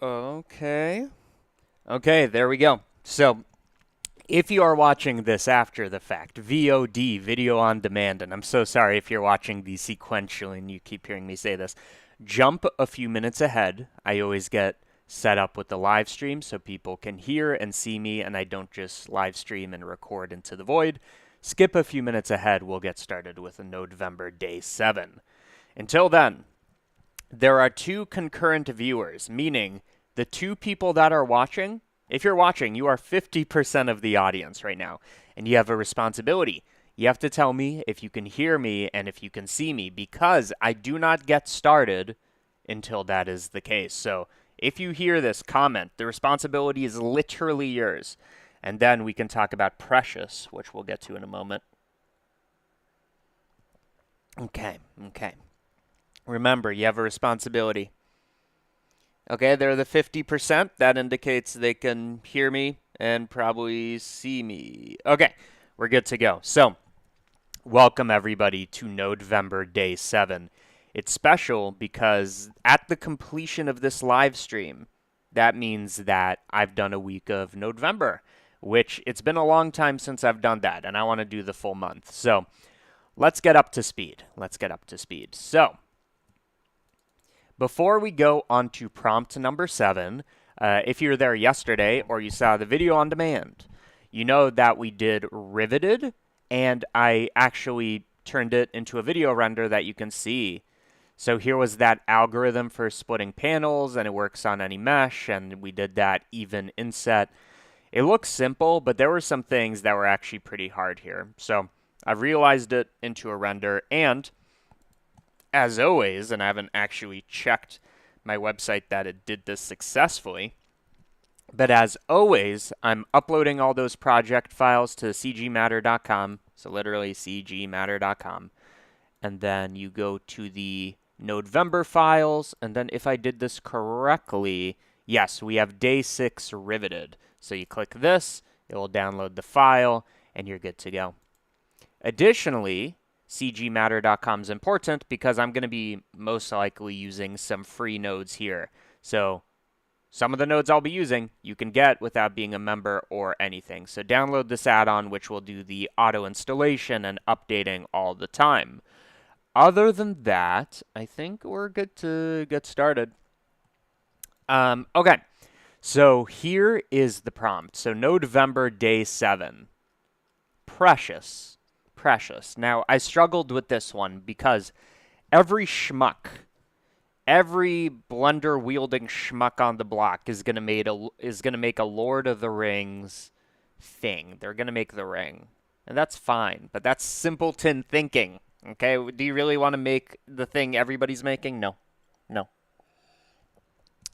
Okay. Okay, there we go. So, if you are watching this after the fact, VOD, video on demand, and I'm so sorry if you're watching these sequentially and you keep hearing me say this, jump a few minutes ahead. I always get set up with the live stream so people can hear and see me and I don't just live stream and record into the void. Skip a few minutes ahead, we'll get started with a Nodevember Day 7. Until then, there are two concurrent viewers, meaning the two people that are watching, if you're watching, you are 50% of the audience right now, and you have a responsibility. You have to tell me if you can hear me and if you can see me, because I do not get started until that is the case. So if you hear this, comment. The responsibility is literally yours. And then we can talk about Precious, which we'll get to in a moment. Okay. Remember, you have a responsibility. Okay, they're the 50%. That indicates they can hear me and probably see me. Okay, we're good to go. So, welcome everybody to Nodevember Day 7. It's special because at the completion of this live stream, that means that I've done a week of Nodevember, which it's been a long time since I've done that, and I want to do the full month. So, let's get up to speed. So, before we go on to prompt number 7, if you were there yesterday or you saw the video on demand, you know that we did riveted, and I actually turned it into a video render that you can see. So here was that algorithm for splitting panels, and it works on any mesh, and we did that even inset. It looks simple, but there were some things that were actually pretty hard here. So I've realized it into a render, and as always, and I haven't actually checked my website that it did this successfully, but as always, I'm uploading all those project files to cgmatter.com, so literally cgmatter.com, and then you go to the Nodevember files, and then if I did this correctly, yes, we have day 6 riveted. So you click this, it will download the file, and you're good to go. Additionally, cgmatter.com is important because I'm going to be most likely using some free nodes here. So some of the nodes I'll be using you can get without being a member or anything. So download this add-on, which will do the auto installation and updating all the time. Other than that, I think we're good to get started. Okay, so here is the prompt. So Nodevember Day 7. Precious. Now, I struggled with this one because every schmuck, every blender-wielding schmuck on the block is gonna make a Lord of the Rings thing. They're gonna make the ring, and that's fine. But that's simpleton thinking. Okay, do you really want to make the thing everybody's making? No.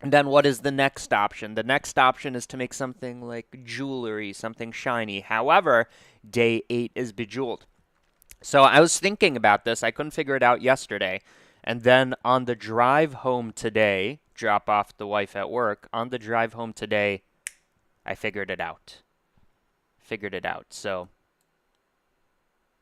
And then what is the next option? The next option is to make something like jewelry, something shiny. However, day 8 is bejeweled. So I was thinking about this. I couldn't figure it out yesterday. And then on the drive home today, drop off the wife at work, on the drive home today, I figured it out. So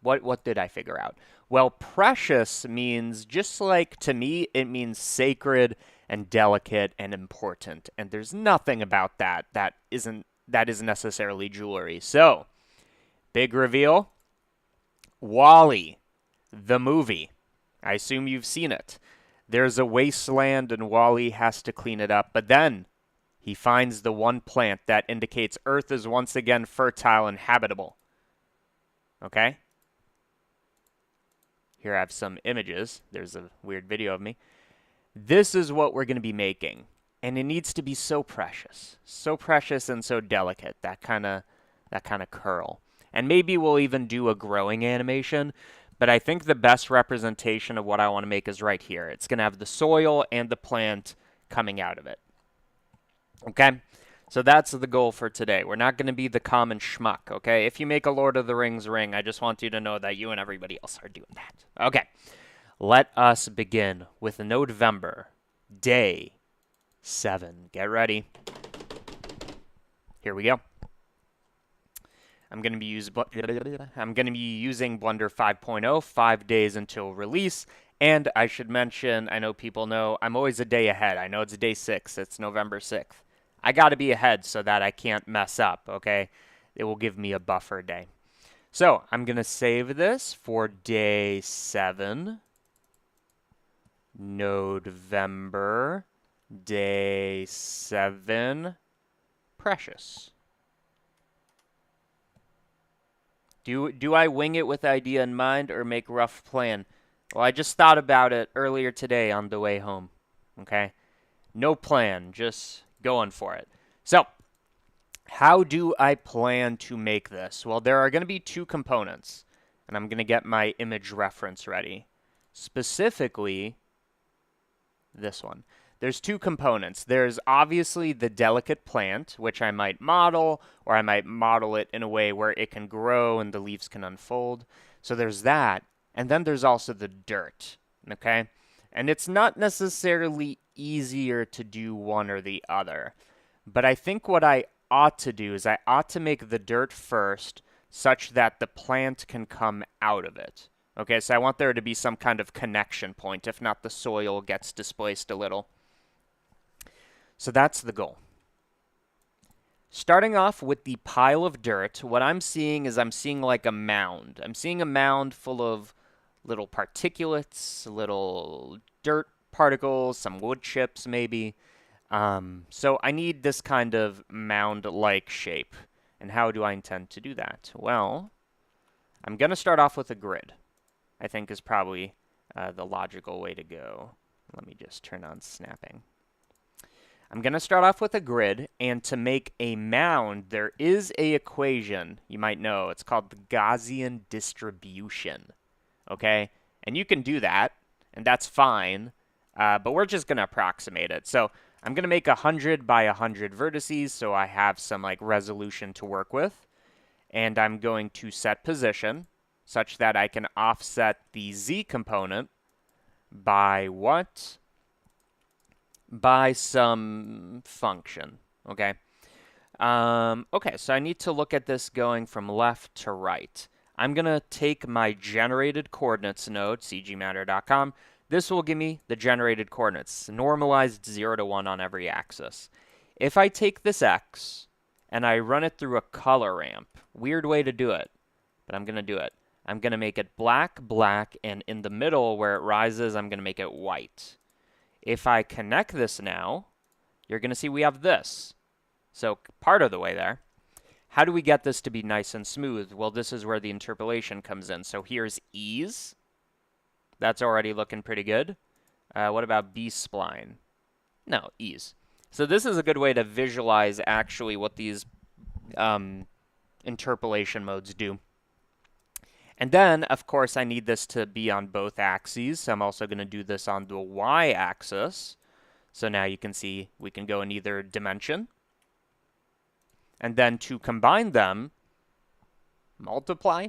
what did I figure out? Well, precious means, just like to me, it means sacred and delicate and important. And there's nothing about that isn't necessarily jewelry. So, big reveal. WALL-E, the movie. I assume you've seen it. There's a wasteland and WALL-E has to clean it up, but then he finds the one plant that indicates Earth is once again fertile and habitable. Okay? Here I have some images. There's a weird video of me. This is what we're going to be making, and it needs to be so precious and so delicate, that kind of curl. And maybe we'll even do a growing animation, but I think the best representation of what I want to make is right here. It's going to have the soil and the plant coming out of it. Okay? So that's the goal for today. We're not going to be the common schmuck, okay? If you make a Lord of the Rings ring, I just want you to know that you and everybody else are doing that. Okay. Let us begin with Nodevember, Day 7. Get ready. Here we go. I'm going to be using Blender 5.0, 5 days until release, And I should mention, I know people know, I'm always a day ahead. I know it's day 6. It's November 6th. I got to be ahead so that I can't mess up, okay? It will give me a buffer day. So I'm going to save this for day 7. Nodevember, day 7, precious. Do I wing it with idea in mind or make rough plan? Well, I just thought about it earlier today on the way home. Okay? No plan, just going for it. So, how do I plan to make this? Well, there are going to be 2 components, and I'm going to get my image reference ready. Specifically, this one. There's 2 components. There's obviously the delicate plant, which I might model, or I might model it in a way where it can grow and the leaves can unfold. So there's that. And then there's also the dirt, okay? And it's not necessarily easier to do one or the other. But I think what I ought to do is I ought to make the dirt first such that the plant can come out of it. Okay, so I want there to be some kind of connection point. If not, the soil gets displaced a little. So that's the goal. Starting off with the pile of dirt, what I'm seeing is I'm seeing like a mound. I'm seeing a mound full of little particulates, little dirt particles, some wood chips maybe. So I need this kind of mound-like shape. And how do I intend to do that? Well, I'm going to start off with a grid. I think is probably the logical way to go. Let me just turn on snapping. I'm going to start off with a grid, and to make a mound, there is a equation you might know. It's called the Gaussian distribution, okay? And you can do that, and that's fine, but we're just going to approximate it. So I'm going to make 100 by 100 vertices, so I have some like resolution to work with, and I'm going to set position such that I can offset the z component by what? By some function, okay? Okay, so I need to look at this going from left to right. I'm going to take my generated coordinates node, cgmatter.com. This will give me the generated coordinates, normalized 0 to 1 on every axis. If I take this x and I run it through a color ramp, weird way to do it, but I'm going to do it. I'm going to make it black, black, and in the middle where it rises, I'm going to make it white. If I connect this now, you're going to see we have this. So part of the way there. How do we get this to be nice and smooth? Well, this is where the interpolation comes in. So here's ease. That's already looking pretty good. What about B-spline? No, ease. So this is a good way to visualize actually what these interpolation modes do. And then, of course, I need this to be on both axes. So I'm also going to do this on the y-axis. So now you can see we can go in either dimension. And then to combine them, multiply.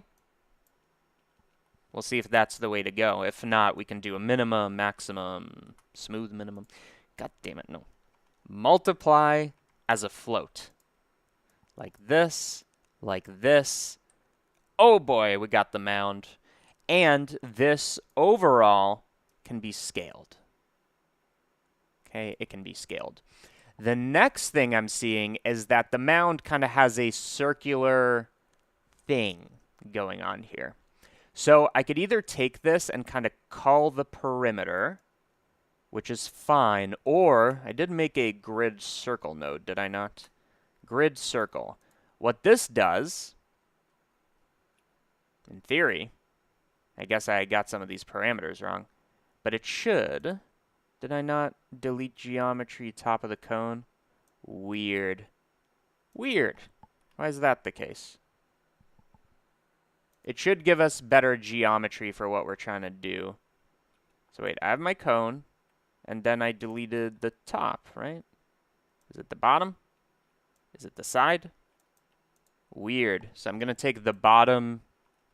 We'll see if that's the way to go. If not, we can do a minimum, maximum, smooth minimum. God damn it, no. Multiply as a float. Like this, like this. Oh boy, we got the mound. And this overall can be scaled. Okay, it can be scaled. The next thing I'm seeing is that the mound kind of has a circular thing going on here. So I could either take this and kind of call the perimeter, which is fine, or I did make a grid circle node, did I not? Grid circle. What this does, in theory, I guess I got some of these parameters wrong, but it should. Did I not delete geometry top of the cone? Weird. Weird. Why is that the case? It should give us better geometry for what we're trying to do. So wait, I have my cone, and then I deleted the top, right? Is it the bottom? Is it the side? Weird. So I'm going to take the bottom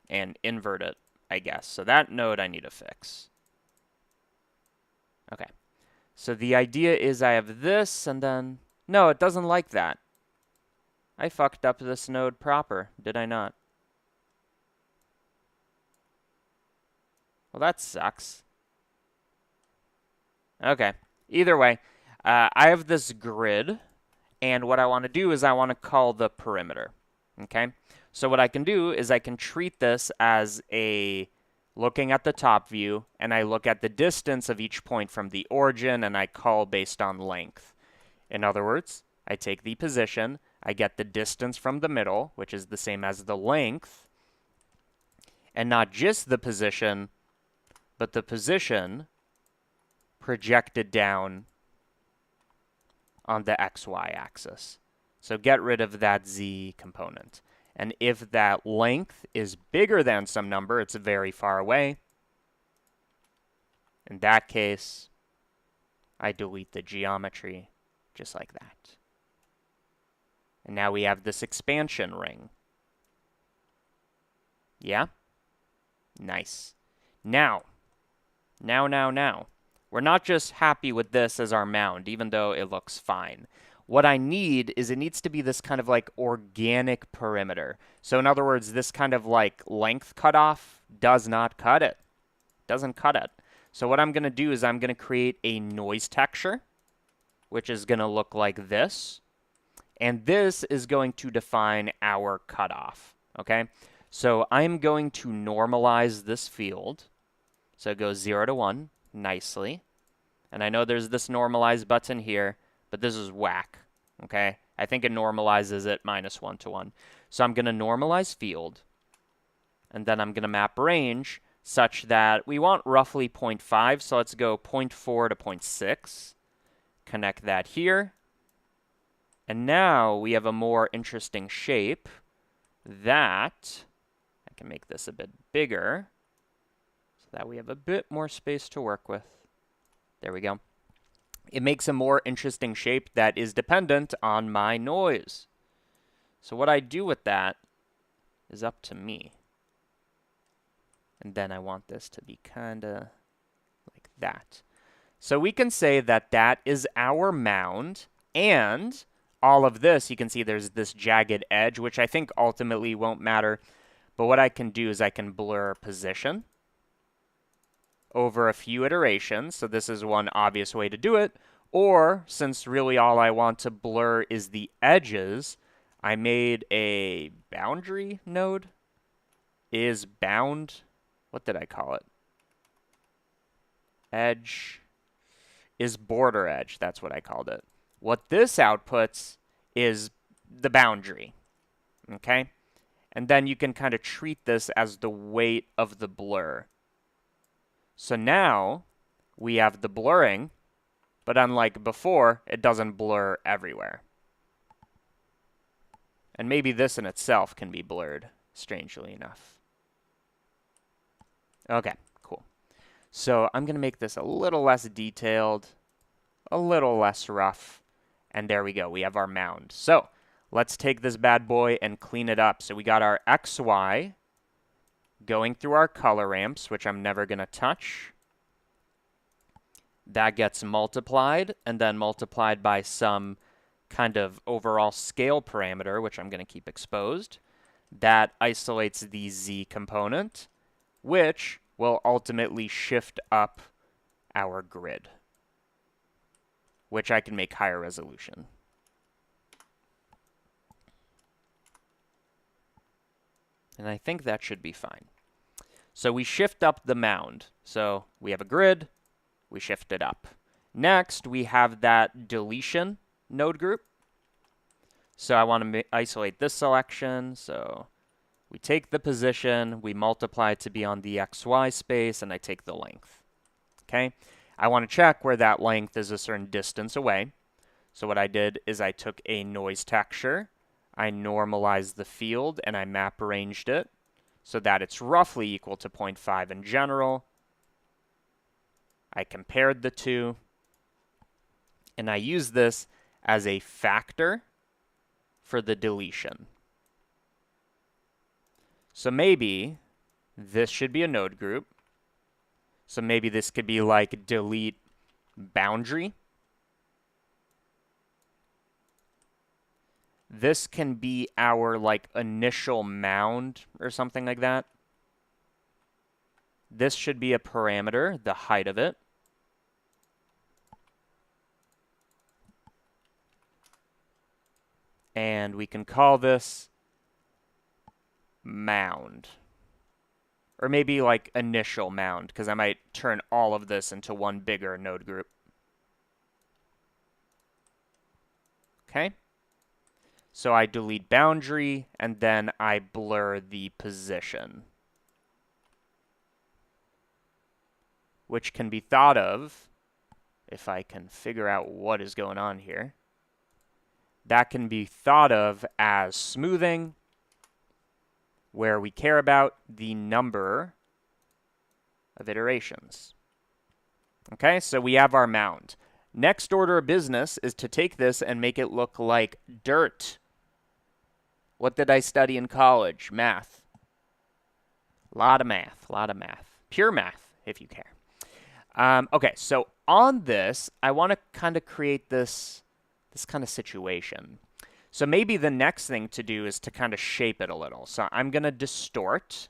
and invert it, I guess. So that node I need to fix. Okay. So the idea is I have this, and then... No, it doesn't like that. I fucked up this node proper, did I not? Well, that sucks. Okay. Either way, I have this grid, and what I want to do is I want to call the perimeter. Okay? So what I can do is I can treat this as a looking at the top view, and I look at the distance of each point from the origin, and I call based on length. In other words, I take the position, I get the distance from the middle, which is the same as the length, and not just the position, but the position projected down on the xy axis. So get rid of that z component. And if that length is bigger than some number, it's very far away. In that case, I delete the geometry just like that. And now we have this expansion ring. Yeah? Nice. Now. We're not just happy with this as our mound, even though it looks fine. What I need is it needs to be this kind of like organic perimeter. So in other words, this kind of like length cutoff does not cut it. Doesn't cut it. So what I'm going to do is I'm going to create a noise texture, which is going to look like this. And this is going to define our cutoff. Okay? So I'm going to normalize this field. So it goes 0 to 1 nicely. And I know there's this normalize button here, but this is whack, okay? I think it normalizes it -1 to 1. So I'm going to normalize field, and then I'm going to map range such that we want roughly 0.5, so let's go 0.4 to 0.6. Connect that here. And now we have a more interesting shape that, I can make this a bit bigger, so that we have a bit more space to work with. There we go. It makes a more interesting shape that is dependent on my noise. So what I do with that is up to me. And then I want this to be kind of like that. So we can say that that is our mound, and all of this, you can see there's this jagged edge, which I think ultimately won't matter. But what I can do is I can blur position over a few iterations, so this is one obvious way to do it, or since really all I want to blur is the edges, I made a boundary node. Is bound, what did I call it? Edge is border edge, that's what I called it. What this outputs is the boundary, okay? And then you can kind of treat this as the weight of the blur. So now we have the blurring, but unlike before, it doesn't blur everywhere. And maybe this in itself can be blurred, strangely enough. Okay, cool. So I'm going to make this a little less detailed, a little less rough, and there we go. We have our mound. So let's take this bad boy and clean it up. So we got our XY going through our color ramps, which I'm never going to touch. That gets multiplied, and then multiplied by some kind of overall scale parameter, which I'm going to keep exposed. That isolates the Z component, which will ultimately shift up our grid, which I can make higher resolution. And I think that should be fine. So we shift up the mound. So we have a grid, we shift it up. Next, we have that deletion node group. So I want to isolate this selection. So we take the position, we multiply it to be on the XY space, and I take the length. Okay? I want to check where that length is a certain distance away. So what I did is I took a noise texture, I normalized the field, and I map arranged it so that it's roughly equal to 0.5 in general. I compared the two, and I use this as a factor for the deletion. So maybe this should be a node group. So maybe this could be like delete boundary. This can be our like initial mound or something like that. This should be a parameter, the height of it. And we can call this mound. Or maybe like initial mound, because I might turn all of this into one bigger node group. Okay. So I delete boundary, and then I blur the position, which can be thought of, if I can figure out what is going on here, that can be thought of as smoothing, where we care about the number of iterations. Okay, so we have our mound. Next order of business is to take this and make it look like dirt. What did I study in college? Math. A lot of math, a lot of math. Pure math, if you care. Okay, so on this, I want to kind of create this kind of situation. So maybe the next thing to do is to kind of shape it a little. So I'm going to distort.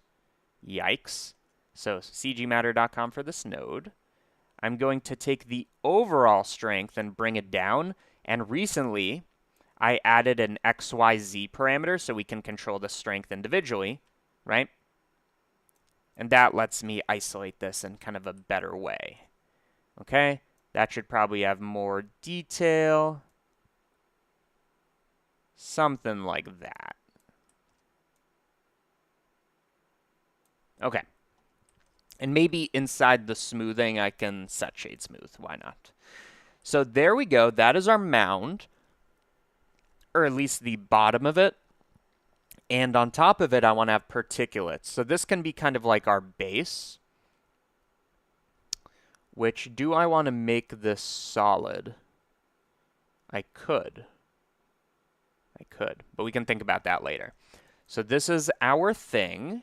Yikes. So cgmatter.com for this node. I'm going to take the overall strength and bring it down. And recently, I added an XYZ parameter so we can control the strength individually, right? And that lets me isolate this in kind of a better way. Okay? That should probably have more detail. Something like that. Okay. And maybe inside the smoothing, I can set shade smooth. Why not? So there we go. That is our mound, or at least the bottom of it. And on top of it, I want to have particulates. So this can be kind of like our base. Which, do I want to make this solid? I could. But we can think about that later. So this is our thing.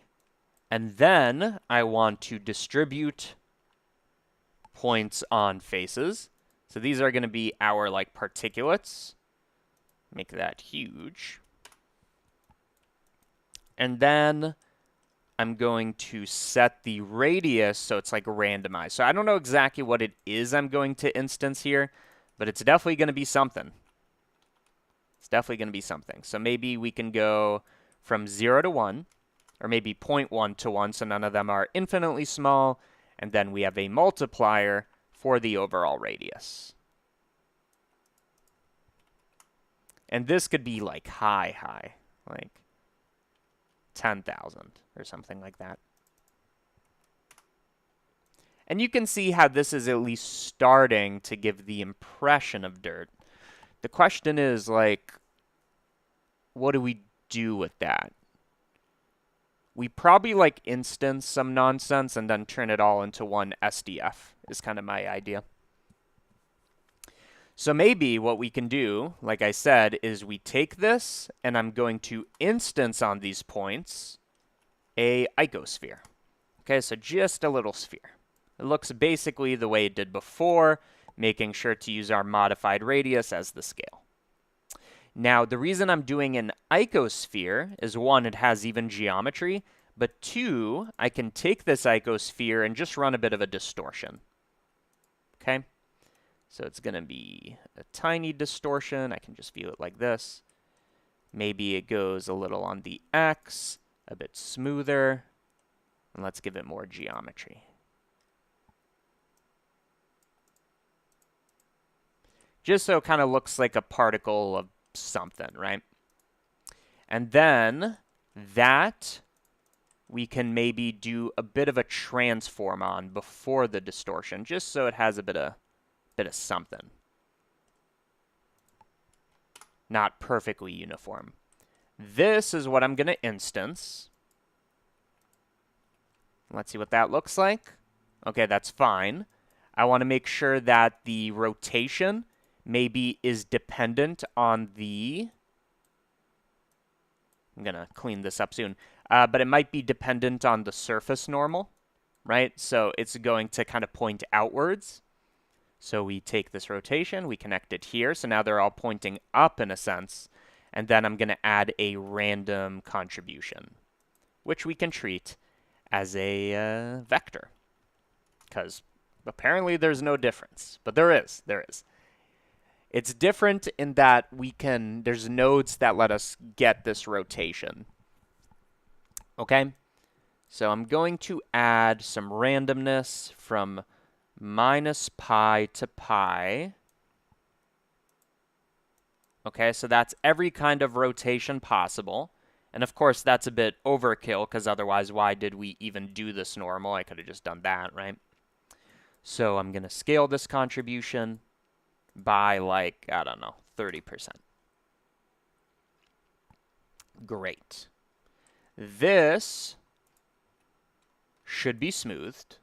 And then I want to distribute points on faces. So these are going to be our like particulates. Make that huge. And then I'm going to set the radius so it's like randomized. So I don't know exactly what it is I'm going to instance here, but it's definitely going to be something. It's definitely going to be something. So maybe we can go from 0 to 1, or maybe 0.1 to 1, so none of them are infinitely small. And then we have a multiplier for the overall radius. And this could be like high, like 10,000 or something like that. And you can see how this is at least starting to give the impression of dirt. The question is, like, what do we do with that? We probably, like, instance some nonsense and then turn it all into one SDF is kind of my idea. So maybe what we can do, like I said, is we take this, and I'm going to instance on these points a icosphere. Okay, so just a little sphere. It looks basically the way it did before, making sure to use our modified radius as the scale. Now, the reason I'm doing an icosphere is, one, it has even geometry, but two, I can take this icosphere and just run a bit of a distortion. Okay? So it's going to be a tiny distortion. I can just view it like this. Maybe it goes a little on the X, a bit smoother, and let's give it more geometry. Just so it kind of looks like a particle of something, right? And then that we can maybe do a bit of a transform on before the distortion, just so it has a bit of something. Not perfectly uniform. This is what I'm going to instance. Let's see what that looks like. Okay, that's fine. I want to make sure that the rotation maybe is dependent on the... I'm going to clean this up soon. But it might be dependent on the surface normal, right? So it's going to kind of point outwards. So we take this rotation, we connect it here. So now they're all pointing up in a sense. And then I'm going to add a random contribution, which we can treat as a vector. Because apparently there's no difference. But there is. It's different in that there's nodes that let us get this rotation. Okay? So I'm going to add some randomness from minus pi to pi. Okay, so that's every kind of rotation possible. And of course, that's a bit overkill, because otherwise, why did we even do this normal? I could have just done that, right? So I'm going to scale this contribution by, like, I don't know, 30%. Great. This should be smoothed.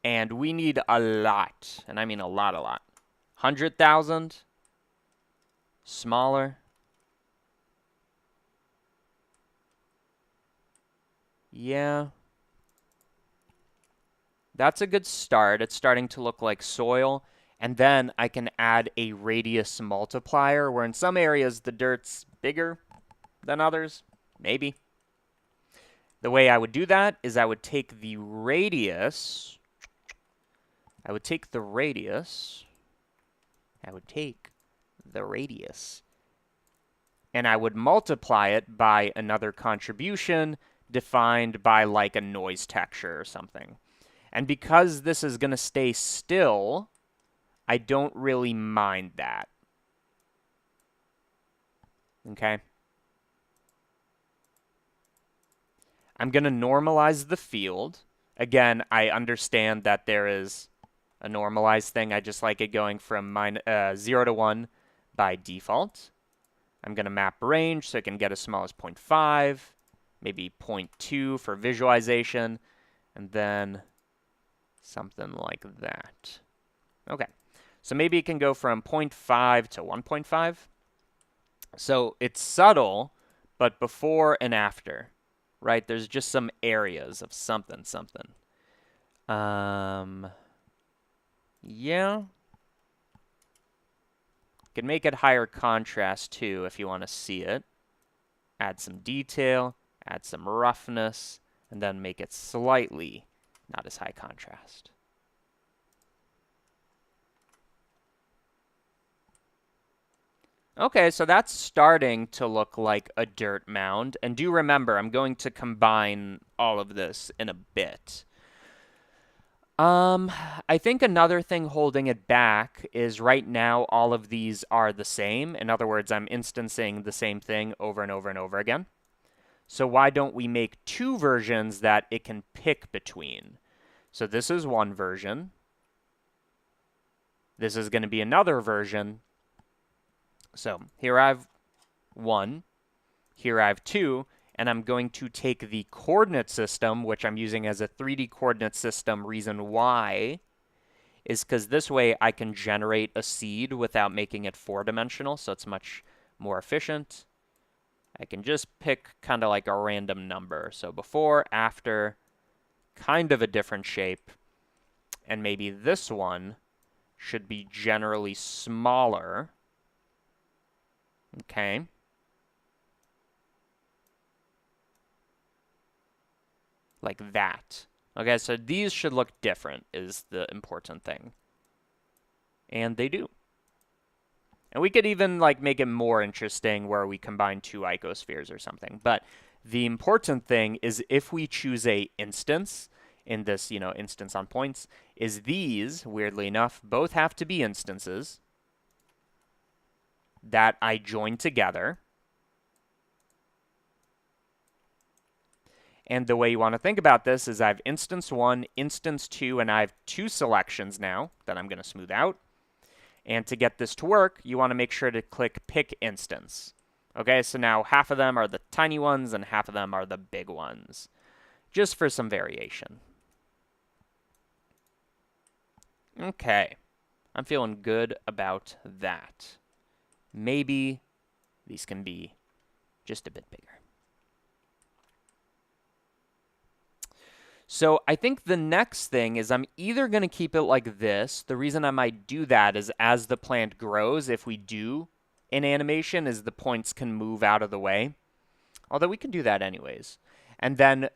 And we need a lot, and I mean a lot. 100,000. Smaller. Yeah. That's a good start. It's starting to look like soil. And then I can add a radius multiplier, where in some areas the dirt's bigger than others. Maybe. The way I would do that is I would take the radius. And I would multiply it by another contribution defined by like a noise texture or something. And because this is going to stay still, I don't really mind that. Okay? I'm going to normalize the field. Again, I understand that there is a normalized thing. I just like it going from 0 to 1 by default. I'm going to map range so it can get as small as 0.5, maybe 0.2 for visualization, and then something like that. Okay, so maybe it can go from 0.5 to 1.5. So it's subtle, but before and after, right? There's just some areas of something. Yeah. Can make it higher contrast too if you want to see it. Add some detail, add some roughness, and then make it slightly not as high contrast. Okay, so that's starting to look like a dirt mound. And do remember, I'm going to combine all of this in a bit. I think another thing holding it back is right now all of these are the same. In other words, I'm instancing the same thing over and over and over again. So why don't we make two versions that it can pick between? So this is one version. This is going to be another version. So here I have 1. Here I have 2. And I'm going to take the coordinate system, which I'm using as a 3D coordinate system. Reason why is because this way I can generate a seed without making it 4-dimensional, so it's much more efficient. I can just pick kind of like a random number. So before, after, kind of a different shape. And maybe this one should be generally smaller. Okay. Like that. Okay, so these should look different is the important thing. And they do. And we could even like make it more interesting where we combine 2 icospheres or something. But the important thing is if we choose a instance in this, instance on points, is these, weirdly enough, both have to be instances that I join together. And the way you want to think about this is I have instance 1, instance 2, and I have 2 selections now that I'm going to smooth out. And to get this to work, you want to make sure to click Pick Instance. Okay, so now half of them are the tiny ones and half of them are the big ones, just for some variation. Okay, I'm feeling good about that. Maybe these can be just a bit bigger. So I think the next thing is I'm either going to keep it like this. The reason I might do that is as the plant grows, if we do an animation, is the points can move out of the way. Although we can do that anyways. And then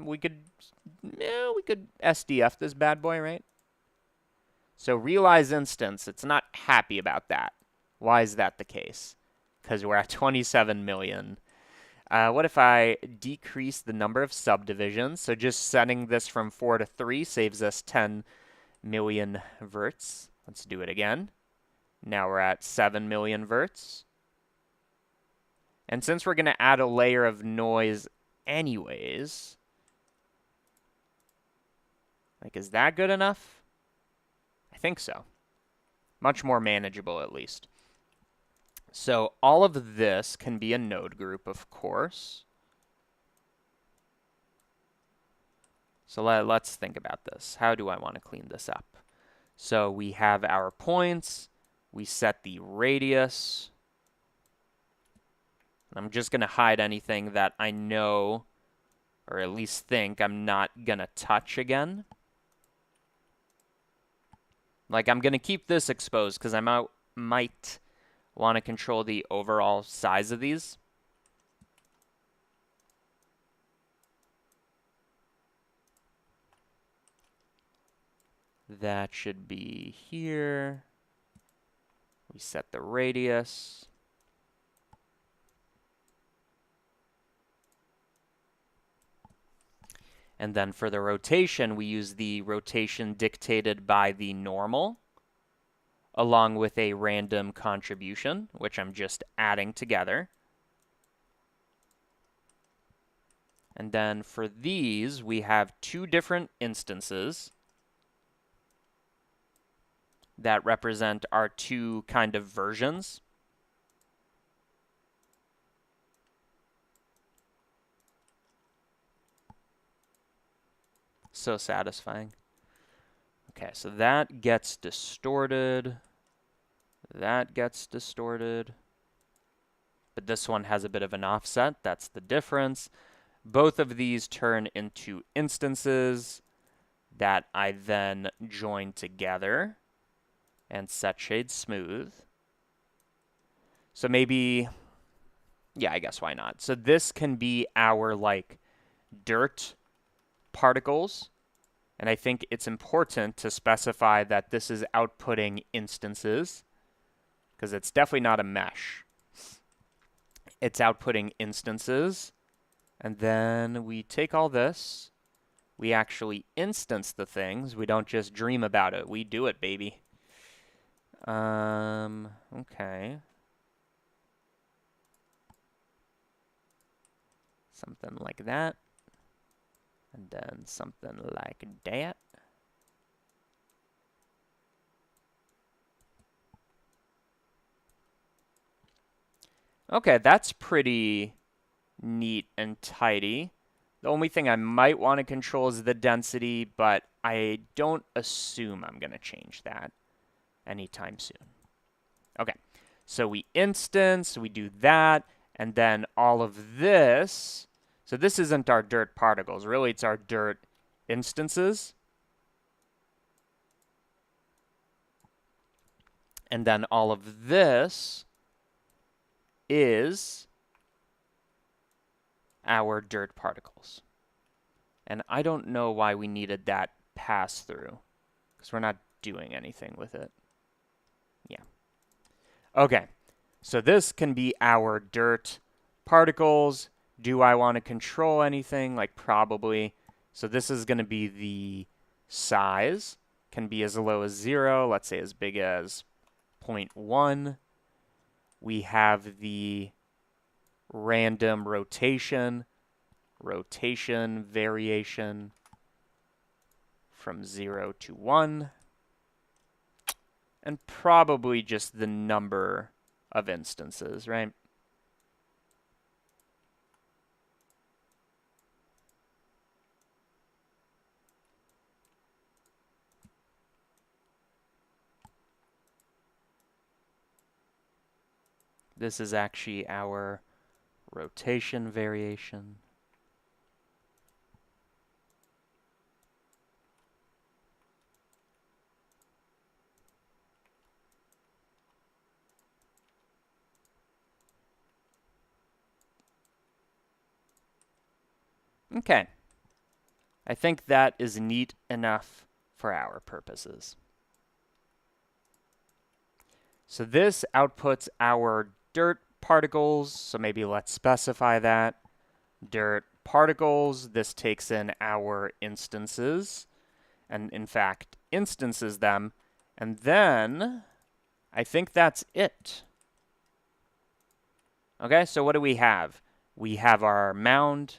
we could SDF this bad boy, right? So realize instance, it's not happy about that. Why is that the case? Because we're at 27 million. What if I decrease the number of subdivisions? So just setting this from 4 to 3 saves us 10 million verts. Let's do it again. Now we're at 7 million verts. And since we're going to add a layer of noise anyways, like, is that good enough? I think so. Much more manageable, at least. So all of this can be a node group, of course. So let's think about this. How do I want to clean this up? So we have our points. We set the radius. I'm just going to hide anything that I know, or at least think, I'm not going to touch again. Like, I'm going to keep this exposed because I might want to control the overall size of these. That should be here. We set the radius. And then for the rotation, we use the rotation dictated by the normal, along with a random contribution, which I'm just adding together. And then for these, we have two different instances that represent our two kind of versions. So satisfying. Okay, so that gets distorted. That gets distorted. But this one has a bit of an offset. That's the difference. Both of these turn into instances that I then join together and set shade smooth. So maybe, yeah, I guess why not? So this can be our, like, dirt particles. And I think it's important to specify that this is outputting instances, because it's definitely not a mesh. It's outputting instances. And then we take all this. We actually instance the things. We don't just dream about it. We do it, baby. Okay. Something like that. And then something like that. Okay, that's pretty neat and tidy. The only thing I might want to control is the density, but I don't assume I'm going to change that anytime soon. Okay, so we instance, we do that, and then all of this. So this isn't our dirt particles. Really, it's our dirt instances. And then all of this is our dirt particles. And I don't know why we needed that pass through, because we're not doing anything with it. Yeah. Okay, so this can be our dirt particles. Do I want to control anything? Like, probably. So this is going to be the size. Can be as low as 0, let's say as big as 0.1. We have the random rotation variation from 0 to 1. And probably just the number of instances, right? This is actually our rotation variation. Okay. I think that is neat enough for our purposes. So this outputs our dirt particles. So maybe let's specify that. Dirt particles. This takes in our instances. And in fact, instances them. And then I think that's it. Okay, so what do we have? We have our mound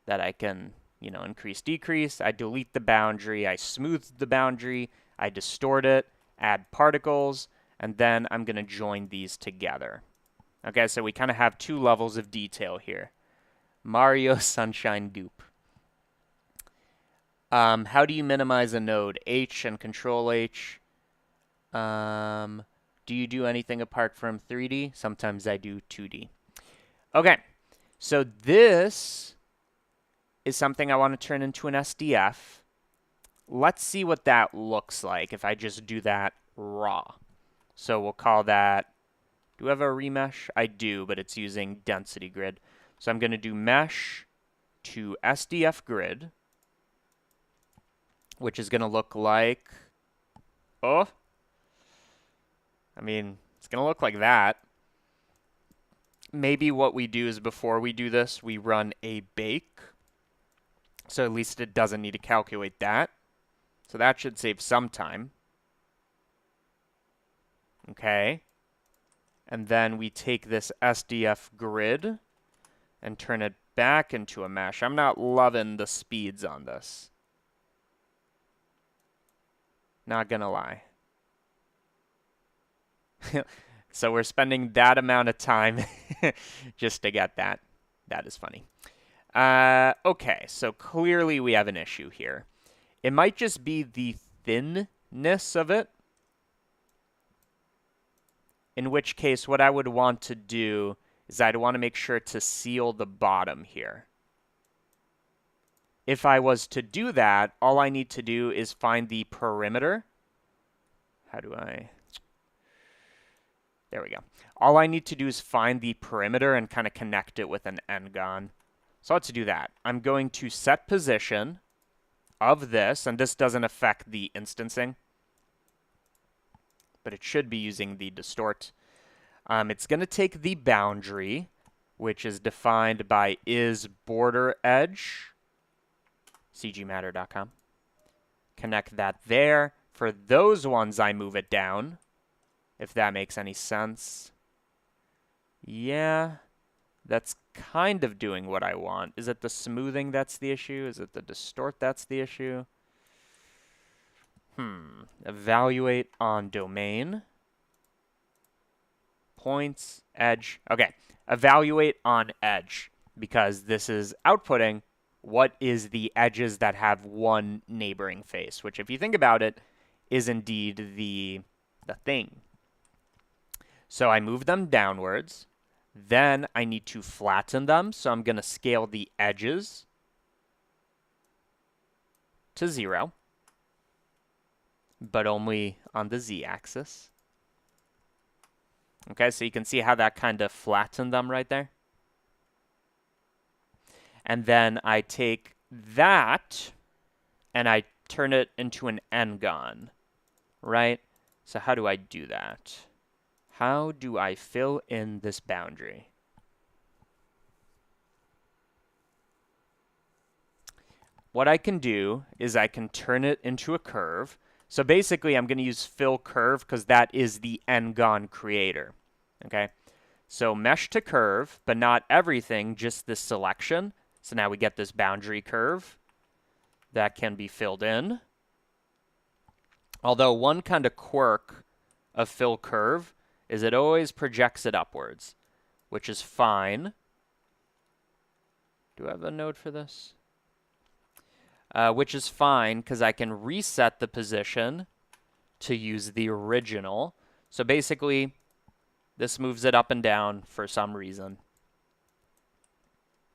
that I can, increase, decrease. I delete the boundary. I smooth the boundary. I distort it, add particles, and then I'm going to join these together. Okay, so we kind of have two levels of detail here. Mario Sunshine Goop. How do you minimize a node? H and Control H. Do you do anything apart from 3D? Sometimes I do 2D. Okay, so this is something I want to turn into an SDF. Let's see what that looks like if I just do that raw. So we'll call that, do I have a remesh? I do, but it's using density grid. So I'm going to do mesh to SDF grid, which is going to look like, it's going to look like that. Maybe what we do is before we do this, we run a bake. So at least it doesn't need to calculate that. So that should save some time. Okay. And then we take this SDF grid and turn it back into a mesh. I'm not loving the speeds on this. Not gonna lie. So we're spending that amount of time just to get that. That is funny. Okay, so clearly we have an issue here. It might just be the thinness of it. In which case, what I would want to do is I'd want to make sure to seal the bottom here. If I was to do that, all I need to do is find the perimeter. There we go. All I need to do is find the perimeter and kind of connect it with an n-gon. So let's do that. I'm going to set position of this, and this doesn't affect the instancing, but it should be using the distort. It's going to take the boundary, which is defined by isBorderEdge, cgmatter.com. Connect that there. For those ones, I move it down, if that makes any sense. Yeah, that's kind of doing what I want. Is it the smoothing that's the issue? Is it the distort that's the issue? Evaluate on domain. Points, edge. Okay, evaluate on edge, because this is outputting what is the edges that have one neighboring face, which if you think about it, is indeed the thing. So I move them downwards. Then I need to flatten them, so I'm going to scale the edges to 0, but only on the z-axis. Okay, so you can see how that kind of flattened them right there. And then I take that and I turn it into an n-gon, right? So how do I do that? How do I fill in this boundary? What I can do is I can turn it into a curve. So basically, I'm going to use fill curve because that is the n-gon creator. Okay, so mesh to curve, but not everything, just this selection. So now we get this boundary curve that can be filled in. Although one kind of quirk of fill curve is it always projects it upwards, which is fine. Do I have a node for this? Which is fine because I can reset the position to use the original. So basically, this moves it up and down for some reason.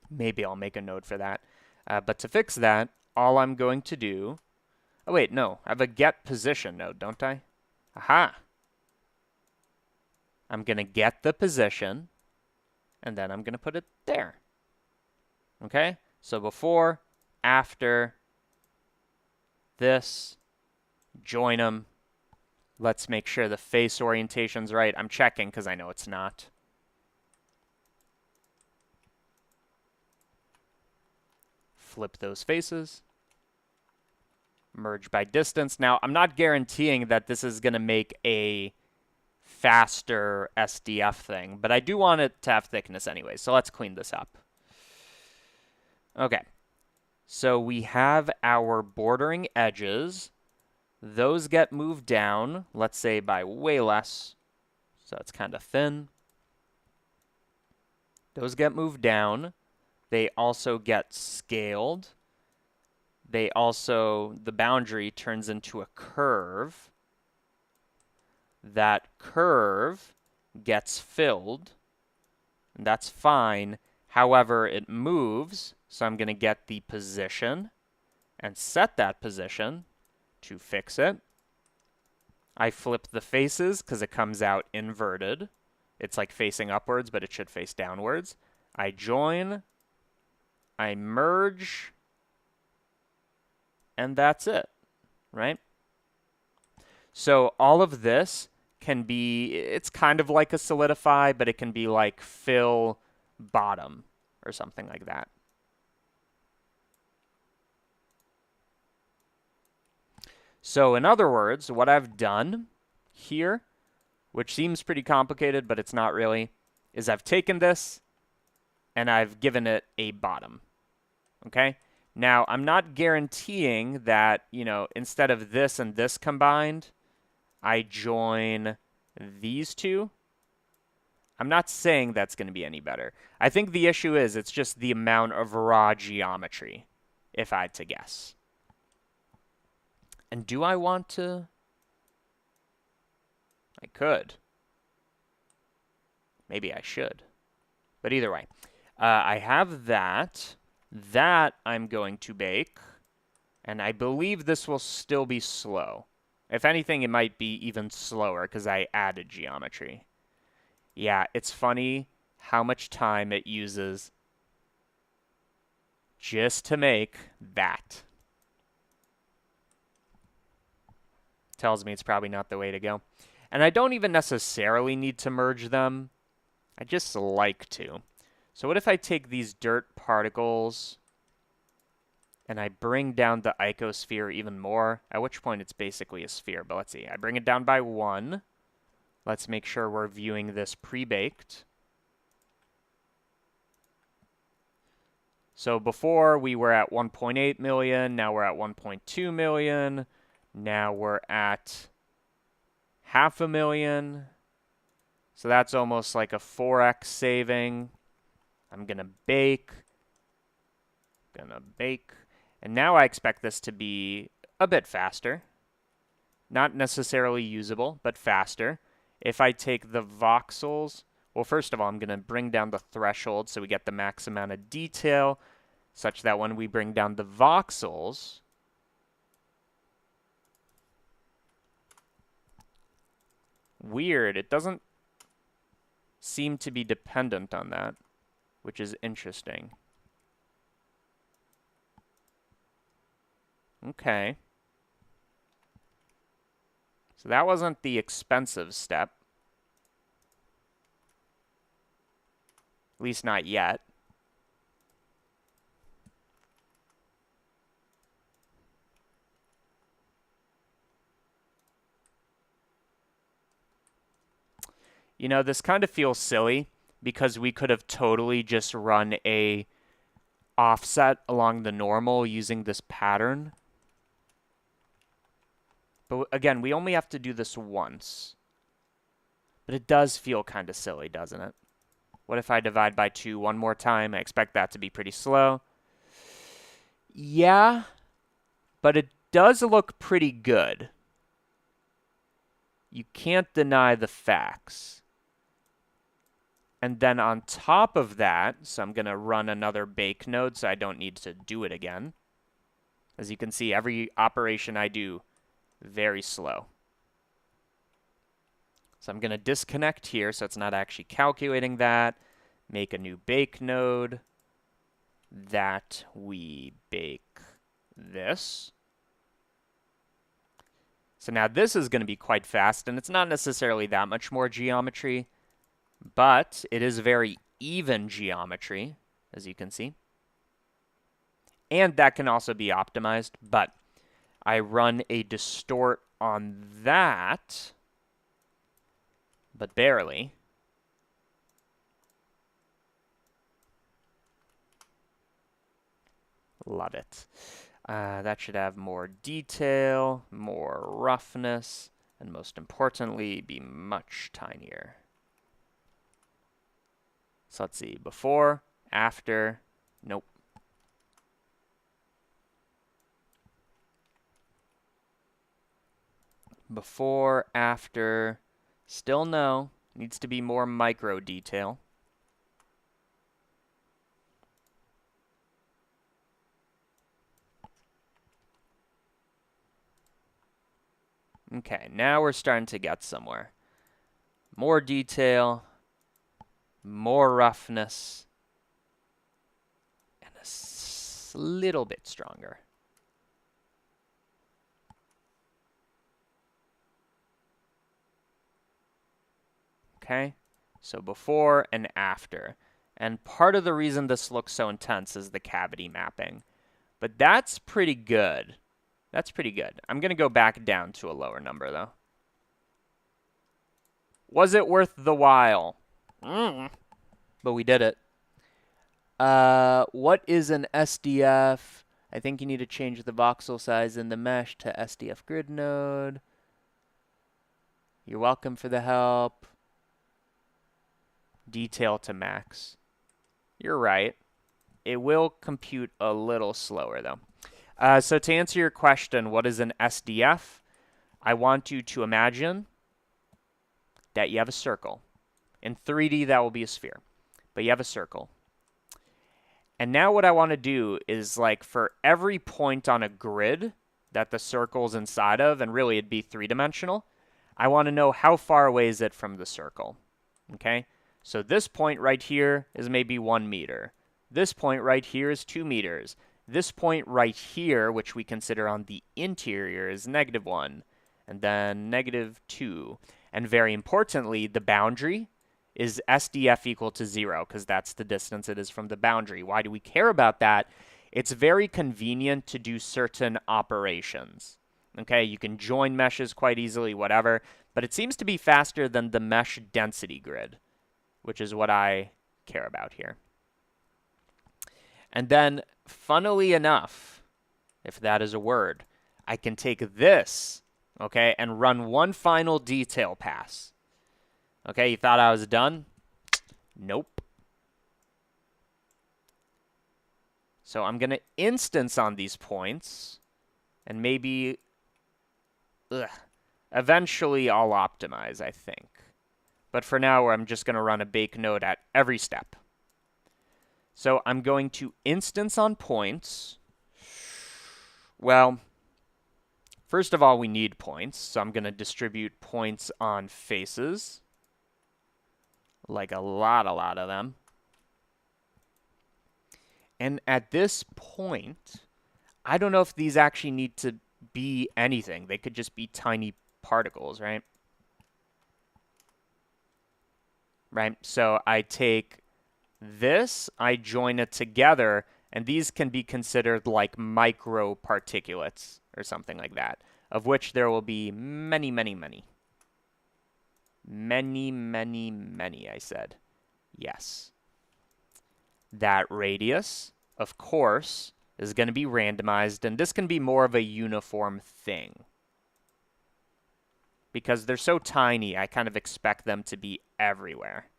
Maybe I'll make a node for that. But to fix that, all I'm going to do... Oh, wait, no. I have a get position node, don't I? Aha! I'm going to get the position, and then I'm going to put it there. Okay? So before, after, this, join them, Let's make sure the face orientation's right. I'm checking because I know it's not. Flip those faces. Merge by distance. Now, I'm not guaranteeing that this is going to make a faster SDF thing, but I do want it to have thickness anyway, so let's clean this up. Okay, so we have our bordering edges. Those get moved down, let's say by way less, so it's kind of thin. Those get moved down. They also get scaled. They also, the boundary turns into a curve. That curve gets filled, and that's fine. However, it moves, so I'm going to get the position and set that position to fix it. I flip the faces because it comes out inverted. It's like facing upwards, but it should face downwards. I join, I merge, and that's it, right? So all of this can be, it's kind of like a solidify, but it can be like fill bottom or something like that. So in other words, what I've done here, which seems pretty complicated, but it's not really, is I've taken this and I've given it a bottom, okay? Now, I'm not guaranteeing that, you know, instead of this and this combined, I join these two. I'm not saying that's going to be any better. I think the issue is it's just the amount of raw geometry, if I had to guess. And do I want to? I could. Maybe I should. But either way, I have that. That I'm going to bake. And I believe this will still be slow. If anything, it might be even slower because I added geometry. Yeah, it's funny how much time it uses just to make that. Tells me it's probably not the way to go. And I don't even necessarily need to merge them. I just like to. So what if I take these dirt particles and I bring down the icosphere even more, at which point it's basically a sphere. But let's see. I bring it down by 1. Let's make sure we're viewing this pre-baked. So before we were at 1.8 million, now we're at 1.2 million, now we're at 500,000. So that's almost like a 4x saving. I'm going to bake. And now I expect this to be a bit faster. Not necessarily usable, but faster. If I take the voxels, well, first of all, I'm going to bring down the threshold so we get the max amount of detail, such that when we bring down the voxels, weird, it doesn't seem to be dependent on that, which is interesting. Okay. So that wasn't the expensive step. At least not yet. You know, this kind of feels silly because we could have totally just run a offset along the normal using this pattern. But again, we only have to do this once. But it does feel kind of silly, doesn't it? What if I divide by 2 one more time? I expect that to be pretty slow. Yeah, but it does look pretty good. You can't deny the facts. And then on top of that, so I'm going to run another bake node so I don't need to do it again. As you can see, every operation I do, very slow. So I'm going to disconnect here so it's not actually calculating that. Make a new bake node that we bake this. So now this is going to be quite fast, and it's not necessarily that much more geometry, but it is very even geometry, as you can see. And that can also be optimized, but I run a distort on that, but barely. Love it. That should have more detail, more roughness, and most importantly, be much tinier. So let's see, before, after, nope. Before, after, still no. Needs to be more micro detail. Okay, now we're starting to get somewhere. More detail, more roughness, and a little bit stronger. Okay, so before and after. And part of the reason this looks so intense is the cavity mapping. But that's pretty good. That's pretty good. I'm going to go back down to a lower number, though. Was it worth the while? But we did it. What is an SDF? I think you need to change the voxel size in the mesh to SDF grid node. You're welcome for the help. Detail to max. You're right. It will compute a little slower, though. So to answer your question, what is an SDF? I want you to imagine that you have a circle. In 3D, that will be a sphere. But you have a circle. And now what I want to do is, like, for every point on a grid that the circle's inside of, and really it'd be three-dimensional, I want to know how far away is it from the circle. Okay? So this point right here is maybe 1 meter. This point right here is 2 meters. This point right here, which we consider on the interior, is -1, and then -2. And very importantly, the boundary is SDF equal to 0, because that's the distance it is from the boundary. Why do we care about that? It's very convenient to do certain operations. Okay, you can join meshes quite easily, whatever, but it seems to be faster than the mesh density grid, which is what I care about here. And then, funnily enough, if that is a word, I can take this, okay, and run one final detail pass. Okay, you thought I was done? Nope. So I'm going to instance on these points, and maybe, eventually I'll optimize, I think. But for now, I'm just going to run a bake node at every step. So I'm going to instance on points. Well, first of all, we need points. So I'm going to distribute points on faces. Like a lot of them. And at this point, I don't know if these actually need to be anything. They could just be tiny particles, right? Right? So I take this, I join it together, and these can be considered like micro particulates or something like that, of which there will be many, many, many. Many, many, many, I said. Yes. That radius, of course, is going to be randomized, and this can be more of a uniform thing. Because they're so tiny, I kind of expect them to be everywhere.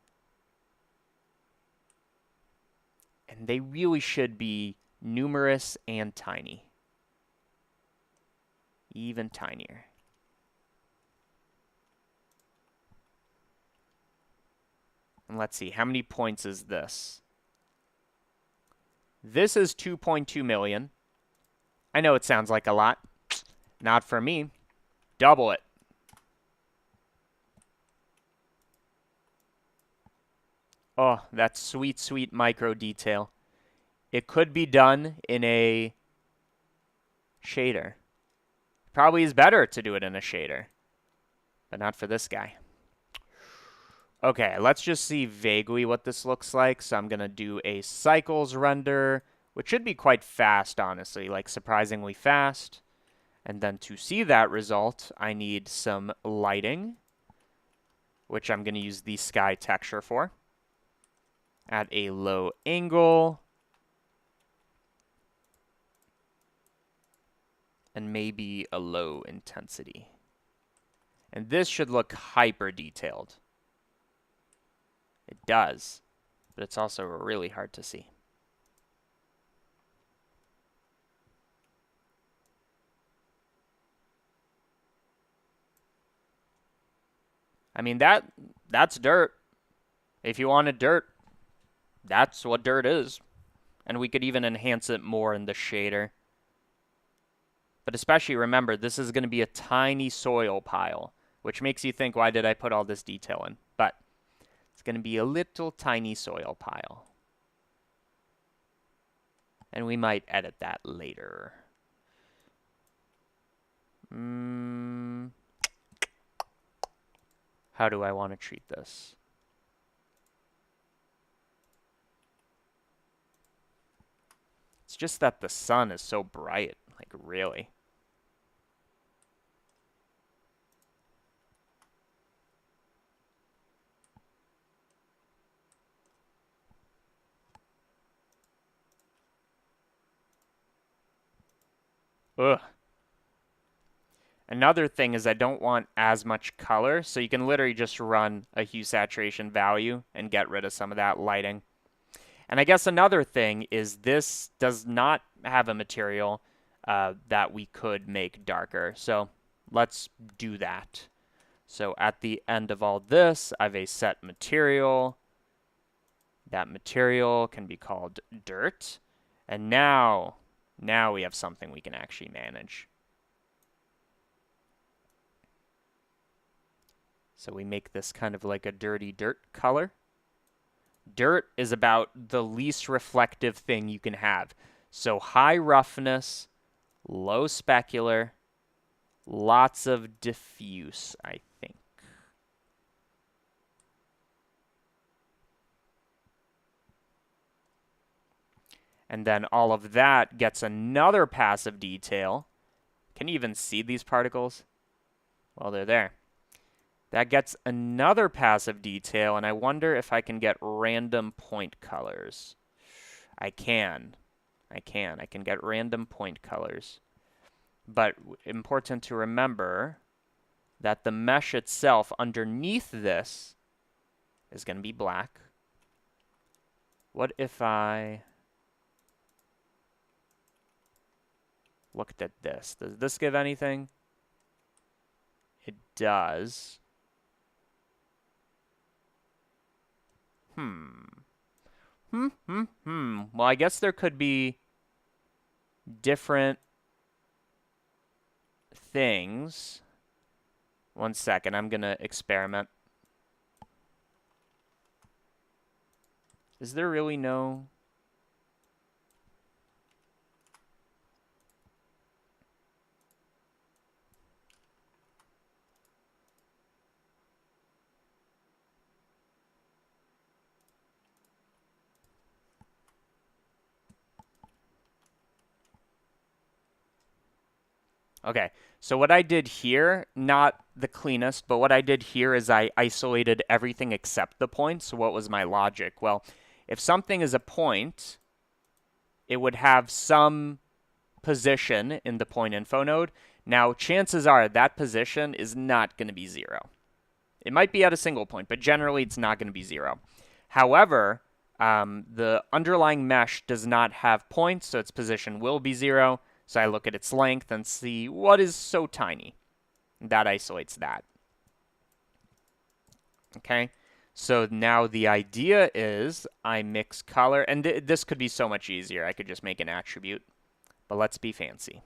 And they really should be numerous and tiny. Even tinier. And let's see, how many points is this? This is 2.2 million. I know it sounds like a lot. Not for me. Double it. Oh, that sweet, sweet micro detail. It could be done in a shader. Probably is better to do it in a shader, but not for this guy. Okay, let's just see vaguely what this looks like. So I'm going to do a cycles render, which should be quite fast, honestly, like surprisingly fast. And then to see that result, I need some lighting, which I'm going to use the sky texture for, at a low angle, and maybe a low intensity. And this should look hyper detailed. It does, but it's also really hard to see. I mean, that's dirt. If you wanted dirt, that's what dirt is. And we could even enhance it more in the shader. But especially remember, this is going to be a tiny soil pile, which makes you think, why did I put all this detail in? But it's going to be a little tiny soil pile. And we might edit that later. How do I want to treat this? It's just that the sun is so bright, like really. Ugh. Another thing is I don't want as much color, so you can literally just run a hue saturation value and get rid of some of that lighting. And I guess another thing is this does not have a material that we could make darker. So let's do that. So at the end of all this, I have a set material. That material can be called dirt. And now we have something we can actually manage. So we make this kind of like a dirty dirt color. Dirt is about the least reflective thing you can have. So high roughness, low specular, lots of diffuse, I think. And then all of that gets another passive detail. Can you even see these particles? Well, they're there. That gets another passive detail, and I wonder if I can get random point colors. I can get random point colors. But important to remember that the mesh itself underneath this is going to be black. What if I looked at this? Does this give anything? It does. Well, I guess there could be different things. One second, I'm going to experiment. Is there really no... Okay, so what I did here, not the cleanest, but what I did here is I isolated everything except the point. So what was my logic? Well, if something is a point, it would have some position in the point info node. Now, chances are that position is not going to be 0. It might be at a single point, but generally it's not going to be 0. However, the underlying mesh does not have points, so its position will be 0. So I look at its length and see what is so tiny. That isolates that. Okay, so now the idea is I mix color, and this could be so much easier. I could just make an attribute, but let's be fancy.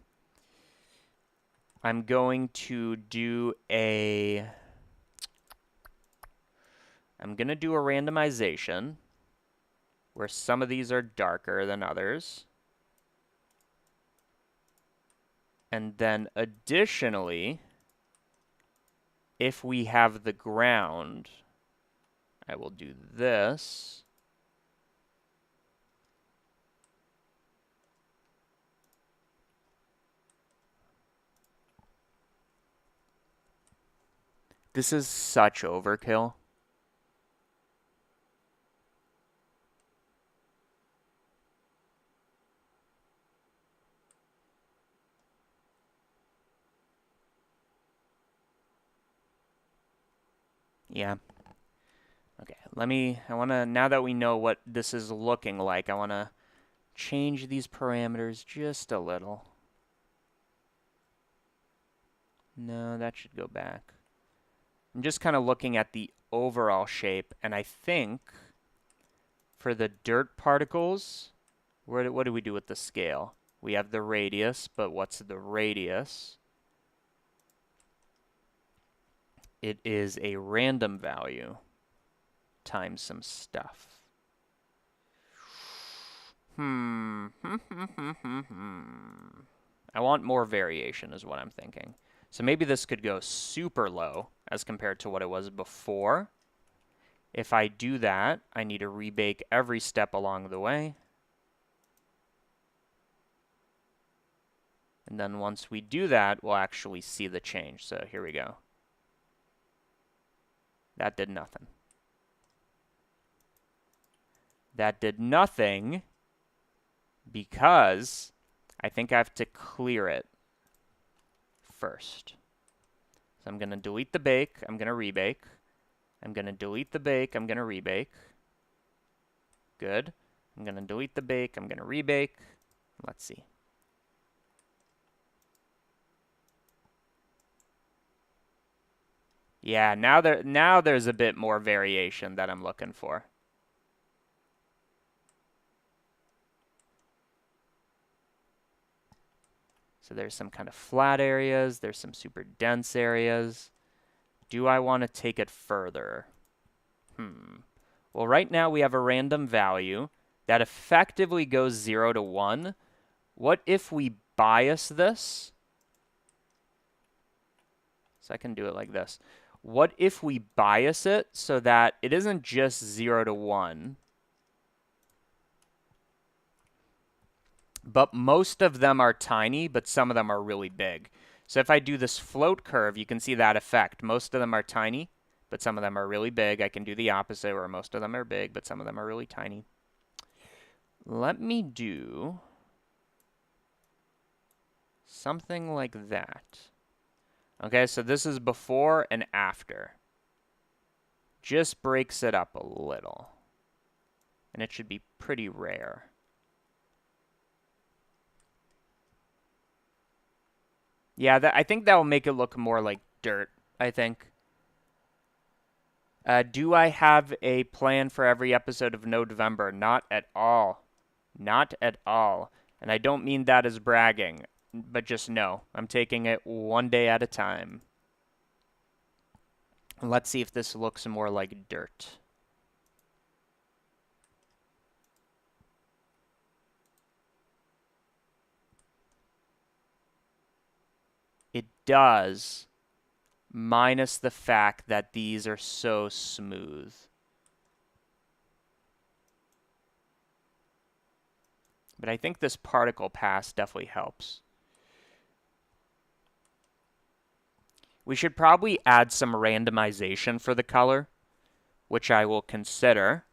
I'm going to do a randomization where some of these are darker than others. And then additionally, if we have the ground, I will do this. This is such overkill. Yeah. Okay, now that we know what this is looking like, I want to change these parameters just a little. No, that should go back. I'm just kind of looking at the overall shape, and I think for the dirt particles, what do we do with the scale? We have the radius, but what's the radius? It is a random value times some stuff. I want more variation is what I'm thinking. So maybe this could go super low as compared to what it was before. If I do that, I need to rebake every step along the way. And then once we do that, we'll actually see the change. So here we go. That did nothing. That did nothing because I think I have to clear it first. So I'm going to delete the bake. I'm going to rebake. I'm going to delete the bake. I'm going to rebake. Good. I'm going to delete the bake. I'm going to rebake. Let's see. Yeah, now there's a bit more variation that I'm looking for. So there's some kind of flat areas. There's some super dense areas. Do I want to take it further? Well, right now we have a random value that effectively goes 0 to 1. What if we bias this? So I can do it like this. What if we bias it so that it isn't just 0 to 1, but most of them are tiny, but some of them are really big. So if I do this float curve, you can see that effect. Most of them are tiny, but some of them are really big. I can do the opposite where most of them are big, but some of them are really tiny. Let me do something like that. Okay, so this is before and after. Just breaks it up a little. And it should be pretty rare. Yeah, I think that will make it look more like dirt, I think. Do I have a plan for every episode of Nodevember? Not at all. Not at all. And I don't mean that as bragging, but just no. I'm taking it one day at a time. Let's see if this looks more like dirt. It does, minus the fact that these are so smooth. But I think this particle pass definitely helps. We should probably add some randomization for the color, which I will consider.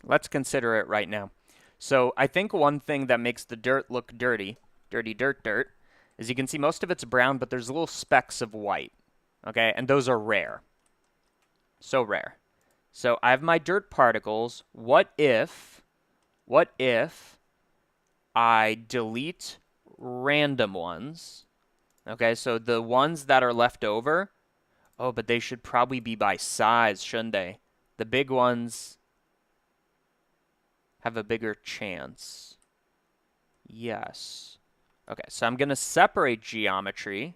Let's consider it right now. So I think one thing that makes the dirt look dirty, dirt, is you can see most of it's brown, but there's little specks of white. Okay, and those are rare. So rare. So I have my dirt particles. What if I delete random ones? Okay, so the ones that are left over, oh, but they should probably be by size, shouldn't they? The big ones have a bigger chance. Yes. Okay, so I'm going to separate geometry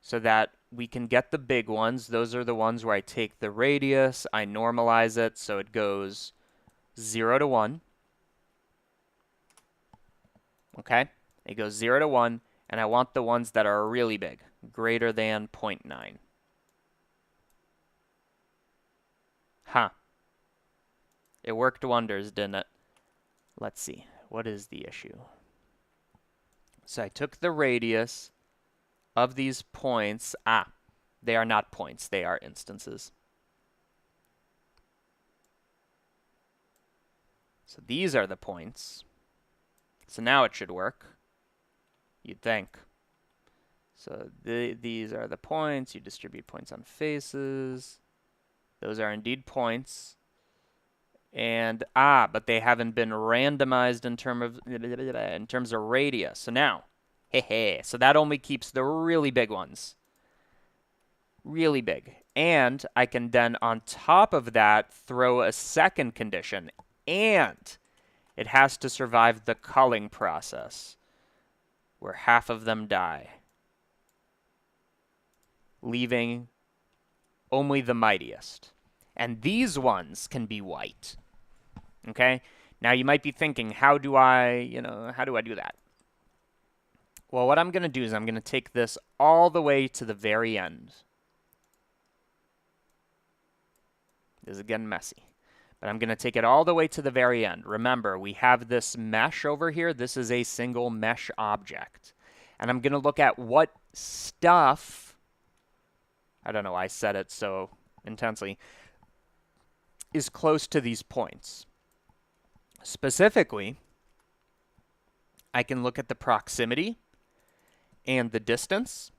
so that we can get the big ones. Those are the ones where I take the radius, I normalize it so it goes 0 to 1. Okay? It goes 0 to 1, and I want the ones that are really big, greater than 0.9. Huh. It worked wonders, didn't it? Let's see. What is the issue? So I took the radius of these points. They are not points. They are instances. So these are the points. So now it should work. You'd think. So these are the points. You distribute points on faces. Those are indeed points. And but they haven't been randomized in terms of radius. So now, so that only keeps the really big ones. Really big. And I can then on top of that throw a second condition, and it has to survive the culling process where half of them die, leaving only the mightiest. And these ones can be white. Okay? Now you might be thinking, how do I do that? Well, what I'm going to do is I'm going to take this all the way to the very end. This is again messy. But I'm going to take it all the way to the very end. Remember, we have this mesh over here. This is a single mesh object. And I'm going to look at what stuff, I don't know why I said it so intensely, is close to these points. Specifically, I can look at the proximity and the distance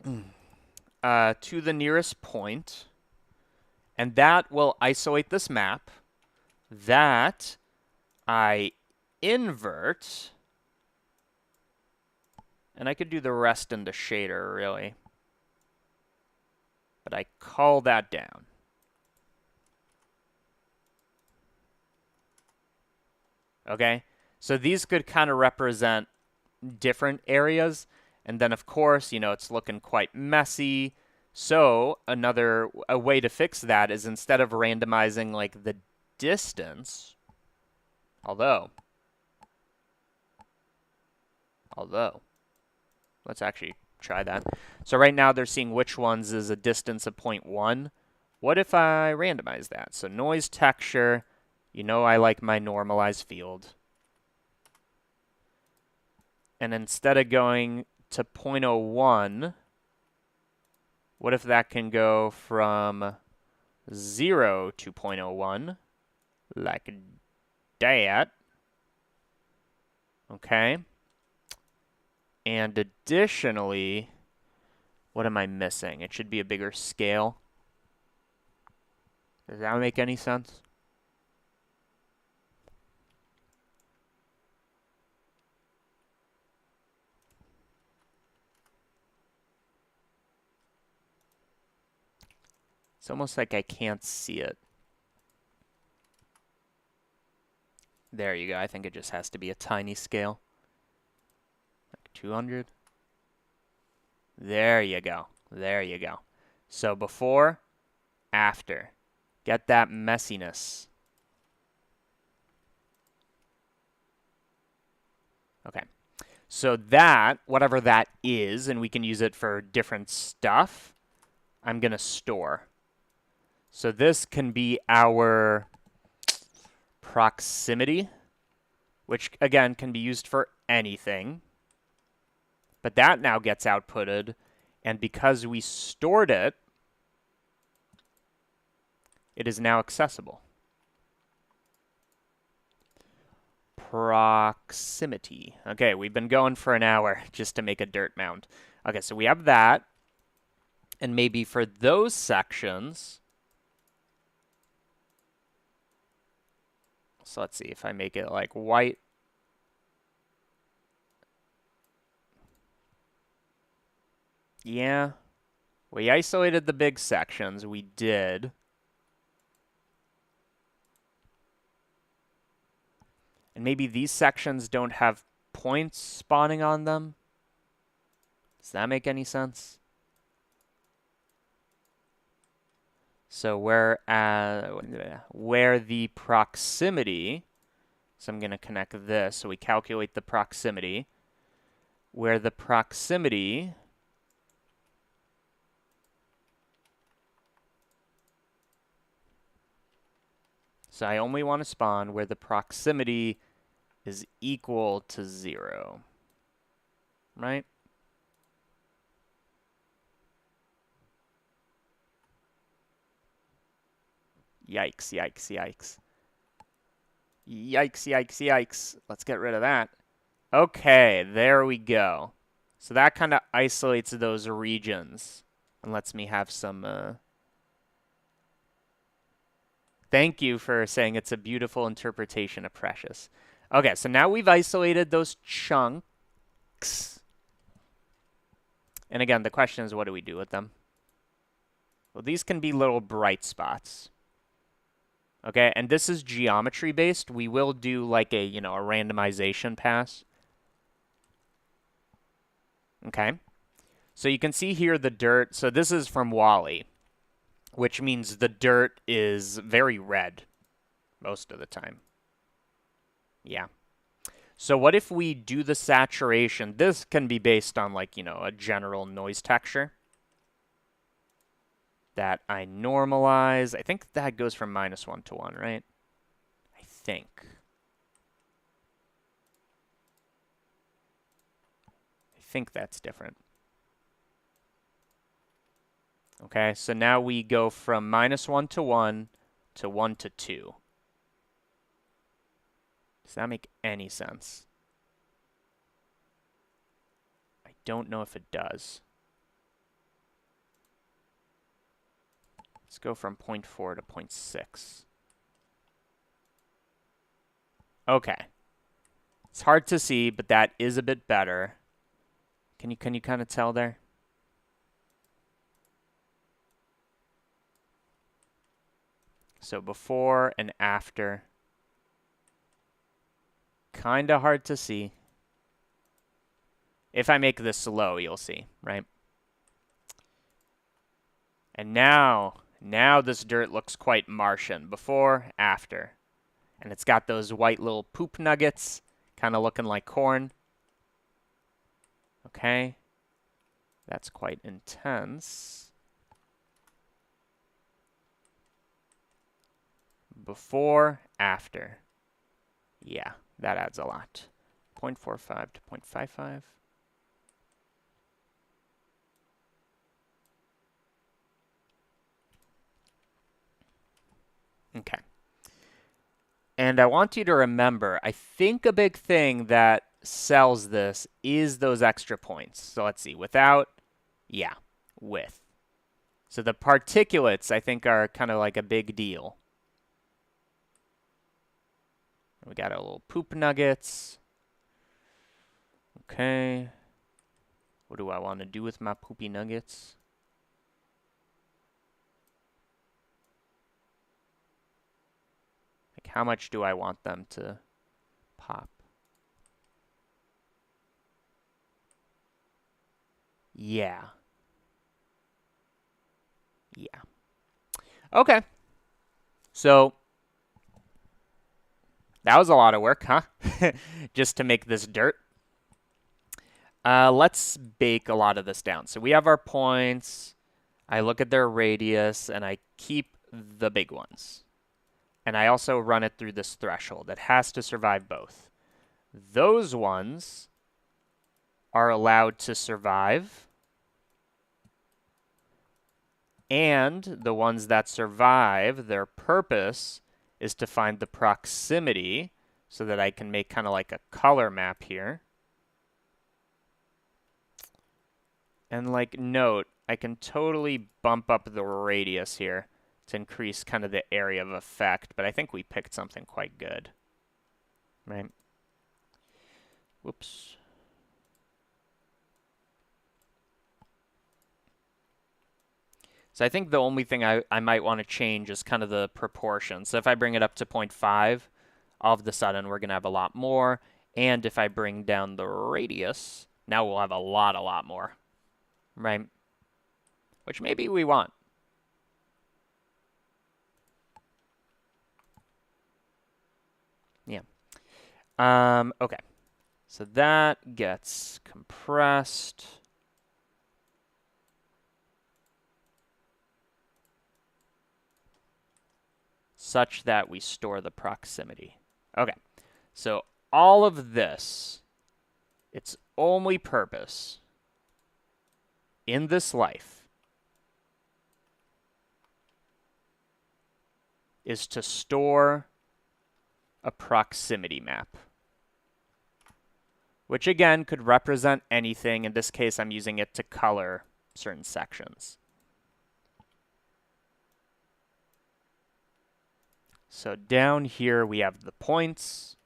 to the nearest point, and that will isolate this map. That I invert, and I could do the rest in the shader, really. But I call that down. Okay? So these could kind of represent different areas. And then, of course, it's looking quite messy. So a way to fix that is instead of randomizing like the distance, although, let's actually try that. So right now they're seeing which ones is a distance of 0.1. What if I randomize that? So noise texture, I like my normalized field. And instead of going to 0.01, what if that can go from 0 to 0.01, like that? Okay. And additionally, what am I missing? It should be a bigger scale. Does that make any sense? It's almost like I can't see it. There you go. I think it just has to be a tiny scale. Like 200. There you go. There you go. So before, after. Get that messiness. Okay. So that, whatever that is, and we can use it for different stuff, I'm going to store. So this can be our proximity, which, again, can be used for anything. But that now gets outputted, and because we stored it, it is now accessible. Proximity. Okay, we've been going for an hour just to make a dirt mound. Okay, so we have that. And maybe for those sections, so let's see if I make it like white. Yeah, we isolated the big sections. We did. And maybe these sections don't have points spawning on them. Does that make any sense? So where the proximity So I'm going to connect this. So we calculate the proximity, where the proximity so I only want to spawn where the proximity is equal to 0, right? Yikes, yikes, yikes. Yikes, yikes, yikes. Let's get rid of that. Okay, there we go. So that kind of isolates those regions and lets me have some... Thank you for saying it's a beautiful interpretation of Precious. Okay, so now we've isolated those chunks. And again, the question is, what do we do with them? Well, these can be little bright spots. Okay, and this is geometry based. We will do like a, a randomization pass. Okay. So you can see here the dirt. So this is from Wally, which means the dirt is very red most of the time. Yeah. So what if we do the saturation? This can be based on like, a general noise texture that I normalize. I think that goes from -1 to 1, right? I think that's different. Okay, so now we go from -1 to 1 to 1 to 2. Does that make any sense? I don't know if it does. Let's go from 0.4 to 0.6. Okay. It's hard to see, but that is a bit better. Can you kind of tell there? So before and after. Kind of hard to see. If I make this slow, you'll see, right? And now this dirt looks quite Martian. Before, after. And it's got those white little poop nuggets, kind of looking like corn. Okay. That's quite intense. Before, after. Yeah, that adds a lot. 0.45 to 0.55. Okay. And I want you to remember, I think a big thing that sells this is those extra points. So let's see, without, yeah, with. So the particulates, I think, are kind of like a big deal. We got our little poop nuggets. Okay. What do I want to do with my poopy nuggets? Like, how much do I want them to pop? Yeah. Yeah. Okay. So that was a lot of work, huh? Just to make this dirt. Let's bake a lot of this down. So we have our points. I look at their radius, and I keep the big ones. And I also run it through this threshold. It has to survive both. Those ones are allowed to survive. And the ones that survive, their purpose is to find the proximity so that I can make kind of like a color map here. And like note, I can totally bump up the radius here to increase kind of the area of effect, but I think we picked something quite good. Right? Whoops. So I think the only thing I might want to change is kind of the proportion. So if I bring it up to 0.5, all of a sudden we're going to have a lot more. And if I bring down the radius, now we'll have a lot more. Right? Which maybe we want. Yeah. Okay. So that gets compressed. Such that we store the proximity. Okay. So all of this, its only purpose in this life is to store a proximity map, which again could represent anything. In this case, I'm using it to color certain sections. So down here we have the points.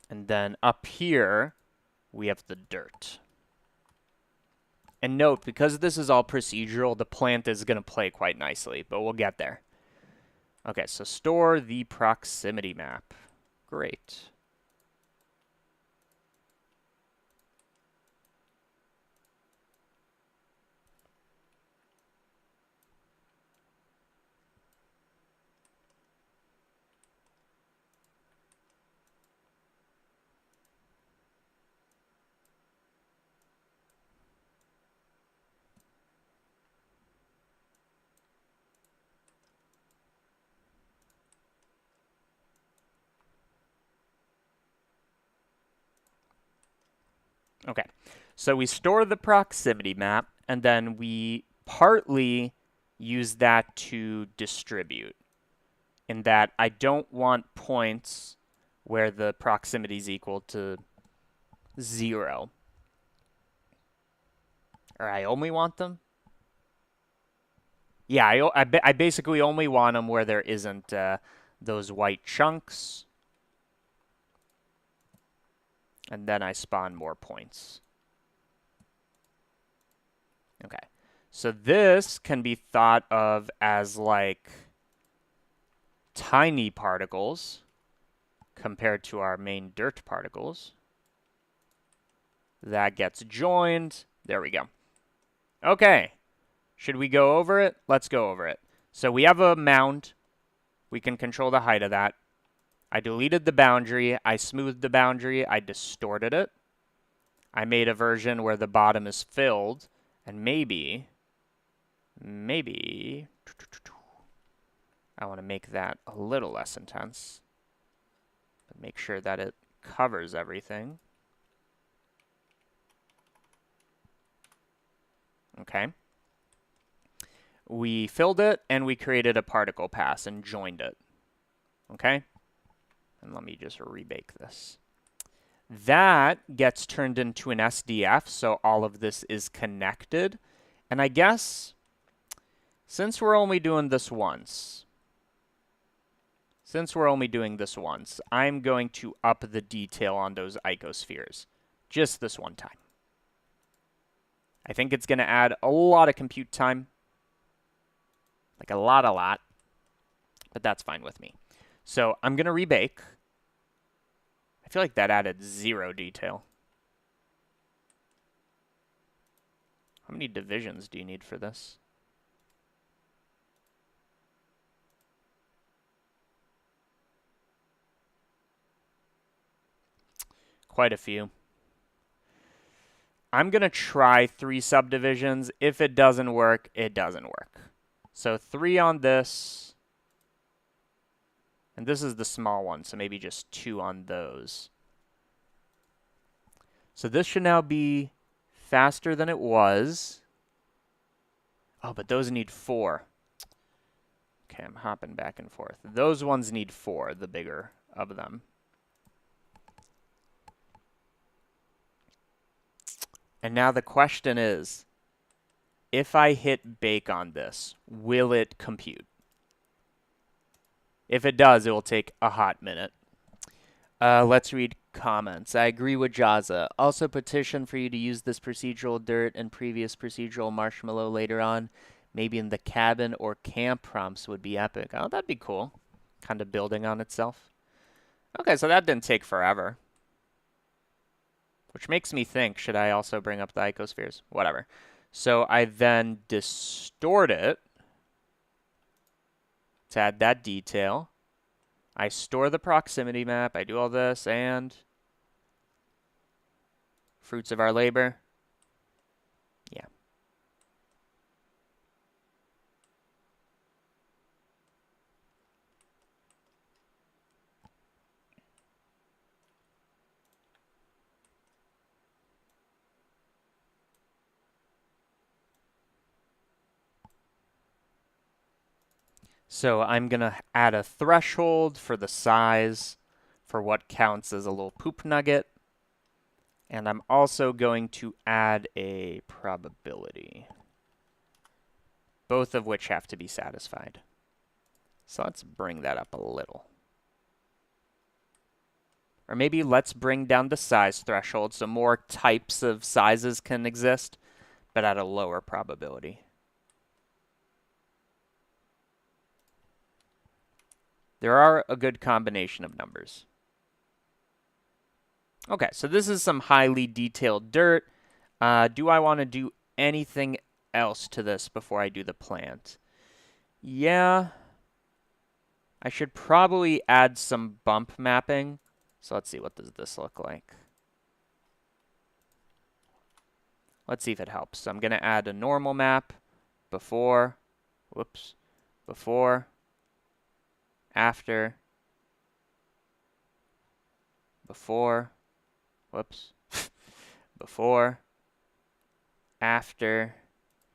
And then up here we have the dirt. And note, because this is all procedural, the plant is going to play quite nicely, but we'll get there. Okay, so store the proximity map. Great. Okay, so we store the proximity map, and then we partly use that to distribute, in that I don't want points where the proximity is equal to 0. Or I only want them? Yeah, I basically only want them where there isn't those white chunks. And then I spawn more points. Okay. So this can be thought of as like tiny particles compared to our main dirt particles. That gets joined. There we go. Okay. Should we go over it? Let's go over it. So we have a mound. We can control the height of that. I deleted the boundary. I smoothed the boundary. I distorted it. I made a version where the bottom is filled. And maybe I want to make that a little less intense. But make sure that it covers everything. Okay. We filled it, and we created a particle pass and joined it. Okay? And let me just rebake this. That gets turned into an SDF, so all of this is connected. And I guess, since we're only doing this once, I'm going to up the detail on those icospheres. Just this one time. I think it's going to add a lot of compute time. Like a lot. But that's fine with me. So I'm going to rebake. I feel like that added 0 detail. How many divisions do you need for this? Quite a few. I'm going to try 3 subdivisions. If it doesn't work, it doesn't work. So 3 on this. And this is the small one, so maybe just 2 on those. So this should now be faster than it was. Oh, but those need 4. Okay, I'm hopping back and forth. Those ones need 4, the bigger of them. And now the question is, if I hit bake on this, will it compute? If it does, it will take a hot minute. Let's read comments. I agree with Jaza. Also petition for you to use this procedural dirt and previous procedural marshmallow later on. Maybe in the cabin or camp prompts would be epic. Oh, that'd be cool. Kind of building on itself. Okay, so that didn't take forever. Which makes me think, should I also bring up the icospheres? Whatever. So I then distort it to add that detail. I store the proximity map, I do all this, and fruits of our labor. Yeah. So I'm going to add a threshold for the size for what counts as a little poop nugget. And I'm also going to add a probability, both of which have to be satisfied. So let's bring that up a little. Or maybe let's bring down the size threshold so more types of sizes can exist, but at a lower probability. There are a good combination of numbers. Okay, so this is some highly detailed dirt. Do I want to do anything else to this before I do the plant? Yeah. I should probably add some bump mapping. So let's see, what does this look like? Let's see if it helps. So I'm going to add a normal map before, whoops, before, after, before, whoops, before, after,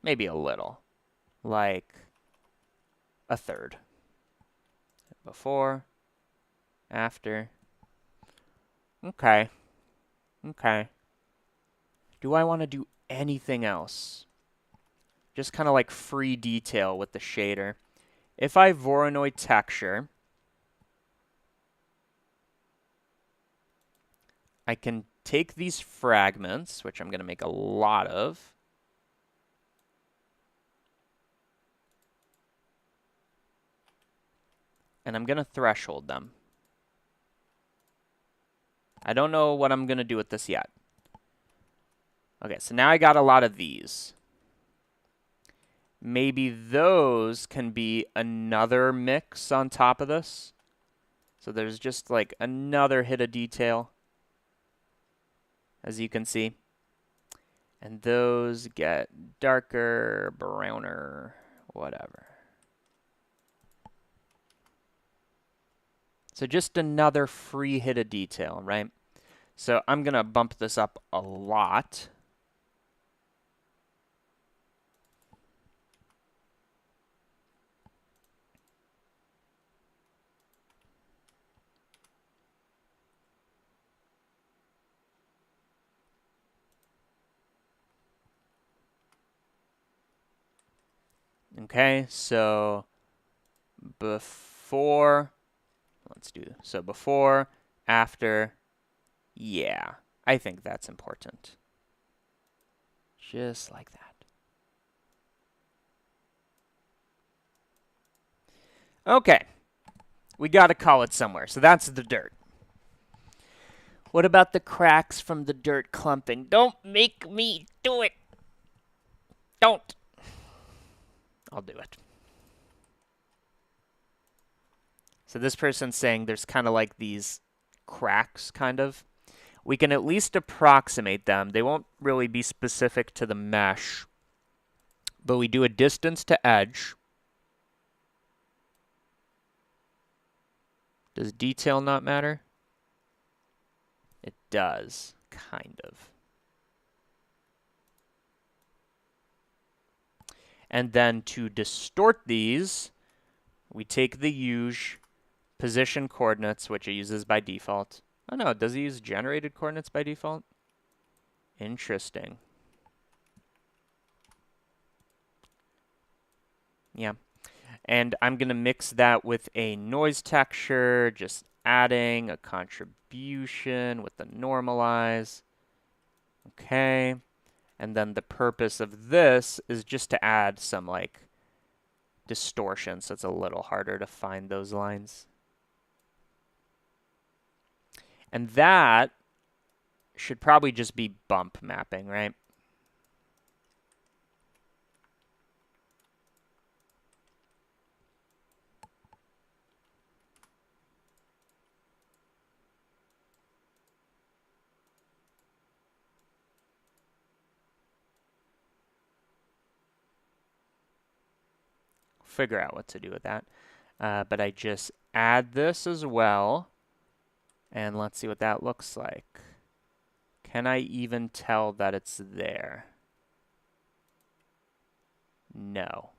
maybe a little, like a third. Before, after. Okay. Okay. Do I want to do anything else? Just kind of like free detail with the shader. If I Voronoi texture, I can take these fragments, which I'm going to make a lot of, and I'm going to threshold them. I don't know what I'm going to do with this yet. Okay, so now I got a lot of these. Maybe those can be another mix on top of this. So there's just like another hit of detail, as you can see. And those get darker, browner, whatever. So just another free hit of detail, right? So I'm going to bump this up a lot. Okay, so before, let's do, so before, after, yeah, I think that's important. Just like that. Okay, we got to call it somewhere, so that's the dirt. What about the cracks from the dirt clumping? Don't make me do it. Don't. I'll do it. So this person's saying there's kind of like these cracks, kind of. We can at least approximate them. They won't really be specific to the mesh. But we do a distance to edge. Does detail not matter? It does, kind of. And then to distort these, we take the usual position coordinates, which it uses by default. Oh no, does it use generated coordinates by default? Interesting. Yeah. And I'm going to mix that with a noise texture, just adding a contribution with the normalize. Okay. And then the purpose of this is just to add some like distortion, so it's a little harder to find those lines. And that should probably just be bump mapping, right? figure out what to do with that. But I just add this as well, and let's see what that looks like. Can I even tell that it's there? No.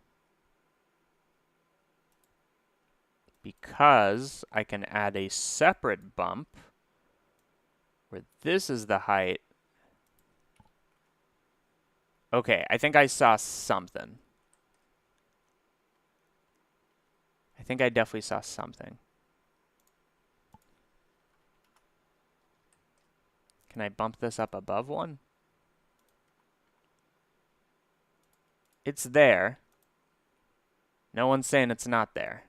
Because I can add a separate bump where this is the height. Okay, I think I saw something. I think I definitely saw something. Can I bump this up above one? It's there. No one's saying it's not there.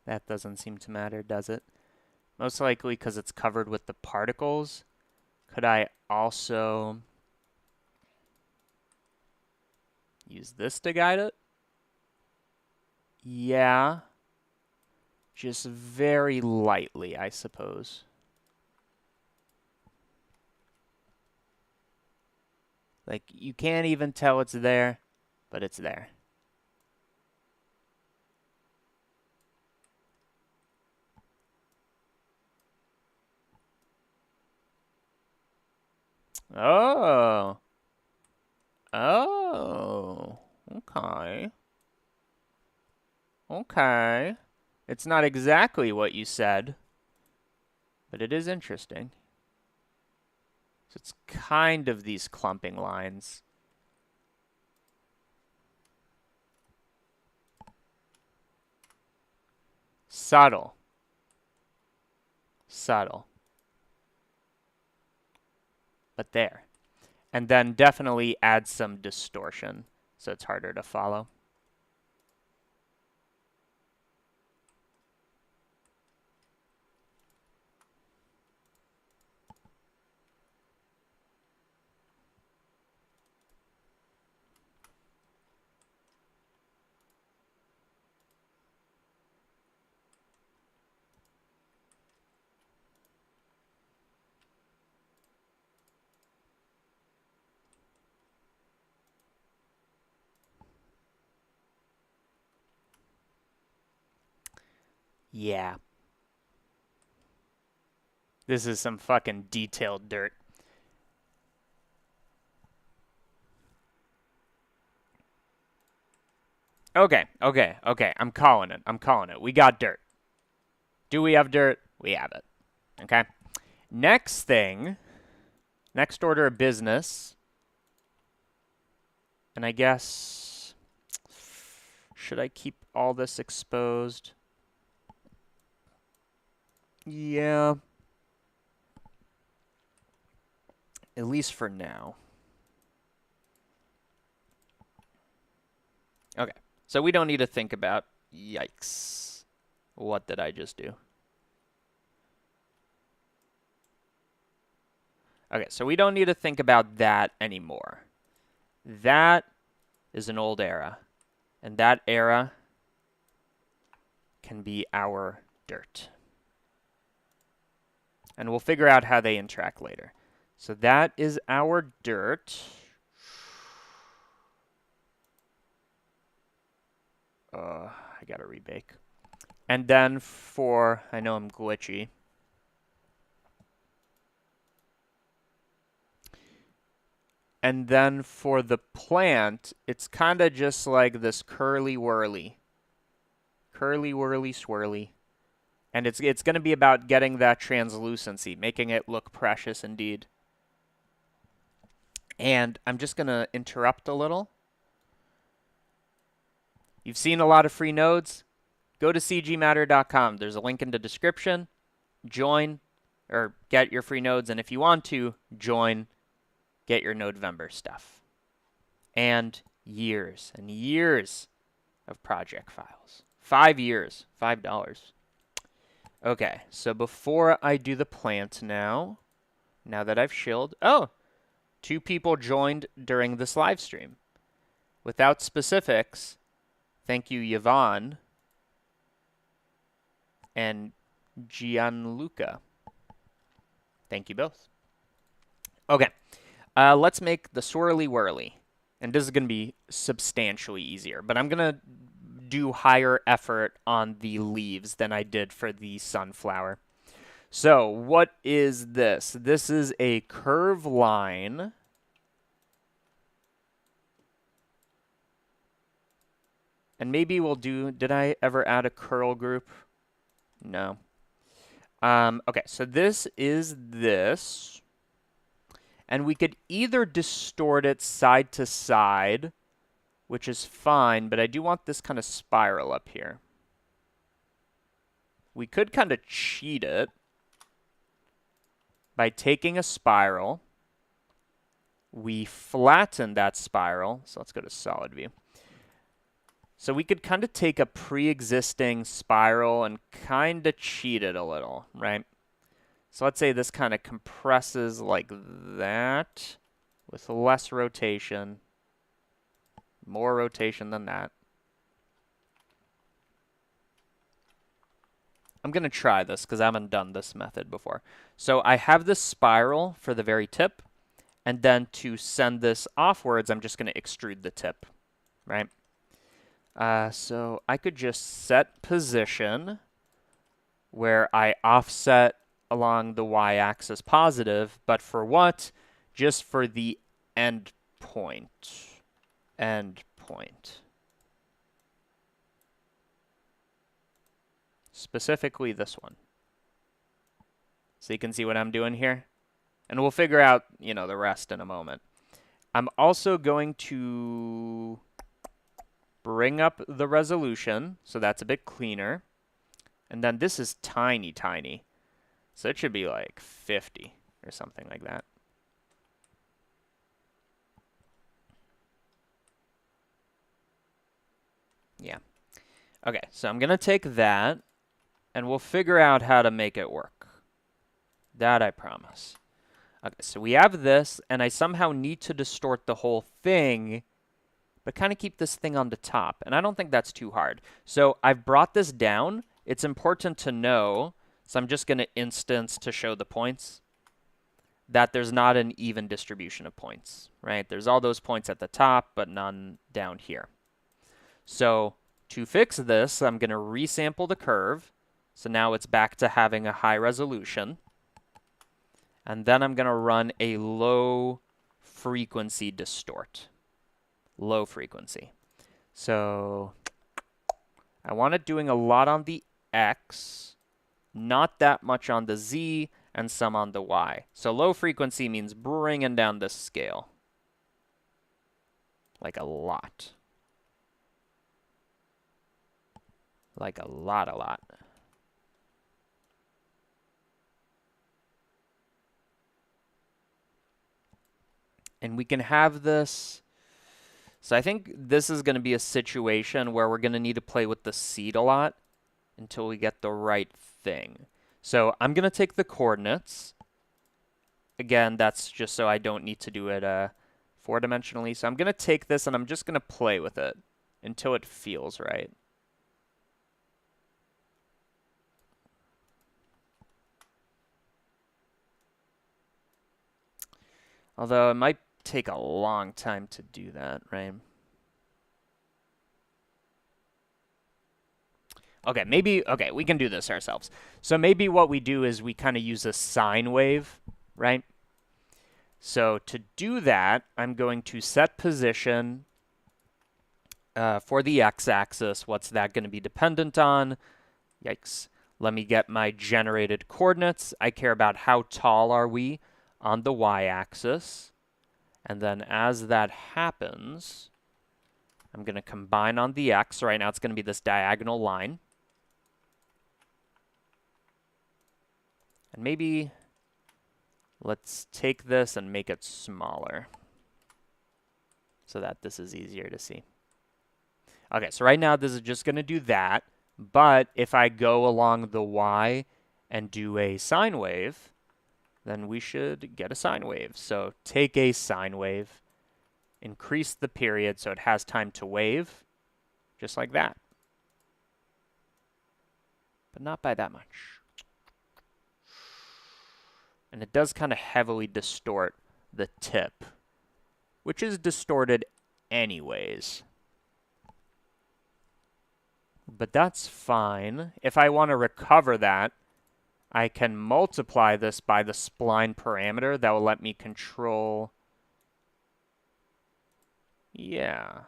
That doesn't seem to matter, does it? Most likely because it's covered with the particles. Could I also use this to guide it? Yeah. Just very lightly, I suppose. Like, you can't even tell it's there, but it's there. Oh. Oh. Okay. Okay. It's not exactly what you said, but it is interesting. So it's kind of these clumping lines. Subtle. Subtle. But there. And then definitely add some distortion so it's harder to follow. Yeah. This is some fucking detailed dirt. Okay. I'm calling it. We got dirt. Do we have dirt? We have it. Okay. Next thing, next order of business, and I guess, should I keep all this exposed? Yeah. At least for now. Okay. So we don't need to think about, yikes. What did I just do? Okay, so we don't need to think about that anymore. That is an old era. And that era can be our dirt. And we'll figure out how they interact later. So that is our dirt. I gotta rebake. And then for, I know I'm glitchy. And then for the plant, it's kind of just like this curly-whirly. Curly-whirly swirly. And it's going to be about getting that translucency, making it look precious indeed. And I'm just going to interrupt a little. You've seen a lot of free nodes. Go to cgmatter.com. There's a link in the description. Join or get your free nodes. And if you want to, join, get your Nodevember stuff. And years and years of project files. 5 years, $5. Okay, so before I do the plant now that I've shilled, 2 people joined during this live stream. Without specifics, thank you, Yvonne and Gianluca. Thank you both. Okay, let's make the swirly whirly. And this is going to be substantially easier, but I'm going to do higher effort on the leaves than I did for the sunflower. So what is this? This is a curve line. And maybe we'll do, did I ever add a curl group? No. Okay, so this is this. And we could either distort it side to side, which is fine, but I do want this kind of spiral up here. We could kind of cheat it by taking a spiral. We flatten that spiral. So let's go to solid view. So we could kind of take a pre-existing spiral and kind of cheat it a little, right? So let's say this kind of compresses like that with less rotation, more rotation than that. I'm going to try this because I haven't done this method before. So I have this spiral for the very tip, and then to send this offwards, I'm just going to extrude the tip, right? So I could just set position where I offset along the y-axis positive, but for what? Just for the end point. End point. Specifically this one. So you can see what I'm doing here. And we'll figure out, you know, the rest in a moment. I'm also going to bring up the resolution, so that's a bit cleaner. And then this is tiny, tiny. So it should be like 50 or something like that. Yeah. Okay, so I'm going to take that, and we'll figure out how to make it work. That I promise. Okay, so we have this, and I somehow need to distort the whole thing, but kind of keep this thing on the top. And I don't think that's too hard. So I've brought this down. It's important to know, so I'm just going to instance to show the points, that there's not an even distribution of points, right? There's all those points at the top, but none down here. So to fix this, I'm going to resample the curve. So now it's back to having a high resolution. And then I'm going to run a low frequency distort. Low frequency. So I want it doing a lot on the X, not that much on the Z, and some on the Y. So low frequency means bringing down the scale. Like a lot. Like a lot, a lot. And we can have this. So I think this is going to be a situation where we're going to need to play with the seed a lot until we get the right thing. So I'm going to take the coordinates. Again, that's just so I don't need to do it 4-dimensionally. So I'm going to take this and I'm just going to play with it until it feels right. Although it might take a long time to do that, right? Okay, okay, we can do this ourselves. So maybe what we do is we kind of use a sine wave, right? So to do that, I'm going to set position for the x-axis. What's that going to be dependent on? Yikes. Let me get my generated coordinates. I care about how tall are we on the y-axis. And then as that happens, I'm going to combine on the x. Right now it's going to be this diagonal line. And maybe let's take this and make it smaller so that this is easier to see. Okay, so right now this is just going to do that. But if I go along the y and do a sine wave, then we should get a sine wave. So take a sine wave, increase the period so it has time to wave, just like that. But not by that much. And it does kind of heavily distort the tip, which is distorted anyways. But that's fine. If I want to recover that, I can multiply this by the spline parameter. That will let me control. Yeah.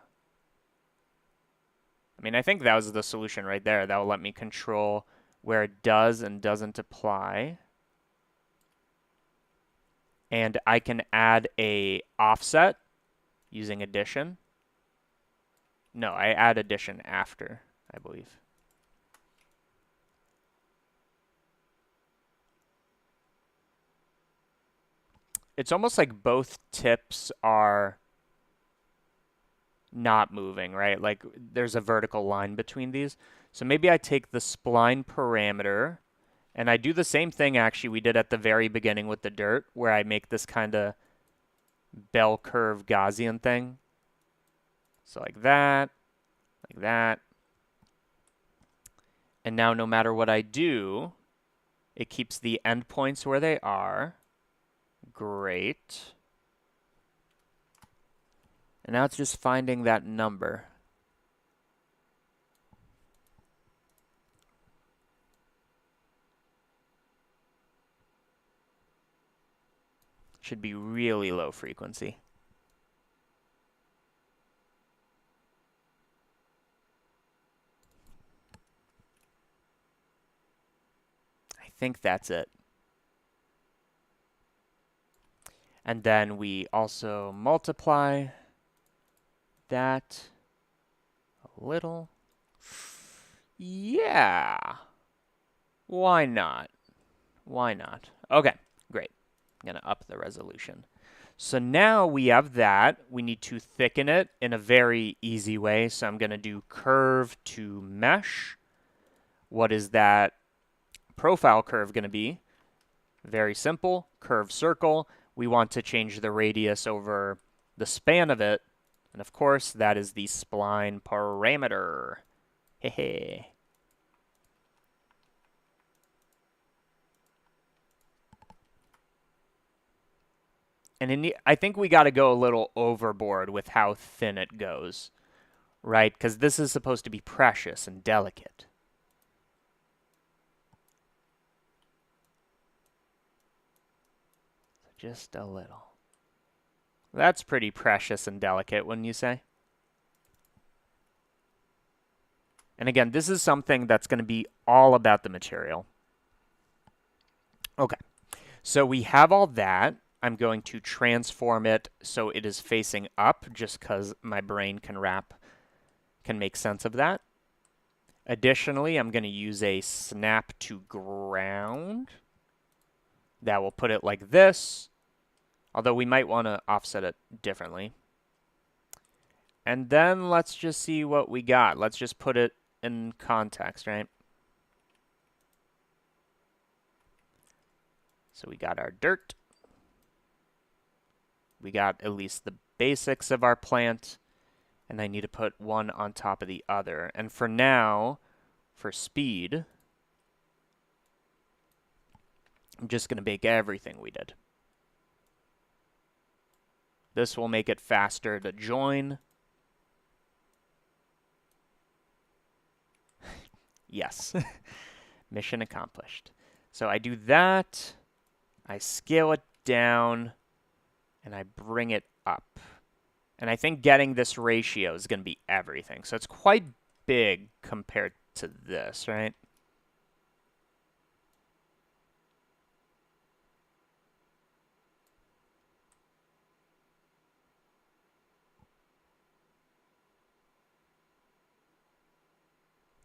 I mean, I think that was the solution right there. That will let me control where it does and doesn't apply. And I can add a offset using addition. No, I add addition after, I believe. It's almost like both tips are not moving, right? Like there's a vertical line between these. So maybe I take the spline parameter and I do the same thing actually we did at the very beginning with the dirt, where I make this kind of bell curve Gaussian thing. So like that, like that. And now no matter what I do, it keeps the endpoints where they are. Great. And now it's just finding that number. Should be really low frequency. I think that's it. And then we also multiply that a little. Yeah. Why not? Why not? Okay, great. I'm going to up the resolution. So now we have that. We need to thicken it in a very easy way. So I'm going to do curve to mesh. What is that profile curve going to be? Very simple. Curve circle. We want to change the radius over the span of it. And of course, that is the spline parameter. Hehe. And I think we got to go a little overboard with how thin it goes, right? Because this is supposed to be precious and delicate. So just a little. That's pretty precious and delicate, wouldn't you say? And again, this is something that's going to be all about the material. Okay, so we have all that. I'm going to transform it so it is facing up, just because my brain can make sense of that. Additionally, I'm going to use a snap to ground. That will put it like this, although we might want to offset it differently. And then let's just see what we got. Let's just put it in context, right? So we got our dirt. We got at least the basics of our plant. And I need to put one on top of the other. And for now, for speed, I'm just going to bake everything we did. This will make it faster to join. Yes. Mission accomplished. So I do that. I scale it down. And I bring it up. And I think getting this ratio is going to be everything. So it's quite big compared to this, right?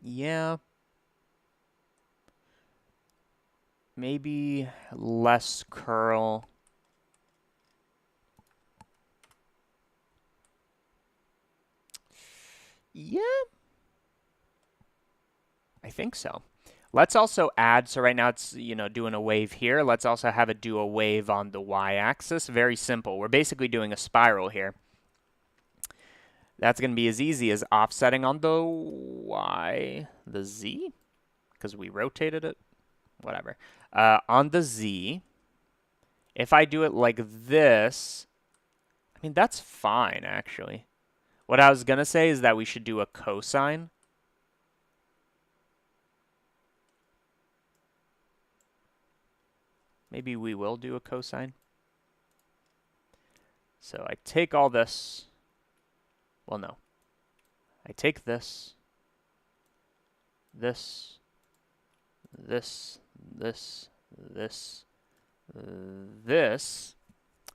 Yeah. Maybe less curl. Yeah. I think so. Let's also add, so right now it's, doing a wave here. Let's also have it do a wave on the y-axis. Very simple. We're basically doing a spiral here. That's going to be as easy as offsetting on the z, because we rotated it. Whatever. On the z, if I do it like this, I mean, that's fine, actually. What I was going to say is that we should do a cosine. Maybe we will do a cosine. So I take all this. Well, no. I take this, this, this, this,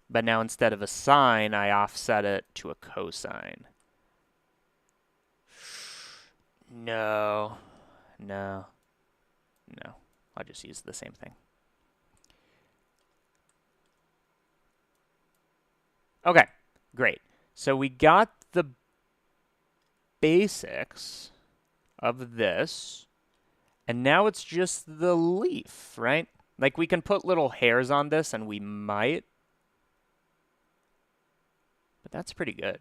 but now instead of a sine, I offset it to a cosine. No. I'll just use the same thing. Okay, great. So we got the basics of this, and now it's just the leaf, right? Like, we can put little hairs on this, and we might, but that's pretty good.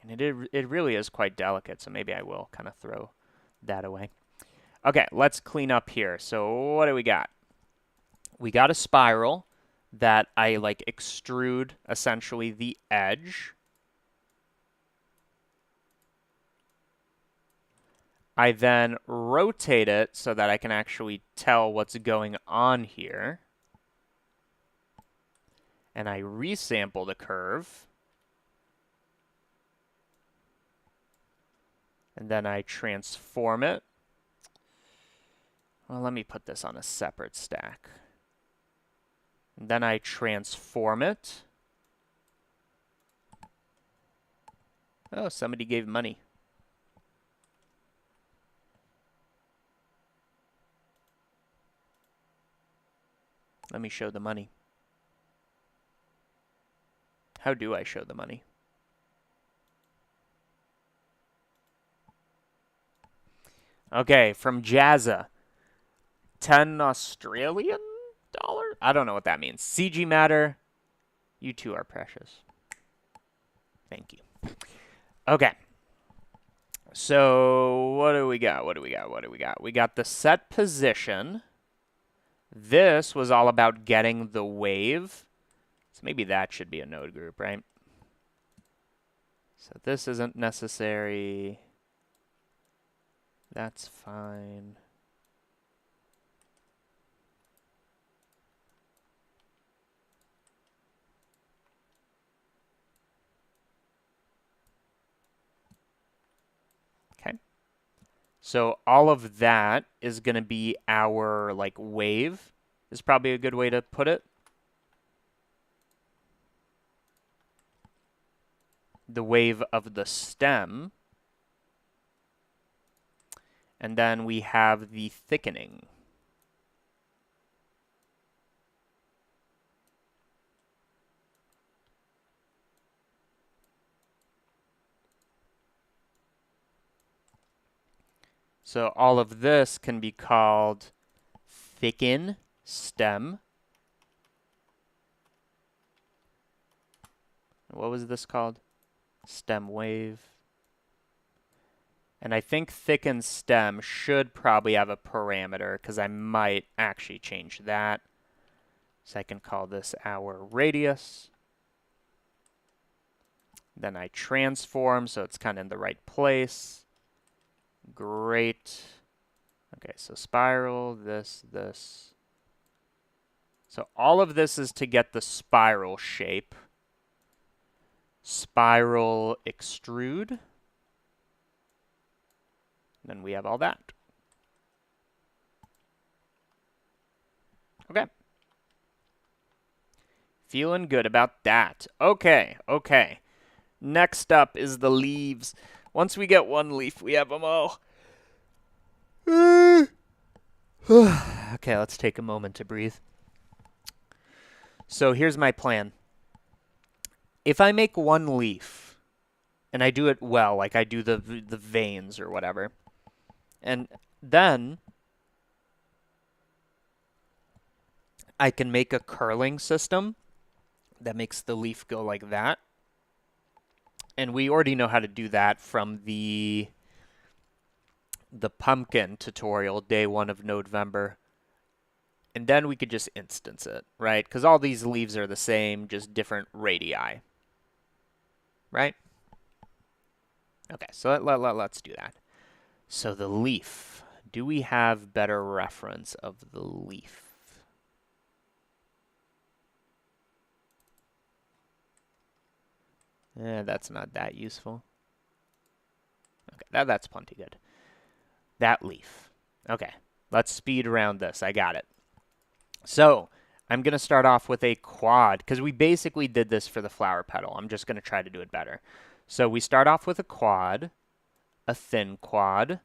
And it really is quite delicate, so maybe I will kind of throw that away. Okay, let's clean up here. So what do we got? We got a spiral that I extrude essentially the edge. I then rotate it so that I can actually tell what's going on here. And I resample the curve. And then I transform it. Well, let me put this on a separate stack. And then I transform it. Oh, somebody gave money. Let me show the money. How do I show the money? Okay, from Jazza. 10 Australian dollars? I don't know what that means. CG Matter, you two are precious. Thank you. Okay. So, what do we got? We got the set position. This was all about getting the wave. So maybe that should be a node group, right? So this isn't necessary. That's fine. Okay. So all of that is going to be our wave, is probably a good way to put it. The wave of the stem. And then we have the thickening. So all of this can be called thicken stem. What was this called? Stem wave. And I think thicken stem should probably have a parameter, because I might actually change that. So I can call this our radius. Then I transform, so it's kind of in the right place. Great. Okay, so spiral, this. So all of this is to get the spiral shape. Spiral extrude. Then we have all that. Okay. Feeling good about that. Okay. Next up is the leaves. Once we get one leaf, we have them all. Okay, let's take a moment to breathe. So here's my plan. If I make one leaf, and I do it well, like I do the veins or whatever, And then I can make a curling system that makes the leaf go like that. And we already know how to do that from the pumpkin tutorial, day 1 of Nodevember. And then we could just instance it, right? Because all these leaves are the same, just different radii, right? Okay, so let's do that. So the leaf. Do we have better reference of the leaf? That's not that useful. Okay, that's plenty good. That leaf. Okay, let's speed around this. I got it. So I'm going to start off with a quad, because we basically did this for the flower petal. I'm just going to try to do it better. So we start off with a quad, a thin quad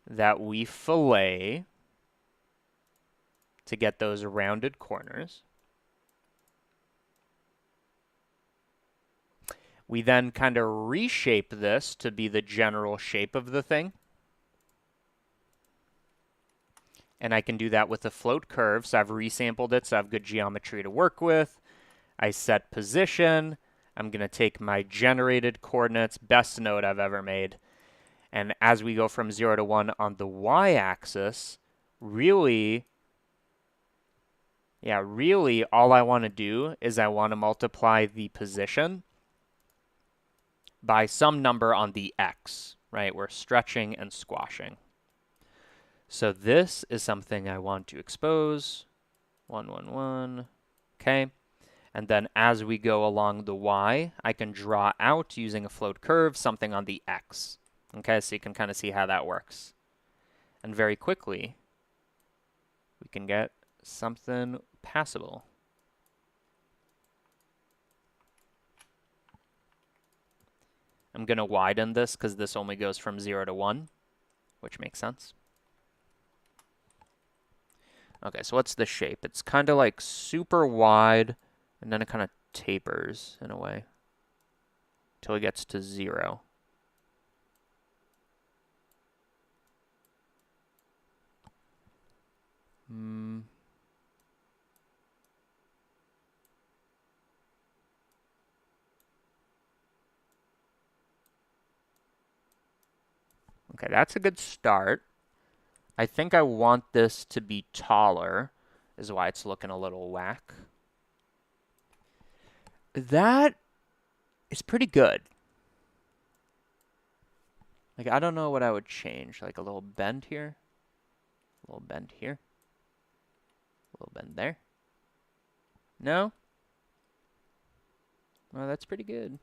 that we fillet to get those rounded corners. We then kind of reshape this to be the general shape of the thing. And I can do that with a float curve, so I've resampled it, so I have good geometry to work with. I set position. I'm going to take my generated coordinates, best node I've ever made. And as we go from 0 to 1 on the y-axis, really all I want to do is I want to multiply the position by some number on the x, right? We're stretching and squashing. So this is something I want to expose. 1, 1, 1. Okay. And then as we go along the y, I can draw out using a float curve something on the x. Okay, so you can kind of see how that works. And very quickly, we can get something passable. I'm going to widen this because this only goes from 0 to 1, which makes sense. Okay, so what's the shape? It's kind of like super wide, and then it kind of tapers in a way until it gets to 0. Okay, that's a good start. I think I want this to be taller, is why it's looking a little whack. That is pretty good. Like, I don't know what I would change. Like a little bend here, a little bend here, a little bend there. No? Well, that's pretty good.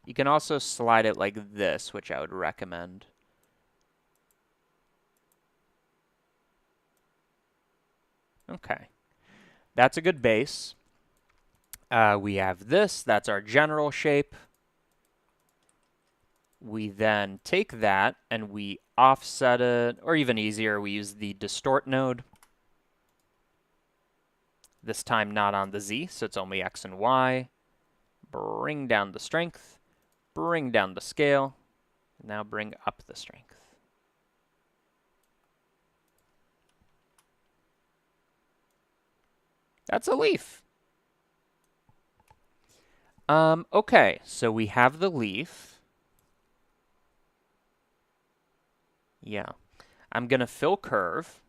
You can also slide it like this, which I would recommend. Okay. That's a good base. We have this. That's our general shape. We then take that and we offset it, or even easier, we use the distort node. This time not on the z, so it's only x and y. Bring down the strength. Bring down the scale. Now bring up the strength. That's a leaf. Okay, so we have the leaf. Yeah. I'm going to fill curve.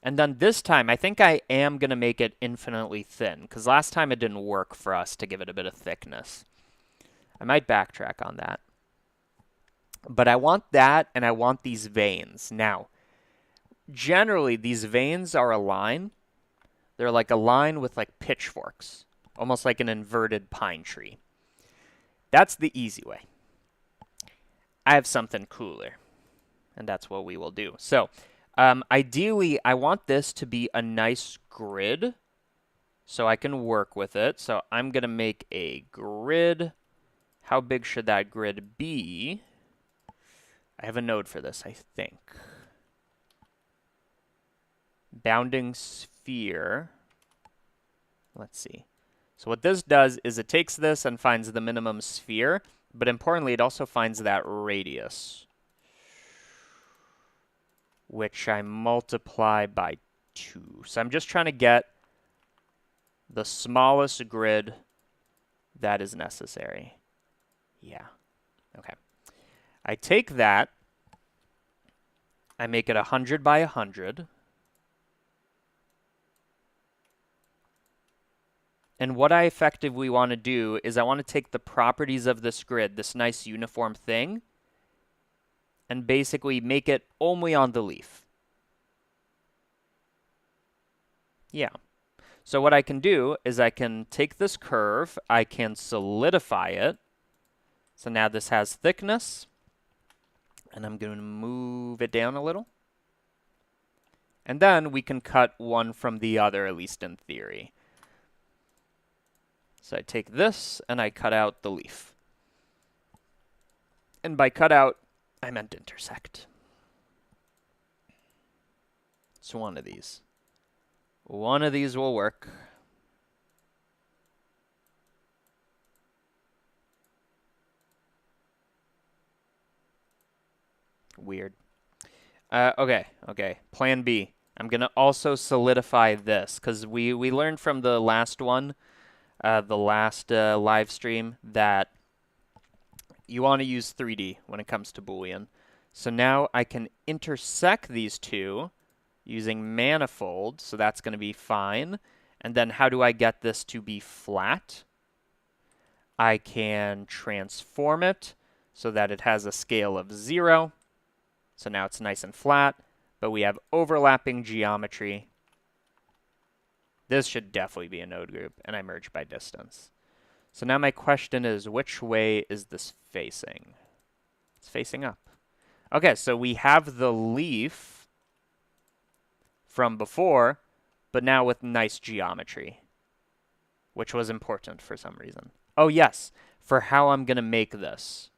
And then this time, I think I am going to make it infinitely thin, because last time it didn't work for us to give it a bit of thickness. I might backtrack on that. But I want that, and I want these veins. Now, generally, these veins are a line. They're like a line with like pitchforks, almost like an inverted pine tree. That's the easy way. I have something cooler, and that's what we will do. So, ideally, I want this to be a nice grid so I can work with it. So I'm going to make a grid. How big should that grid be? I have a node for this, I think. Bounding sphere. Let's see. So what this does is it takes this and finds the minimum sphere, but importantly, it also finds that radius, which I multiply by 2. So I'm just trying to get the smallest grid that is necessary. Yeah. Okay. I take that, I make it 100 by 100. And what I effectively want to do is I want to take the properties of this grid, this nice uniform thing, and basically make it only on the leaf. Yeah. So what I can do is I can take this curve, I can solidify it. So now this has thickness, and I'm going to move it down a little. And then we can cut one from the other, at least in theory. So I take this and I cut out the leaf. And by cut out, I meant intersect. So one of these. One of these will work. Weird. Okay. Plan B. I'm going to also solidify this, because we learned from the last one, the last live stream, that you want to use 3D when it comes to Boolean. So now I can intersect these two using manifold, so that's going to be fine. And then how do I get this to be flat? I can transform it so that it has a scale of 0. So now it's nice and flat, but we have overlapping geometry. This should definitely be a node group, and I merge by distance. So now my question is, which way is this facing? It's facing up. Okay, so we have the leaf from before, but now with nice geometry, which was important for some reason. Oh, yes, for how I'm going to make this.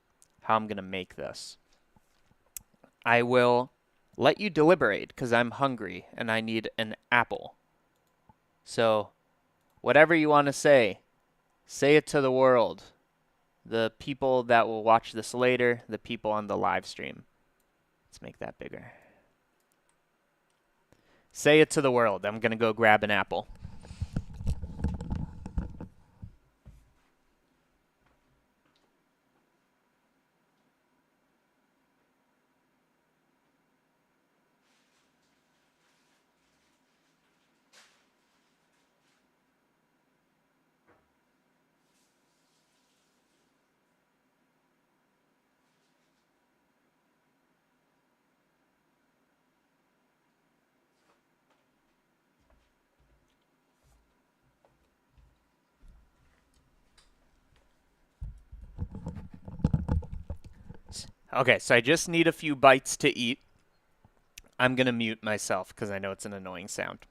I will let you deliberate, because I'm hungry, and I need an apple. So, whatever you want to say it to the world. The people that will watch this later, the people on the live stream. Let's make that bigger. Say it to the world. I'm going to go grab an apple. Okay, so I just need a few bites to eat. I'm going to mute myself because I know it's an annoying sound.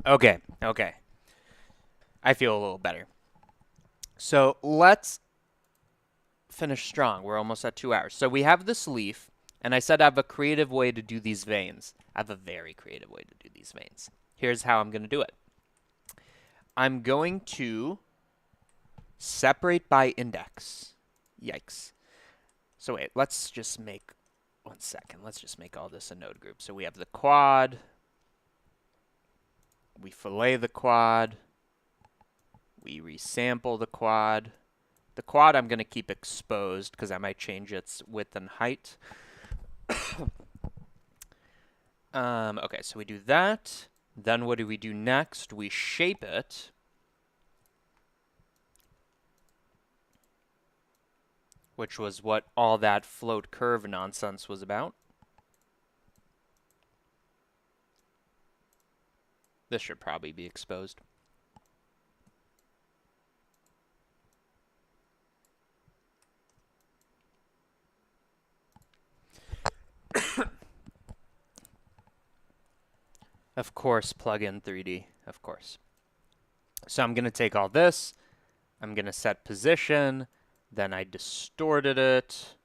Okay. I feel a little better. So let's finish strong. We're almost at 2 hours. So we have this leaf, and I said I have a creative way to do these veins. I have a very creative way to do these veins. Here's how I'm going to do it. I'm going to separate by index. Yikes. So wait, let's just make, 1 second. Let's just make all this a node group. So we have the quad. We fillet the quad. We resample the quad. The quad I'm going to keep exposed because I might change its width and height. Okay, so we do that. Then what do we do next? We shape it. which was what all that float curve nonsense was about. This should probably be exposed. Of course, plug in 3D, of course. So I'm going to take all this, I'm going to set position, then I distorted it,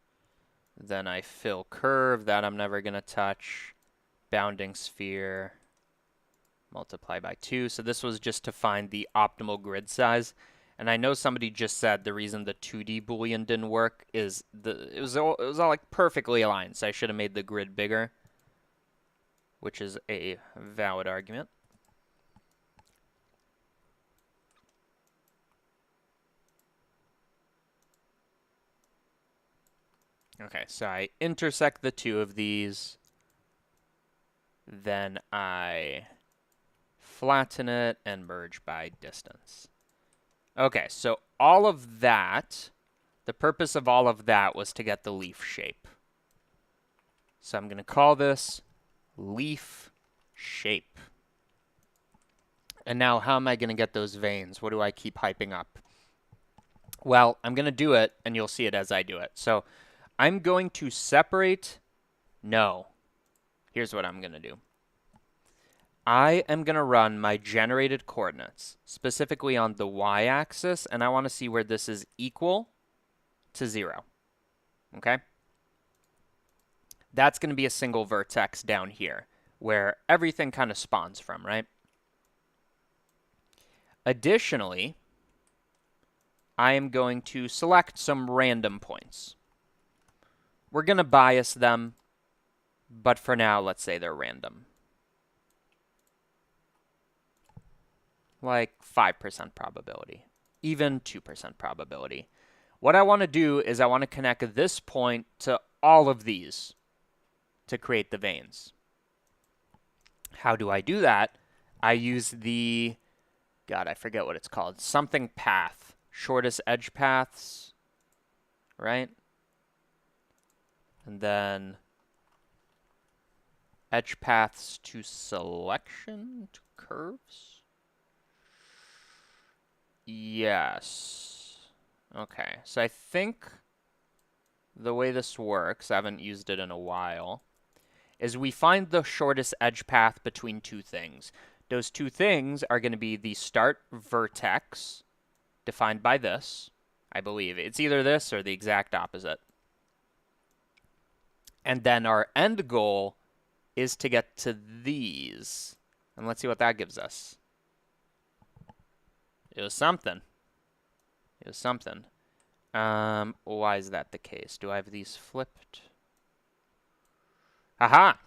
then I fill curve, that I'm never going to touch, bounding sphere, multiply by 2. So this was just to find the optimal grid size. And I know somebody just said the reason the 2D Boolean didn't work is it was all like perfectly aligned, so I should have made the grid bigger, which is a valid argument. Okay, so I intersect the two of these, then I flatten it and merge by distance. Okay, so all of that, the purpose of all of that was to get the leaf shape. So I'm going to call this leaf shape. And now how am I going to get those veins? What do I keep hyping up? Well, I'm going to do it, and you'll see it as I do it. So I'm going to separate. No. Here's what I'm going to do. I am going to run my generated coordinates, specifically on the y-axis, and I want to see where this is equal to 0. Okay? That's going to be a single vertex down here, where everything kind of spawns from, right? Additionally, I am going to select some random points. We're going to bias them, but for now, let's say they're random. Like 5% probability, even 2% probability. What I want to do is I want to connect this point to all of these to create the veins. How do I do that? I use the, God, I forget what it's called, something path, shortest edge paths, right? And then edge paths to selection to curves. Yes. Okay, so I think the way this works, I haven't used it in a while, is we find the shortest edge path between two things. Those two things are going to be the start vertex, defined by this, I believe. It's either this or the exact opposite. And then our end goal is to get to these. And let's see what that gives us. It was something. It was something. Why is that the case? Do I have these flipped? Aha!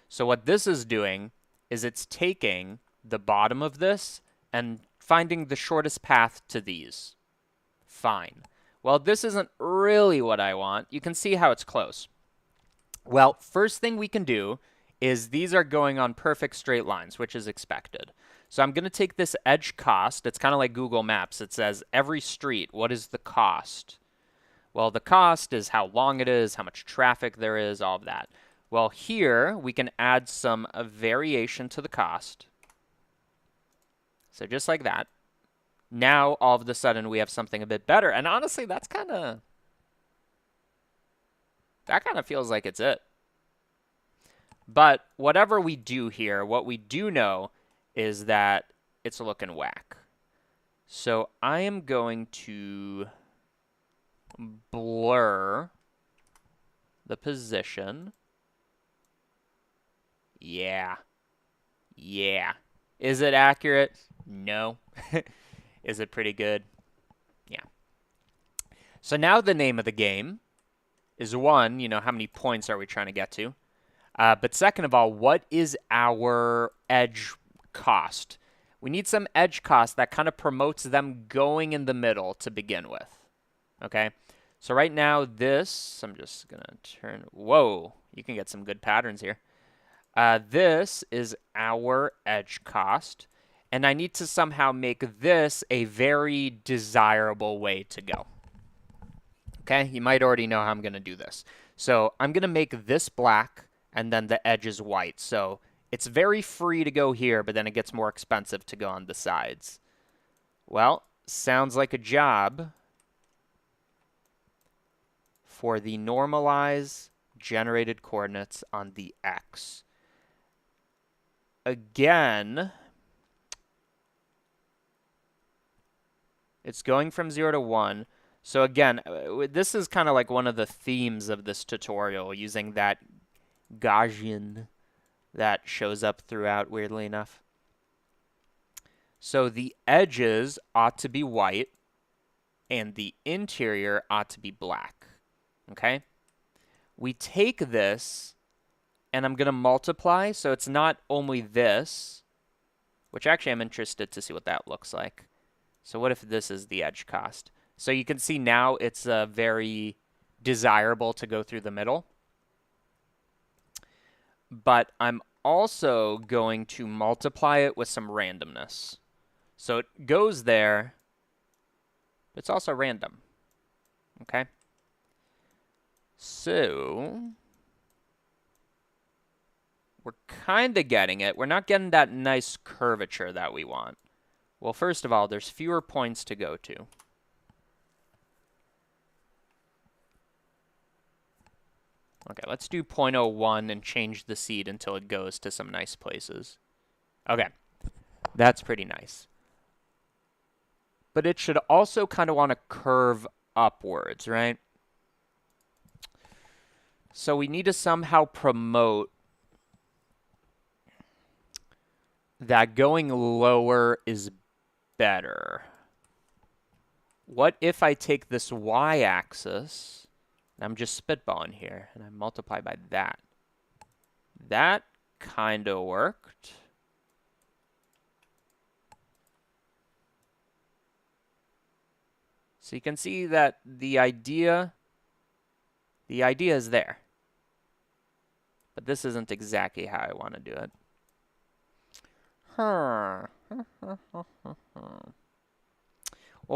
So what this is doing is it's taking the bottom of this and finding the shortest path to these. Fine. Well, this isn't really what I want. You can see how it's close. Well, first thing we can do is these are going on perfect straight lines, which is expected. So I'm going to take this edge cost. It's kind of like Google Maps. It says every street, what is the cost? Well, the cost is how long it is, how much traffic there is, all of that. Well, here we can add some variation to the cost. So just like that. Now, all of a sudden, we have something a bit better. And honestly, that kind of feels like it's it. But whatever we do here, what we do know is that it's looking whack. So I am going to blur the position. Yeah. Yeah. Is it accurate? No. Is it pretty good? Yeah. So now the name of the game is one, how many points are we trying to get to? But second of all, what is our edge cost? We need some edge cost that kind of promotes them going in the middle to begin with. Okay? So right now this, I'm just going to turn, whoa, you can get some good patterns here. This is our edge cost, and I need to somehow make this a very desirable way to go. Okay, you might already know how I'm going to do this. So I'm going to make this black and then the edge is white. So it's very free to go here, but then it gets more expensive to go on the sides. Well, sounds like a job for the normalize generated coordinates on the x. Again, it's going from 0 to 1. So again, this is kind of like one of the themes of this tutorial, using that Gaussian that shows up throughout, weirdly enough. So the edges ought to be white, and the interior ought to be black. Okay? We take this, and I'm going to multiply, so it's not only this, which actually I'm interested to see what that looks like. So what if this is the edge cost? So you can see now it's very desirable to go through the middle. But I'm also going to multiply it with some randomness. So it goes there, but it's also random. Okay? So we're kind of getting it. We're not getting that nice curvature that we want. Well, first of all, there's fewer points to go to. Okay, let's do 0.01 and change the seed until it goes to some nice places. Okay, that's pretty nice. But it should also kind of want to curve upwards, right? So we need to somehow promote that going lower is better. What if I take this y-axis, and I'm just spitballing here, and I multiply by that? That kind of worked. So you can see that the idea is there. But this isn't exactly how I want to do it. Well,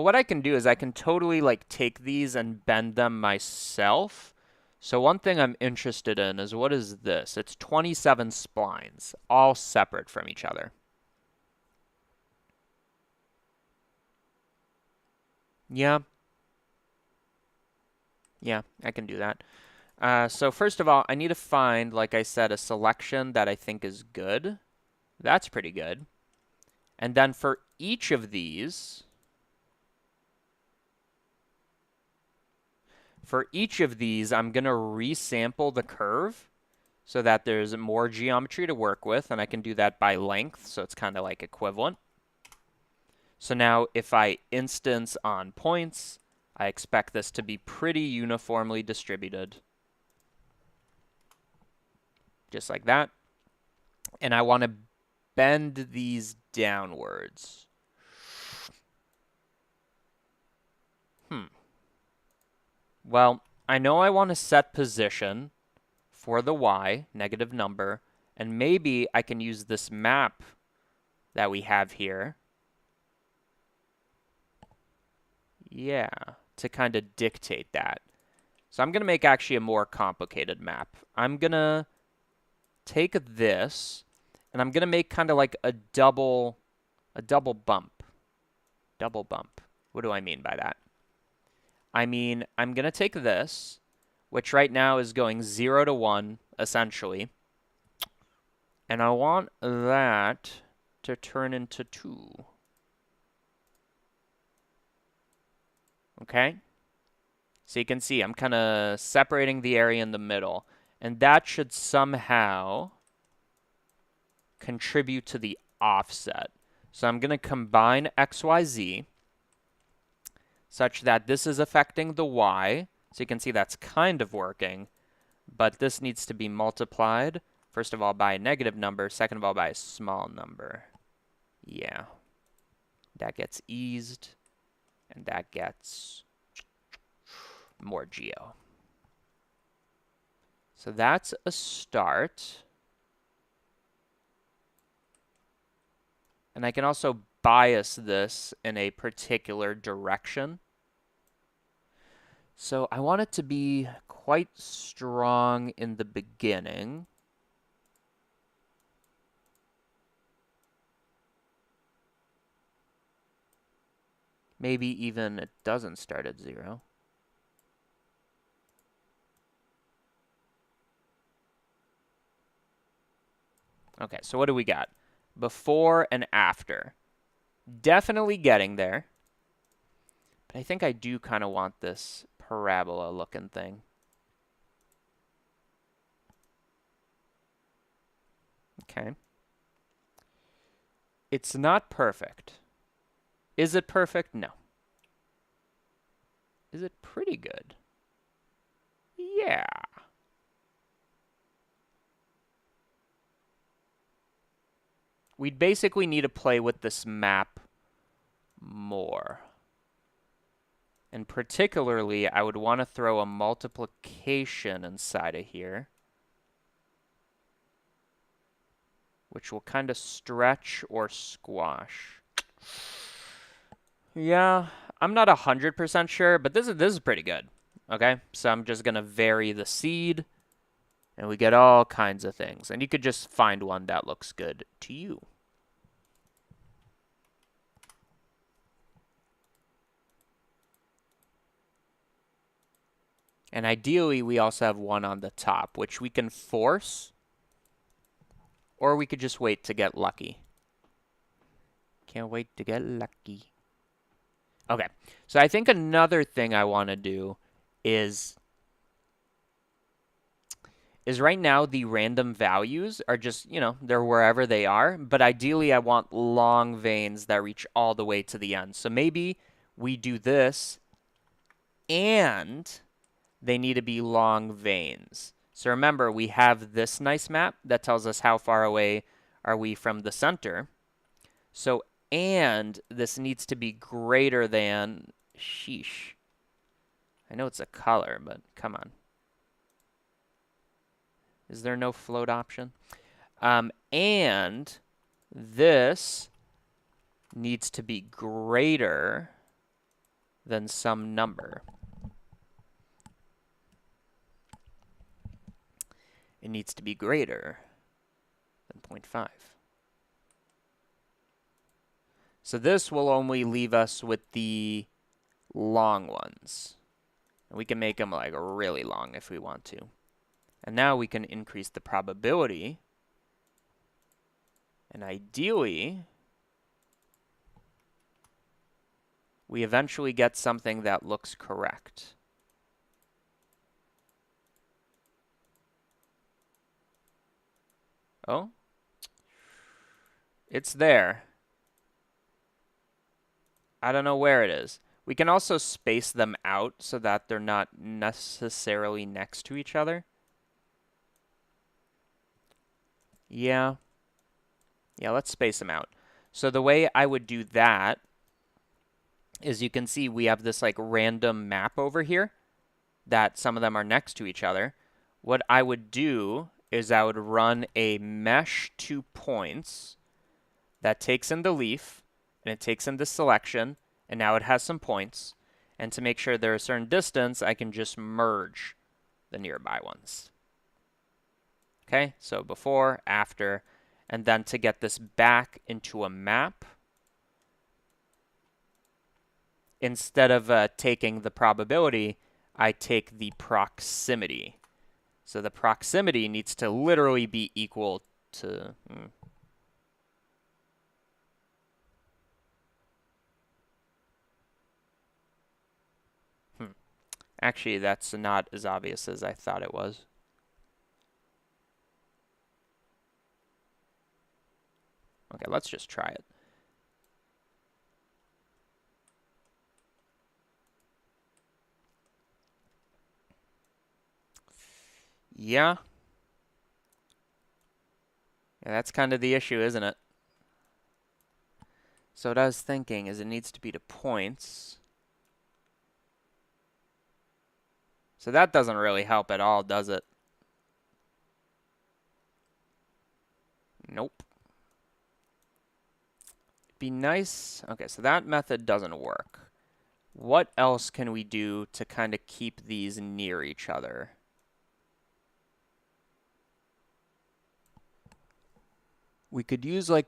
what I can do is I can totally like take these and bend them myself. So one thing I'm interested in is, what is this? It's 27 splines, all separate from each other. Yeah. Yeah, I can do that. So first of all, I need to find, like I said, a selection that I think is good. That's pretty good. And then for each of these, I'm going to resample the curve so that there's more geometry to work with, and I can do that by length, so it's kind of like equivalent. So now if I instance on points, I expect this to be pretty uniformly distributed. Just like that. And I want to bend these downwards. Well, I know I want to set position for the y, negative number, and maybe I can use this map that we have here. Yeah, to kind of dictate that. So I'm going to make actually a more complicated map. I'm going to take this, and I'm going to make kind of like a double bump. Double bump. What do I mean by that? I mean, I'm going to take this, which right now is going 0 to 1, essentially, and I want that to turn into 2. Okay? So you can see I'm kind of separating the area in the middle, and that should somehow contribute to the offset. So I'm going to combine x, y, z such that this is affecting the y. So you can see that's kind of working, but this needs to be multiplied, first of all, by a negative number, second of all, by a small number. Yeah. That gets eased, and that gets more geo. So that's a start. And I can also bias this in a particular direction. So I want it to be quite strong in the beginning. Maybe even it doesn't start at 0. Okay, so what do we got? Before and after. Definitely getting there. But I think I do kind of want this parabola looking thing. Okay. It's not perfect. Is it perfect? No. Is it pretty good? Yeah. We'd basically need to play with this map more. And particularly, I would want to throw a multiplication inside of here, which will kind of stretch or squash. Yeah, I'm not 100% sure, but this is pretty good. Okay, so I'm just going to vary the seed, and we get all kinds of things. And you could just find one that looks good to you. And ideally, we also have one on the top, which we can force, or we could just wait to get lucky. Can't wait to get lucky. Okay, so I think another thing I want to do is right now the random values are just, they're wherever they are, but ideally I want long veins that reach all the way to the end. So maybe we do this and they need to be long veins. So remember, we have this nice map that tells us how far away are we from the center. So, and this needs to be greater than, sheesh. I know it's a color, but come on. Is there no float option? And this needs to be greater than some number. It needs to be greater than 0.5. So this will only leave us with the long ones. And we can make them like really long if we want to. And now we can increase the probability. And ideally, we eventually get something that looks correct. Oh, it's there. I don't know where it is. We can also space them out so that they're not necessarily next to each other. Yeah. Yeah, let's space them out. So the way I would do that is you can see we have this like random map over here that some of them are next to each other. What I would do is I would run a mesh to points that takes in the leaf and it takes in the selection, and now it has some points. And to make sure they're a certain distance, I can just merge the nearby ones. Okay, so before, after, and then to get this back into a map, instead of taking the probability, I take the proximity. So the proximity needs to literally be equal to... Actually, that's not as obvious as I thought it was. Okay, let's just try it. Yeah. Yeah, that's kind of the issue, isn't it? So what I was thinking is it needs to be to points. So that doesn't really help at all, does it? Nope. It'd be nice. Okay, so that method doesn't work. what else can we do to kind of keep these near each other? We could use like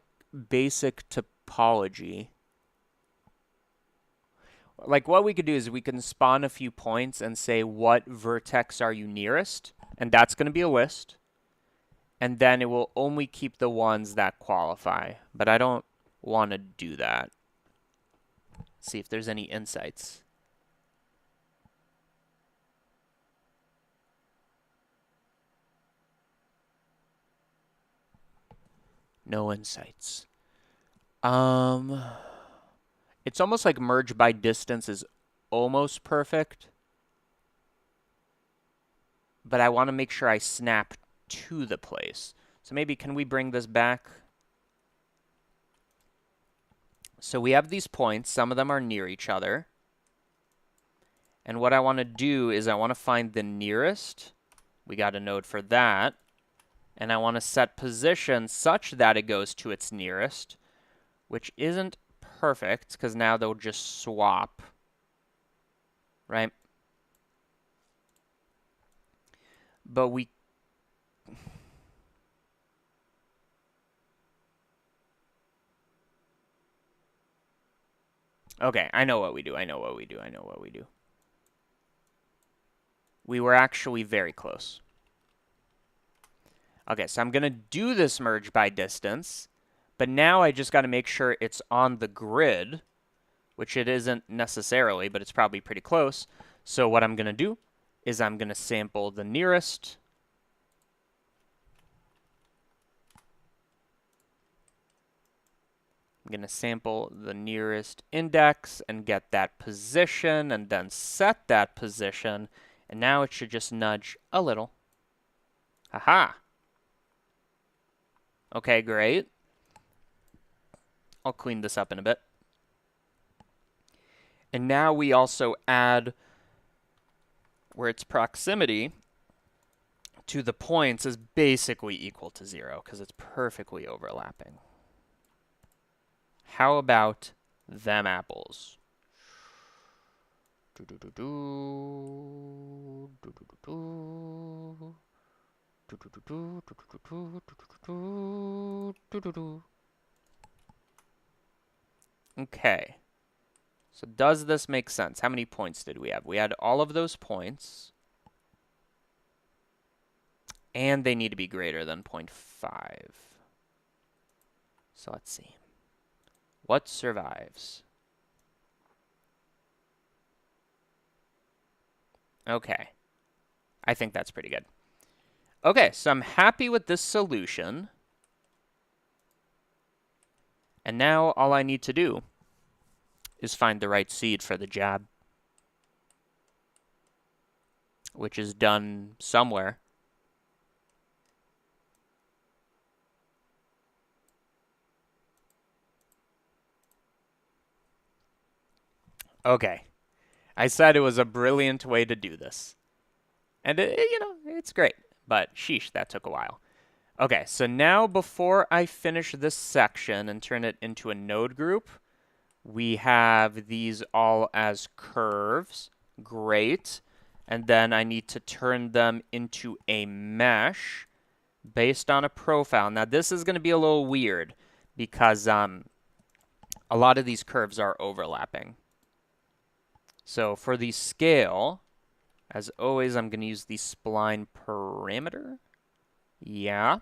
basic topology. Like what we could do is we can spawn a few points and say what vertex are you nearest, and that's going to be a list. And then it will only keep the ones that qualify. But I don't want to do that. See if there's any insights. No insights. It's almost like merge by distance is almost perfect. But I want to make sure I snap to the place. So maybe can we bring this back? So we have these points. Some of them are near each other. And what I want to do is I want to find the nearest. We got a node for that. And I want to set position such that it goes to its nearest, which isn't perfect because now they'll just swap, right? But we... Okay, I know what we do. I know what we do. I know what we do. We were actually very close. Okay, so I'm going to do this merge by distance, but now I just got to make sure it's on the grid, which it isn't necessarily, but it's probably pretty close. So what I'm going to do is I'm going to sample the nearest. I'm going to sample the nearest index and get that position and then set that position. And now it should just nudge a little. Aha! Okay, great. I'll clean this up in a bit. And now we also add where its proximity to the points is basically equal to 0 because it's perfectly overlapping. How about them apples? Okay. So does this make sense? How many points did we have? We had all of those points. And they need to be greater than 0.5. So let's see. What survives? Okay. I think that's pretty good. Okay, so I'm happy with this solution. And now all I need to do is find the right seed for the job, which is done somewhere. Okay. I said it was a brilliant way to do this. And, it's great. But, sheesh, that took a while. Okay, so now before I finish this section and turn it into a node group, we have these all as curves. Great. And then I need to turn them into a mesh based on a profile. Now, this is going to be a little weird because a lot of these curves are overlapping. So for the scale, as always, I'm going to use the spline parameter. Yeah.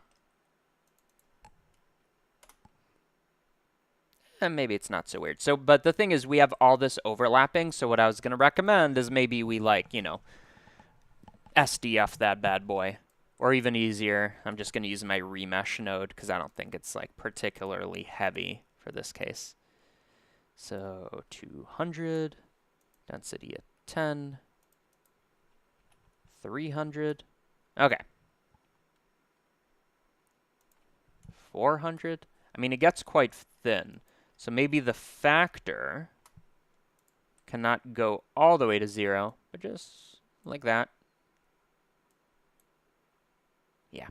And maybe it's not so weird. So, but the thing is, we have all this overlapping. So what I was going to recommend is maybe we SDF that bad boy. Or even easier, I'm just going to use my remesh node because I don't think it's particularly heavy for this case. So 200, density at 10, 300. Okay. 400. I mean, it gets quite thin. So maybe the factor cannot go all the way to 0, but just like that. Yeah.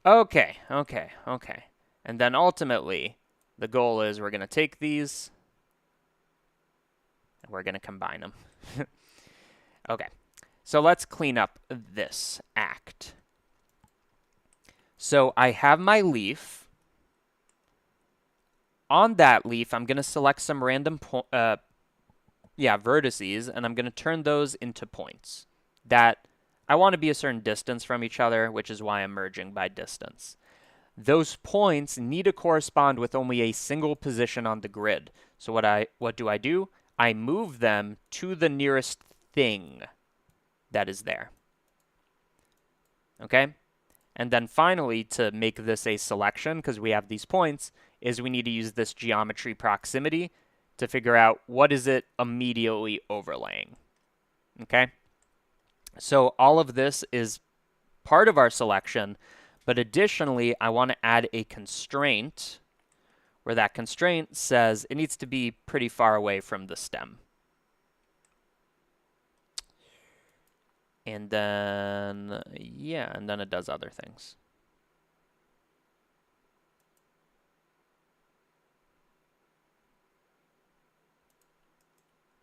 Okay. And then ultimately, the goal is we're going to take these, we're going to combine them. Okay, so let's clean up this act. So I have my leaf. On that leaf, I'm going to select some random vertices, and I'm going to turn those into points that I want to be a certain distance from each other, which is why I'm merging by distance. Those points need to correspond with only a single position on the grid. So what do? I move them to the nearest thing that is there. Okay? And then finally, to make this a selection, because we have these points, is we need to use this geometry proximity to figure out what is it immediately overlaying. Okay? So all of this is part of our selection, but additionally, I want to add a constraint where that constraint says it needs to be pretty far away from the stem. And then, yeah, and then it does other things.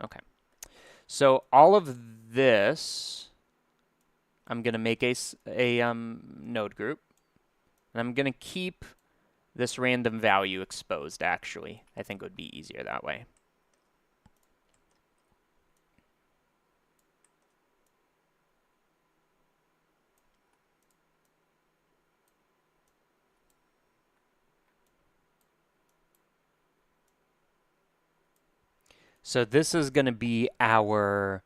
Okay. So all of this, I'm going to make a node group. And I'm going to keep this random value exposed, actually. I think it would be easier that way. So this is going to be our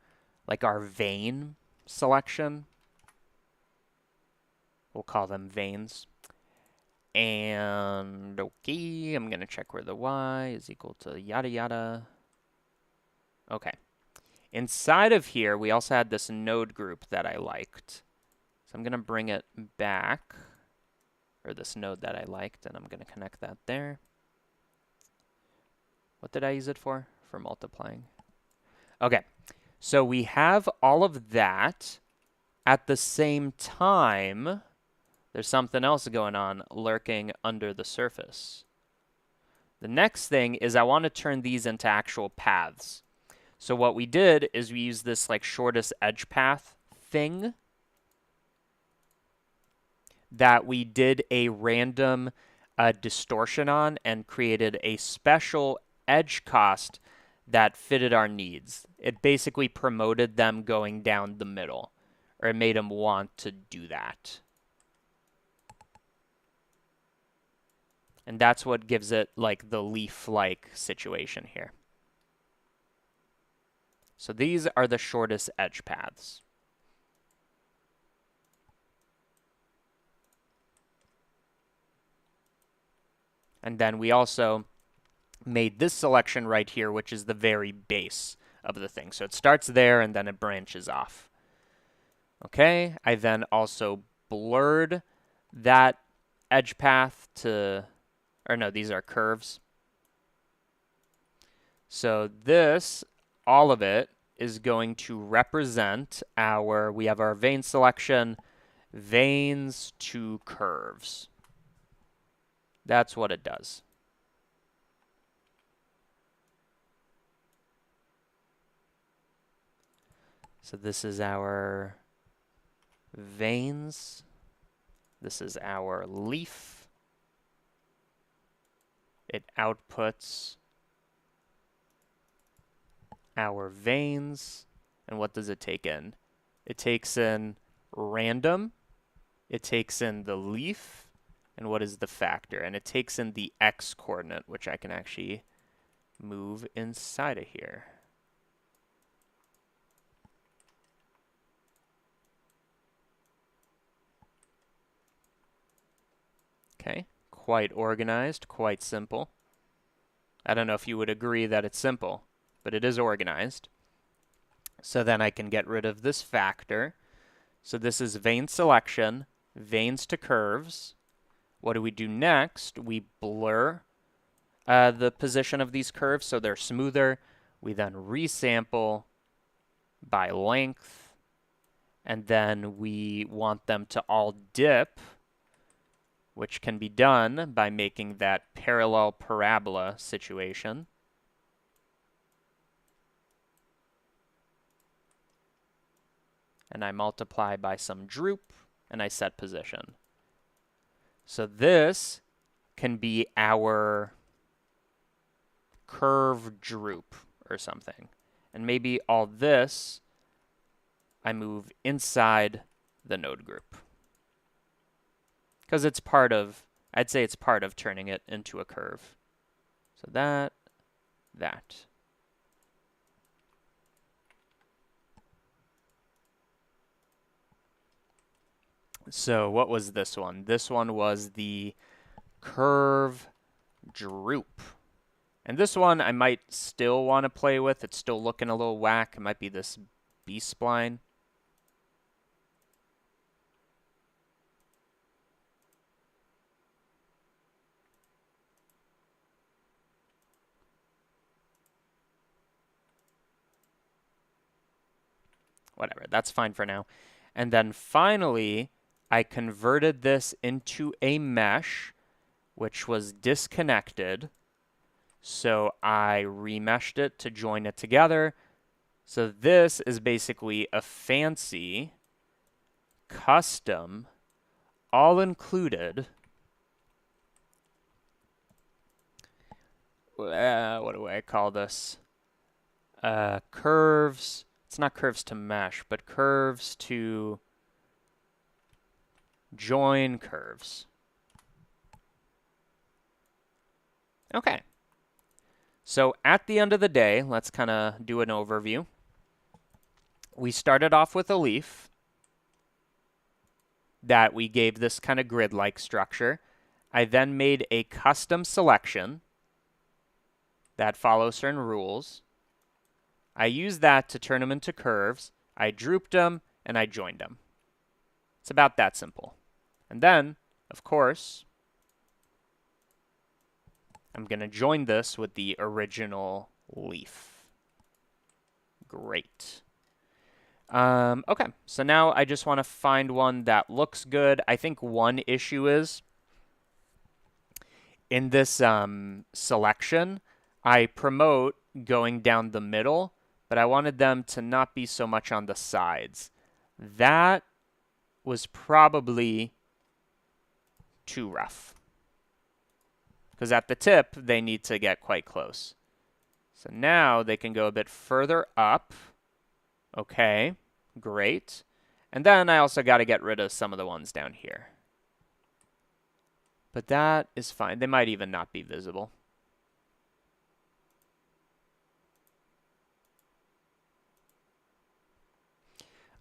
vein selection. We'll call them veins. And okay, I'm going to check where the y is equal to yada yada. Okay. Inside of here, we also had this node group that I liked. So I'm going to bring it back, or this node that I liked, and I'm going to connect that there. What did I use it for? For multiplying. Okay, so we have all of that. At the same time, there's something else going on lurking under the surface. The next thing is I want to turn these into actual paths. So what we did is we used this shortest edge path thing that we did a random distortion on and created a special edge cost that fitted our needs. It basically promoted them going down the middle, or it made them want to do that. And that's what gives it the leaf-like situation here. So these are the shortest edge paths. And then we also made this selection right here, which is the very base of the thing. So it starts there and then it branches off. Okay, I then also blurred that edge path to, or no, these are curves. So this, all of it, is going to represent we have our vein selection, veins to curves. That's what it does. So this is our veins. This is our leaf. It outputs our veins. And what does it take in? It takes in random. It takes in the leaf. And what is the factor? And it takes in the x coordinate, which I can actually move inside of here. Okay, quite organized, quite simple. I don't know if you would agree that it's simple, but it is organized. So then I can get rid of this factor. So this is vein selection, veins to curves. What do we do next? We blur the position of these curves so they're smoother. We then resample by length, and then we want them to all dip, which can be done by making that parallel parabola situation. and I multiply by some droop, and I set position. So this can be our curve droop or something. And maybe all this I move inside the node group. Because it's part of, I'd say it's part of turning it into a curve. So that. So what was this one? This one was the curve droop. And this one I might still want to play with. It's still looking a little whack. It might be this B-spline. Whatever, that's fine for now. And then finally, I converted this into a mesh, which was disconnected. So I remeshed it to join it together. So this is basically a fancy, custom, all-included, what do I call this? Curves. It's not curves to mesh, but curves to join curves. Okay. So at the end of the day, let's kind of do an overview. We started off with a leaf that we gave this kind of grid-like structure. I then made a custom selection that follows certain rules. I used that to turn them into curves. I drooped them, and I joined them. It's about that simple. And then, of course, I'm going to join this with the original leaf. Great. Okay, so now I just want to find one that looks good. I think one issue is in this selection, I promote going down the middle, but I wanted them to not be so much on the sides. That was probably too rough. Because at the tip, they need to get quite close. So now they can go a bit further up. Okay, great. And then I also got to get rid of some of the ones down here. But that is fine. They might even not be visible.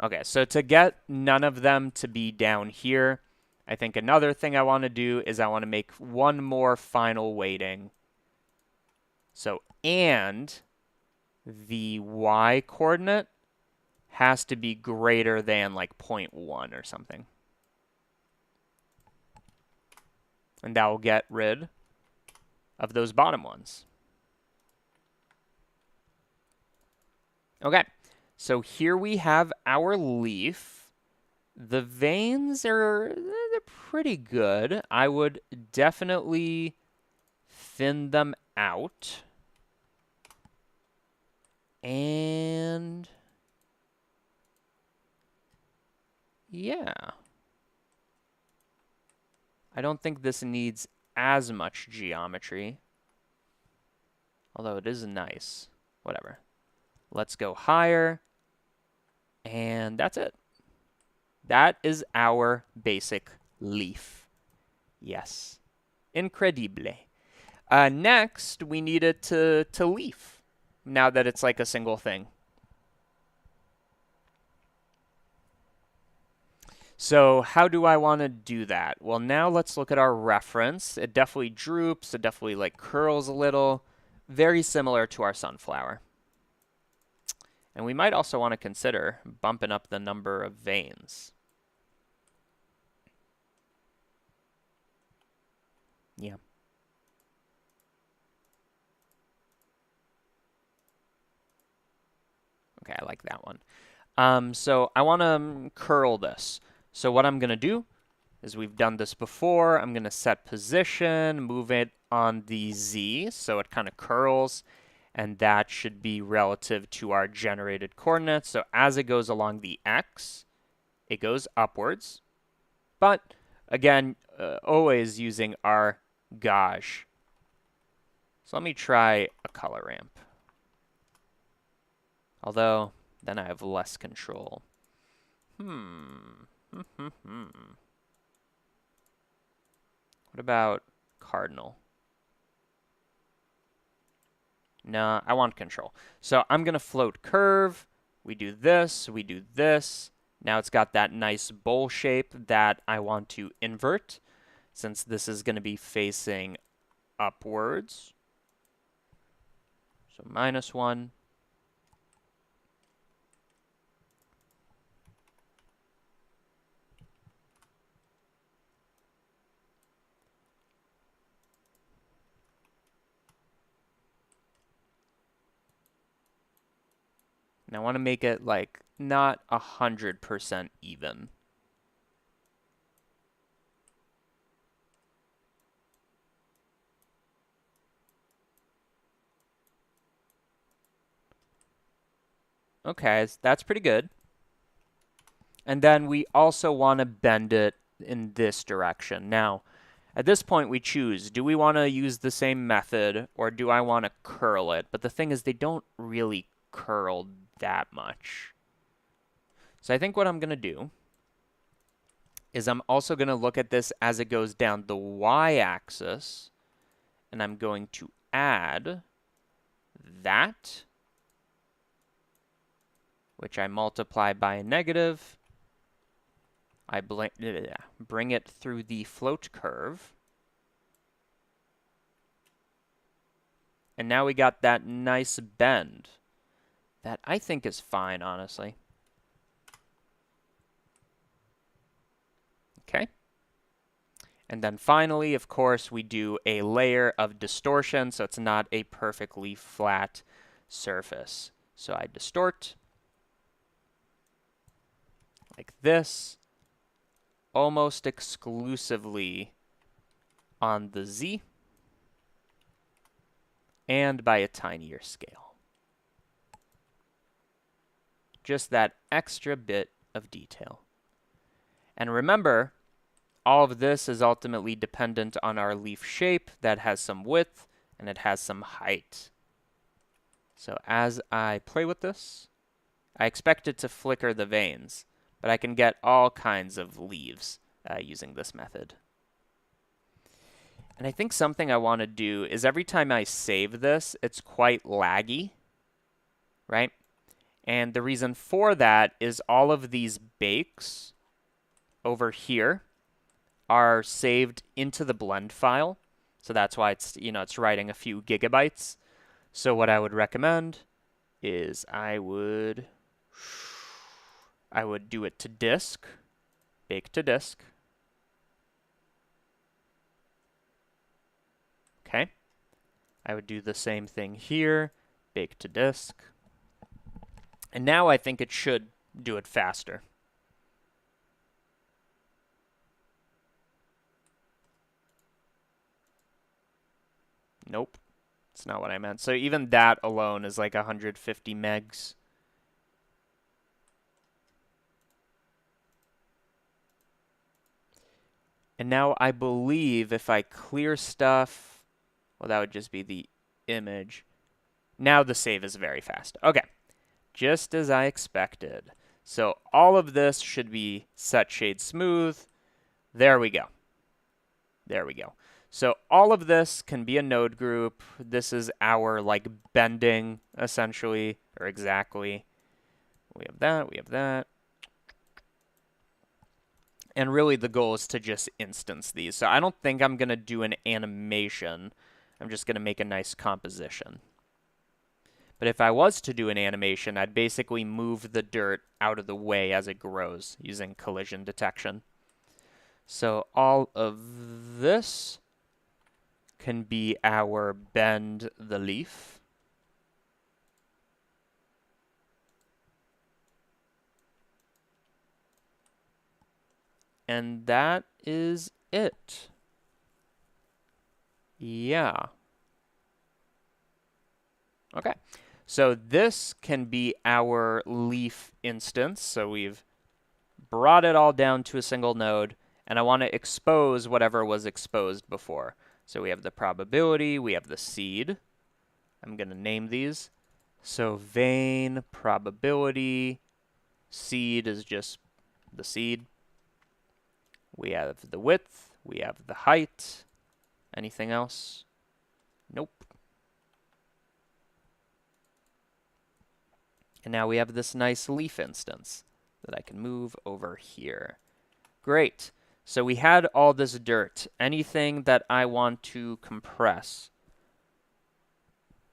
Okay, so to get none of them to be down here, I think another thing I want to do is I want to make one more final weighting. So, and the y coordinate has to be greater than like 0.1 or something. And that will get rid of those bottom ones. Okay, so here we have our leaf. The veins they're pretty good. I would definitely thin them out. And yeah. I don't think this needs as much geometry. Although it is nice. Whatever. Let's go higher. And that's it. That is our basic leaf. Yes. Incredible. Next, we need it to leaf. Now that it's like a single thing. So how do I want to do that? Well, now let's look at our reference. It definitely droops. It definitely like curls a little. Very similar to our sunflower. And we might also want to consider bumping up the number of veins. Yeah. Okay, I like that one. So I want to curl this. So what I'm going to do is we've done this before. I'm going to set position, move it on the Z so it kind of curls. and that should be relative to our generated coordinates. So as it goes along the x, it goes upwards, but again, always using our gauge. So let me try a color ramp. Although, then I have less control. What about cardinal? No, I want control. So I'm going to float curve. We do this, we do this. Now it's got that nice bowl shape that I want to invert, since this is going to be facing upwards. So -1. And I want to make it like not 100% even. Okay, that's pretty good. And then we also want to bend it in this direction. Now, at this point, we choose, do we want to use the same method or do I want to curl it? But the thing is, they don't really curl that much. So I think what I'm going to do is I'm also going to look at this as it goes down the y-axis, and I'm going to add that, which I multiply by a negative. I bring it through the float curve. And now we got that nice bend that I think is fine, honestly. Okay. And then finally, of course, we do a layer of distortion, so it's not a perfectly flat surface. So I distort like this, almost exclusively on the z, and by a tinier scale. Just that extra bit of detail. And remember, all of this is ultimately dependent on our leaf shape that has some width and it has some height. So as I play with this, I expect it to flicker the veins, but I can get all kinds of leaves using this method. And I think something I want to do is every time I save this, it's quite laggy, right? And the reason for that is all of these bakes over here are saved into the blend file. So that's why it's, it's writing a few gigabytes. So what I would recommend is I would do it to disk, bake to disk. Okay. I would do the same thing here, bake to disk. And now I think it should do it faster. Nope. That's not what I meant. So even that alone is like 150 megs. And now I believe if I clear stuff, well, that would just be the image. Now the save is very fast. Okay. Just as I expected. So all of this should be set shade smooth. There we go. There we go. So all of this can be a node group. This is our like bending essentially, or exactly. We have that, we have that. And really the goal is to just instance these. So I don't think I'm going to do an animation. I'm just going to make a nice composition. But if I was to do an animation, I'd basically move the dirt out of the way as it grows using collision detection. So all of this can be our bend the leaf. And that is it. Yeah. Okay, so this can be our leaf instance. So we've brought it all down to a single node, and I want to expose whatever was exposed before. So we have the probability, we have the seed. I'm going to name these. So vein, probability, seed is just the seed. We have the width, we have the height. Anything else? Nope. And now we have this nice leaf instance that I can move over here. Great. So we had all this dirt. Anything that I want to compress.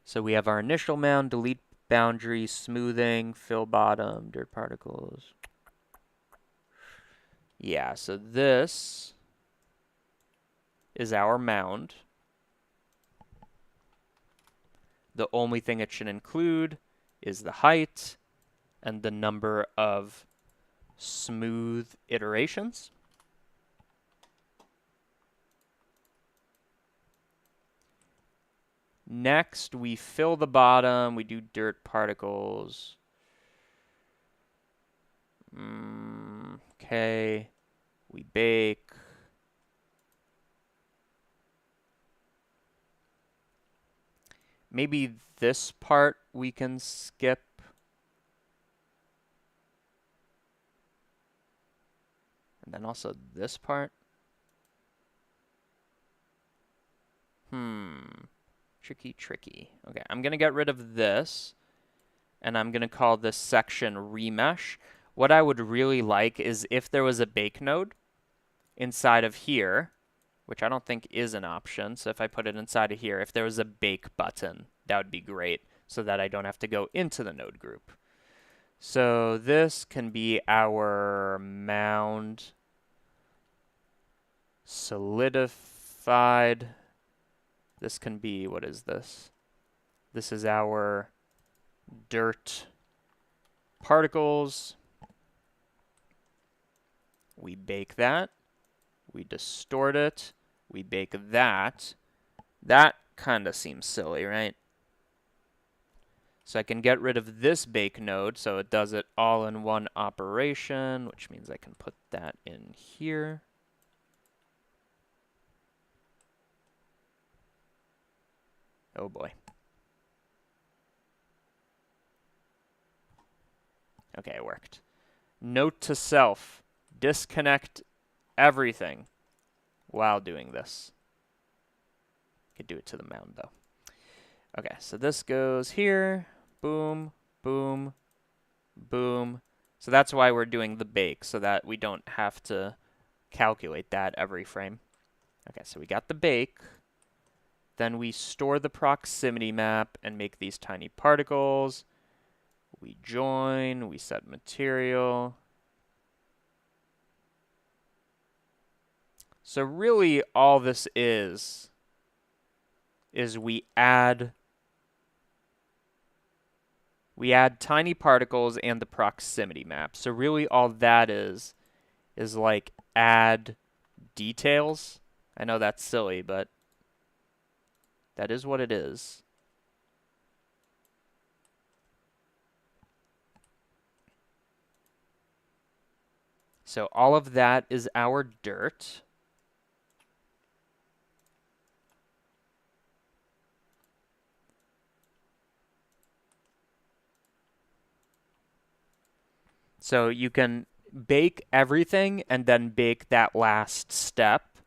So we have our initial mound, delete boundary, smoothing, fill bottom, dirt particles. Yeah, so this is our mound. The only thing it should include is the height and the number of smooth iterations. Next, we fill the bottom. We do dirt particles. Okay. We bake. Maybe this part we can skip. And then also this part. Tricky. Okay, I'm going to get rid of this. And I'm going to call this section remesh. What I would really like is if there was a bake node inside of here, which I don't think is an option. So if I put it inside of here, if there was a bake button, that would be great so that I don't have to go into the node group. So this can be our mound solidified. This can be, what is this? This is our dirt particles. We bake that. We distort it. We bake that. That kind of seems silly, right? So I can get rid of this bake node, so it does it all in one operation, which means I can put that in here. Oh boy. Okay, it worked. Note to self, disconnect everything while doing this. Could do it to the mound though. Okay, so this goes here. Boom, boom, boom. So that's why we're doing the bake, so that we don't have to calculate that every frame. Okay, so we got the bake. Then we store the proximity map and make these tiny particles. We join, we set material. So really all this is we add tiny particles and the proximity map. So really all that is like add details. I know that's silly, but that is what it is. So all of that is our dirt. So you can bake everything and then bake that last step,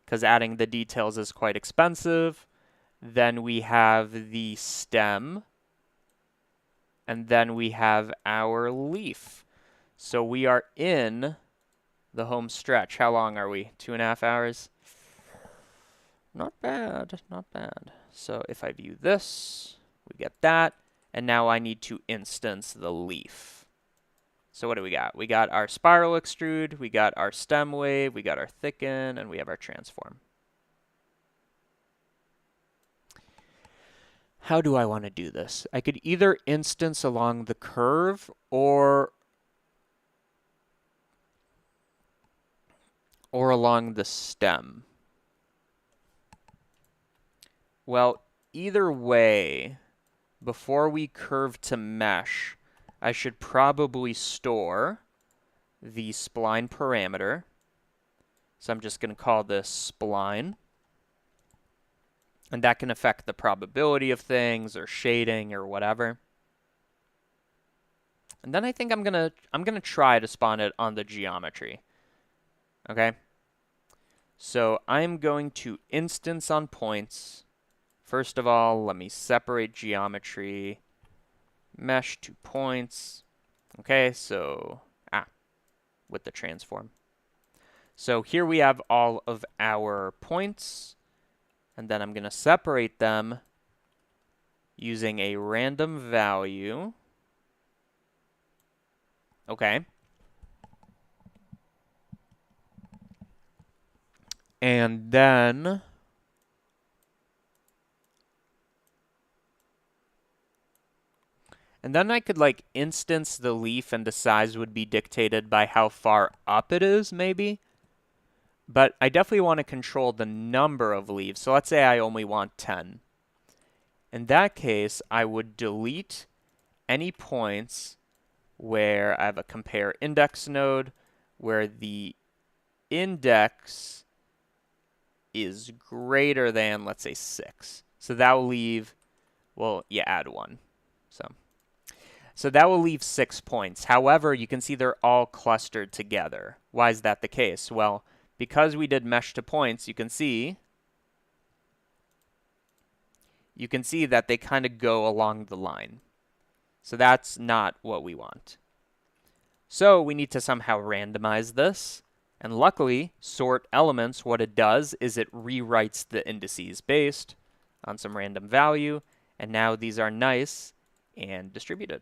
because adding the details is quite expensive. Then we have the stem, and then we have our leaf. So we are in the home stretch. How long are we? 2.5 hours? Not bad, not bad. So if I view this, we get that, and now I need to instance the leaf. So what do we got? We got our spiral extrude, we got our stem wave, we got our thicken, and we have our transform. How do I want to do this? I could either instance along the curve or along the stem. Well, either way, before we curve to mesh, I should probably store the spline parameter. So I'm just going to call this spline. And that can affect the probability of things or shading or whatever. And then I think I'm gonna try to spawn it on the geometry. Okay? So I'm going to instance on points. First of all, let me separate geometry, mesh to points. Okay, so with the transform. So here we have all of our points, and then I'm going to separate them using a random value. Okay. And then I could like instance the leaf and the size would be dictated by how far up it is, maybe. But I definitely want to control the number of leaves. So let's say I only want 10. In that case, I would delete any points where I have a compare index node where the index is greater than, let's say, 6. So that will leave, well, you add 1. So that will leave 6 points. However, you can see they're all clustered together. Why is that the case? Well, because we did mesh to points, you can see that they kind of go along the line. So that's not what we want. So we need to somehow randomize this. And luckily, sort elements, what it does is it rewrites the indices based on some random value. And now these are nice and distributed.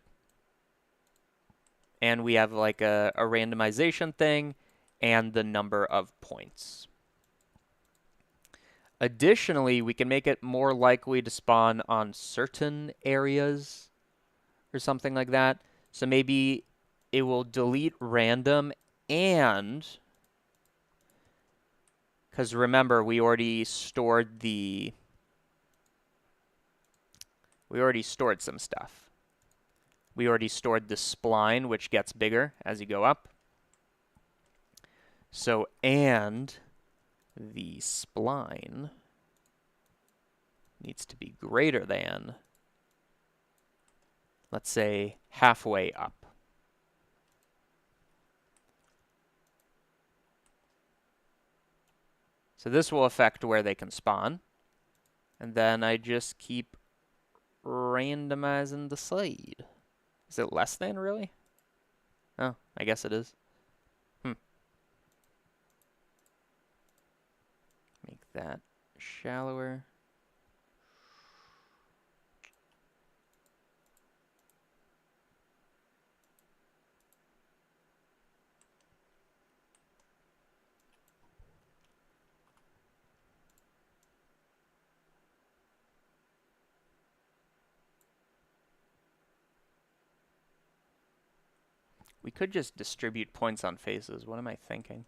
And we have like a randomization thing and the number of points. Additionally, we can make it more likely to spawn on certain areas or something like that. So maybe it will delete random and, because remember, we already stored some stuff. We already stored the spline, which gets bigger as you go up. So, and the spline needs to be greater than, let's say, halfway up. So this will affect where they can spawn. And then I just keep randomizing the slide. Is it less than, really? Oh, I guess it is. Make that shallower. We could just distribute points on faces. What am I thinking?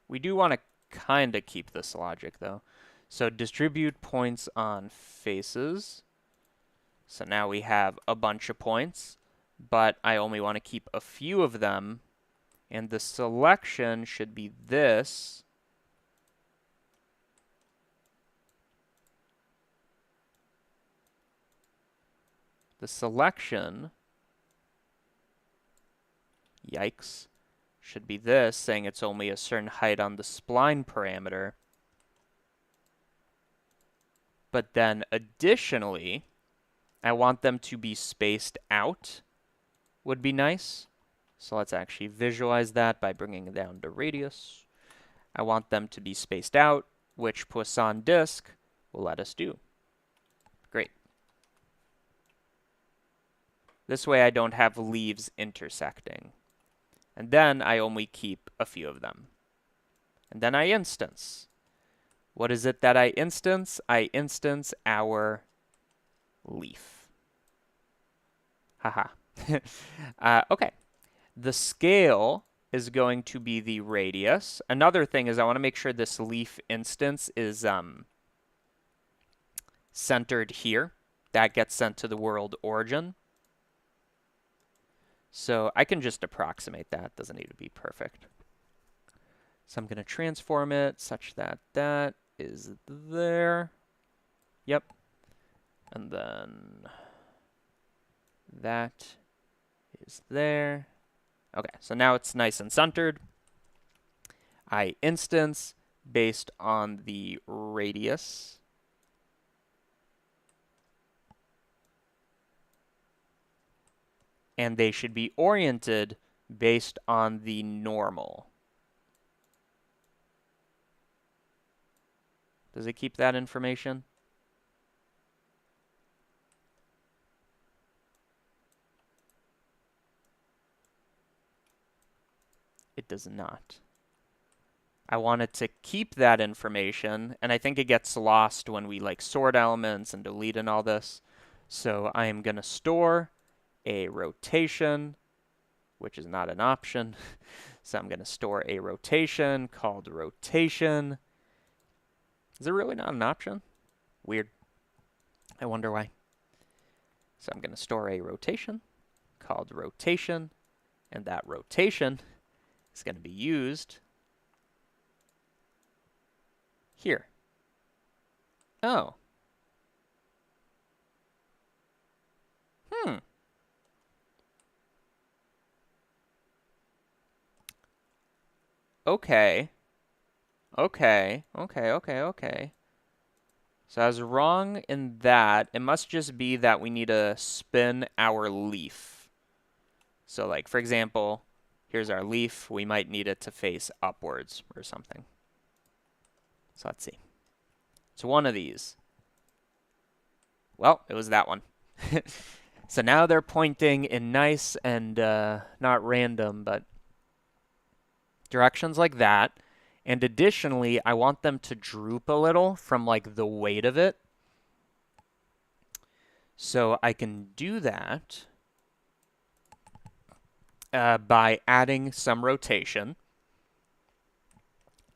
We do want to kind of keep this logic, though. So distribute points on faces. So now we have a bunch of points, but I only want to keep a few of them. And the selection should be this. The selection, yikes, should be this, saying it's only a certain height on the spline parameter. But then additionally, I want them to be spaced out, would be nice. So let's actually visualize that by bringing it down to radius. I want them to be spaced out, which Poisson disk will let us do. Great. This way I don't have leaves intersecting. And then I only keep a few of them. And then I instance. What is it that I instance? I instance our leaf. Haha. Okay. The scale is going to be the radius. Another thing is I want to make sure this leaf instance is centered here. That gets sent to the world origin. So I can just approximate that. Doesn't need to be perfect. So I'm going to transform it such that that is there. Yep. And then that is there. Okay, so now it's nice and centered. I instance based on the radius. And they should be oriented based on the normal. Does it keep that information? It does not. I want it to keep that information, and I think it gets lost when we like sort elements and delete and all this. So I am going to store a rotation, which is not an option. So I'm going to store a rotation called rotation. Is it really not an option? Weird. I wonder why. So I'm going to store a rotation called rotation, and that rotation is going to be used here. Oh. Okay. Okay. So I was wrong in that. It must just be that we need to spin our leaf. So like, for example, here's our leaf. We might need it to face upwards or something. So let's see. It's one of these. Well, it was that one. So now they're pointing in nice and not random, but directions like that. And additionally, I want them to droop a little from like the weight of it. So I can do that by adding some rotation,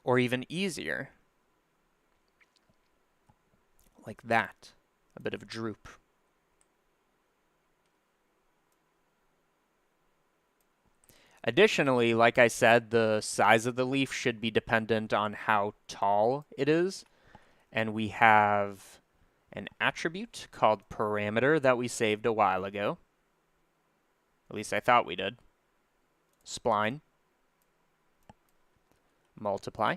or even easier, like that, a bit of droop. Additionally, like I said, the size of the leaf should be dependent on how tall it is. And we have an attribute called parameter that we saved a while ago. At least I thought we did. Spline. Multiply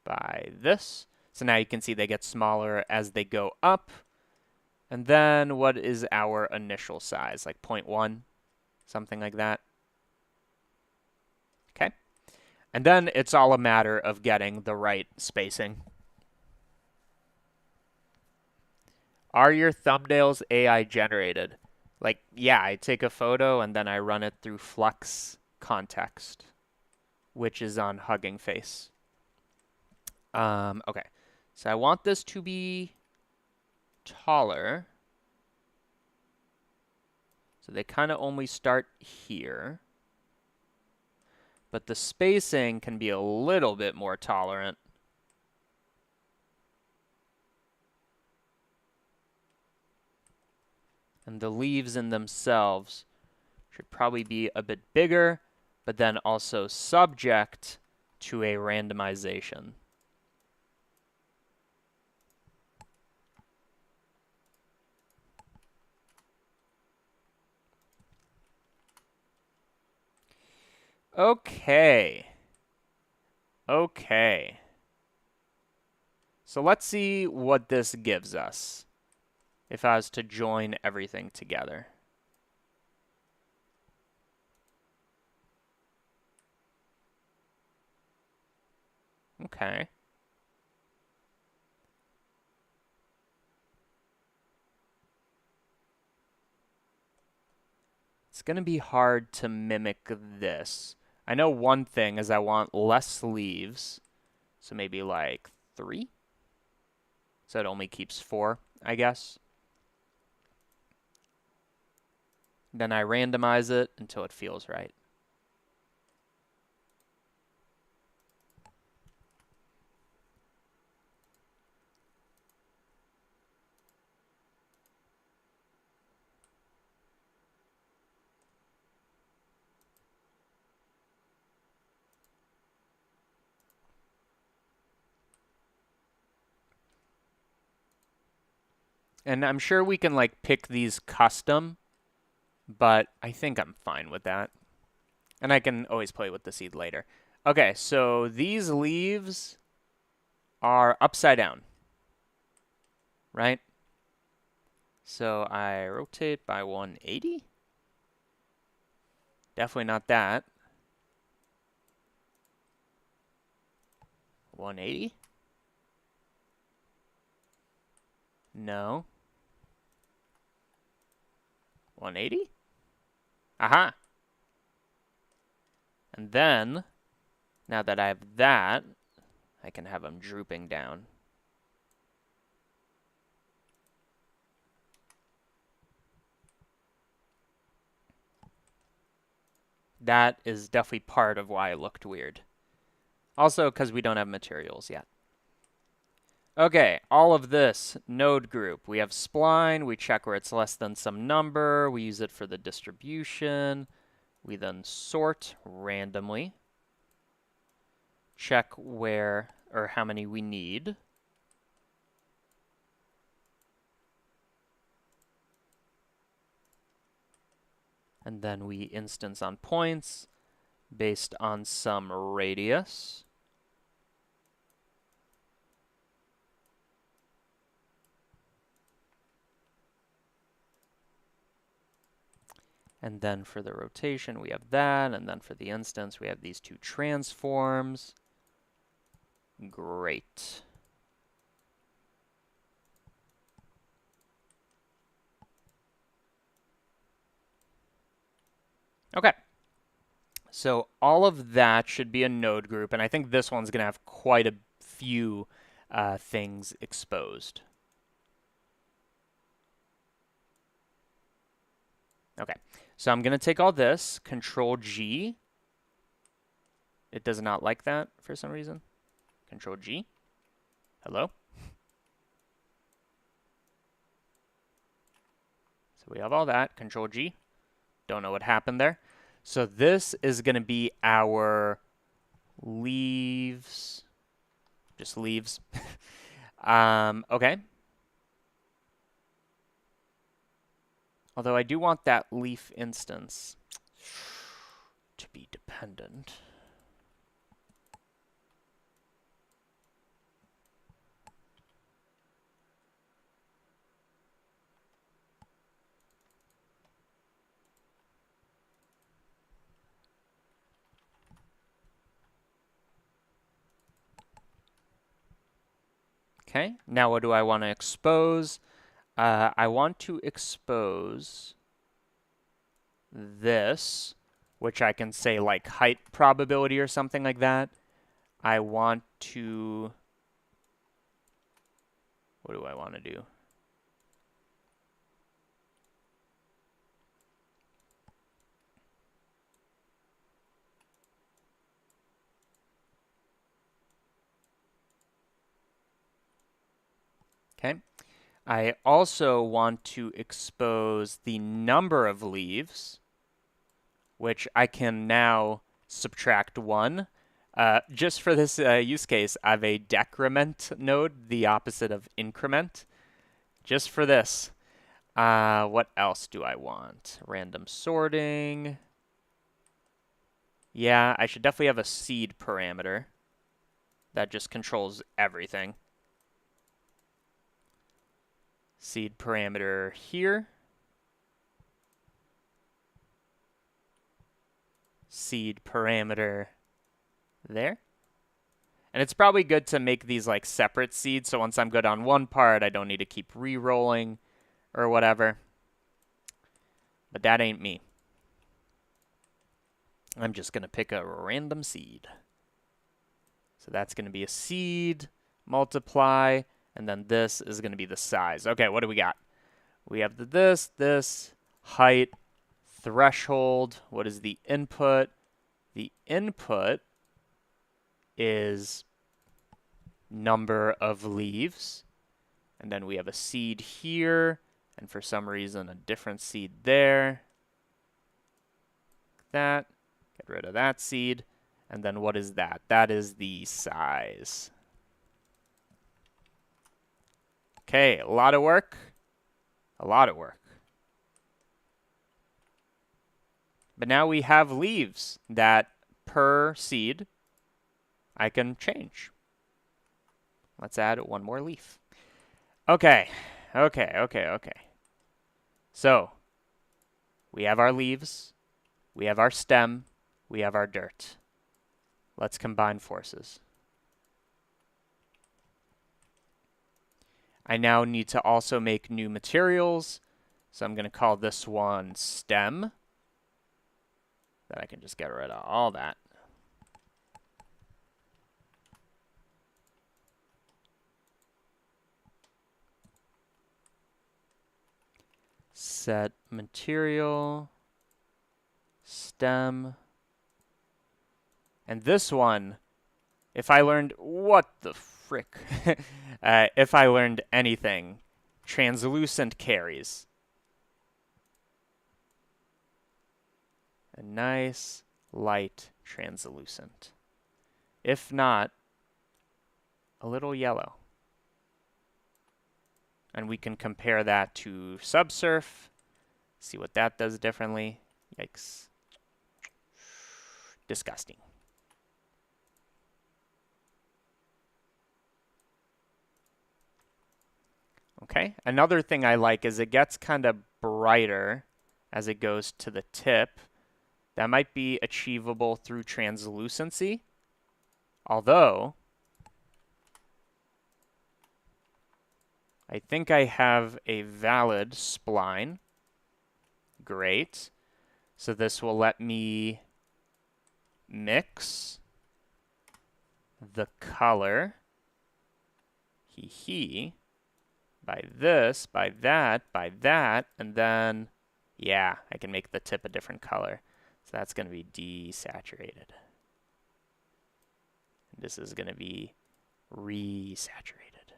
by this. So now you can see they get smaller as they go up. And then what is our initial size? Like 0.1, something like that. Okay. And then it's all a matter of getting the right spacing. Are your thumbnails AI generated? Like, yeah, I take a photo and then I run it through Flux Context, which is on Hugging Face. Okay, so I want this to be taller. So they kind of only start here. But the spacing can be a little bit more tolerant. And the leaves in themselves should probably be a bit bigger, but then also subject to a randomization. Okay. Okay. So let's see what this gives us if I was to join everything together. Okay. It's going to be hard to mimic this. I know one thing is I want less leaves, so maybe like 3. So it only keeps 4, I guess. Then I randomize it until it feels right. And I'm sure we can like pick these custom, but I think I'm fine with that. And I can always play with the seed later. Okay, so these leaves are upside down, right? So I rotate by 180. Definitely not that. 180? No. 180? Aha! And then, now that I have that, I can have them drooping down. That is definitely part of why it looked weird. Also, because we don't have materials yet. Okay, all of this node group. We have spline. We check where it's less than some number. We use it for the distribution. We then sort randomly. Check where or how many we need. And then we instance on points based on some radius. And then for the rotation, we have that. And then for the instance, we have these two transforms. Great. Okay. So all of that should be a node group. And I think this one's going to have quite a few things exposed. Okay. So I'm going to take all this, Control G. It does not like that for some reason. Control G. Hello? So we have all that. Control G. Don't know what happened there. So this is going to be our leaves. Just leaves. Okay. Although I do want that leaf instance to be dependent. Okay, now what do I want to expose? I want to expose this, which I can say like height probability or something like that. I want to, what do I want to do? Okay. I also want to expose the number of leaves, which I can now subtract 1. Just for this use case, I have a decrement node, the opposite of increment. Just for this. What else do I want? Random sorting. Yeah, I should definitely have a seed parameter that just controls everything. Seed parameter here. Seed parameter there. And it's probably good to make these like separate seeds, so once I'm good on one part, I don't need to keep re-rolling or whatever. But that ain't me. I'm just going to pick a random seed. So that's going to be a seed, multiply, and then this is going to be the size. Okay, what do we got? We have this, height, threshold. What is the input? The input is number of leaves. And then we have a seed here, and for some reason a different seed there. That. Get rid of that seed. And then what is that? That is the size. Okay, a lot of work. A lot of work. But now we have leaves that per seed I can change. Let's add one more leaf. Okay. So we have our leaves, we have our stem, we have our dirt. Let's combine forces. I now need to also make new materials. So I'm going to call this one stem. Then I can just get rid of all that. Set material, stem. And this one, if I learned, what the frick? If I learned anything, translucent carries. A nice, light translucent. If not, a little yellow. And we can compare that to subsurf, see what that does differently. Yikes. Disgusting. Okay, another thing I like is it gets kind of brighter as it goes to the tip. That might be achievable through translucency, although I think I have a valid spline. Great. So this will let me mix the color, by this, by that, and then, yeah, I can make the tip a different color. So that's going to be desaturated. This is going to be resaturated.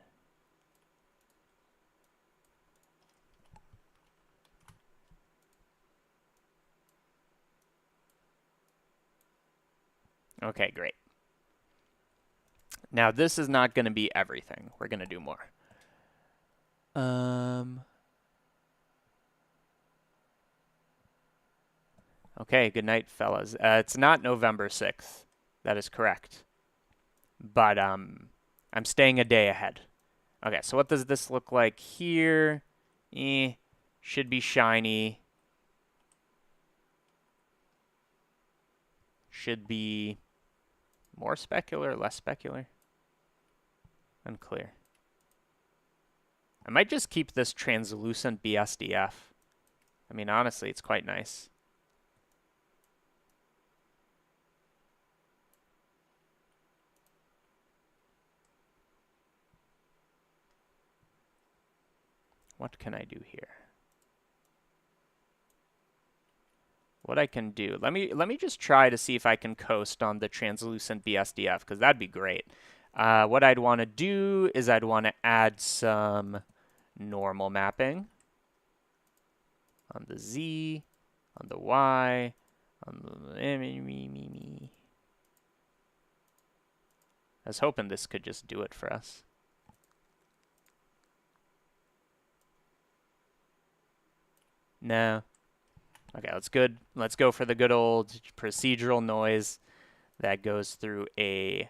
Okay, great. Now this is not going to be everything. We're going to do more. Okay, good night, fellas. It's not November 6th. That is correct. But I'm staying a day ahead. Okay, so what does this look like here? Should be shiny. Should be more specular, less specular? Unclear. I might just keep this translucent BSDF. I mean, honestly, it's quite nice. What can I do here? What I can do, let me just try to see if I can coast on the translucent BSDF, because that'd be great. What I'd want to do is I'd want to add some normal mapping on the Z, on the Y, on the I was hoping this could just do it for us. No. Okay, that's good. Let's go for the good old procedural noise that goes through a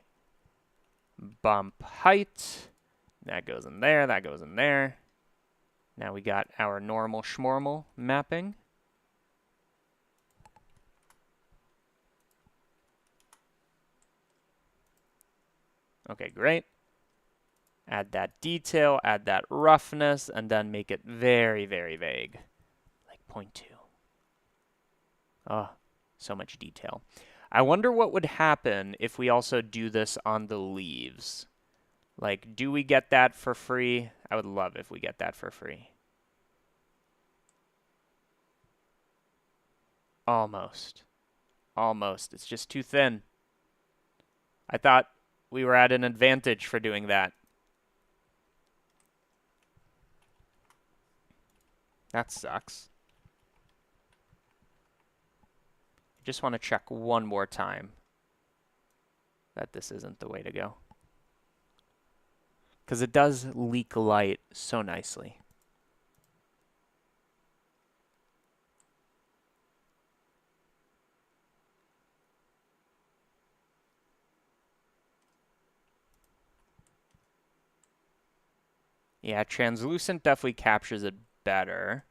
bump height. That goes in there, that goes in there. Now we got our normal schmormal mapping. Okay, great. Add that detail, add that roughness, and then make it very, very vague. Like 0.2. Oh, so much detail. I wonder what would happen if we also do this on the leaves. Like, do we get that for free? I would love if we get that for free. Almost. Almost. It's just too thin. I thought we were at an advantage for doing that. That sucks. I just want to check one more time that this isn't the way to go. Because it does leak light so nicely. Yeah, translucent definitely captures it better.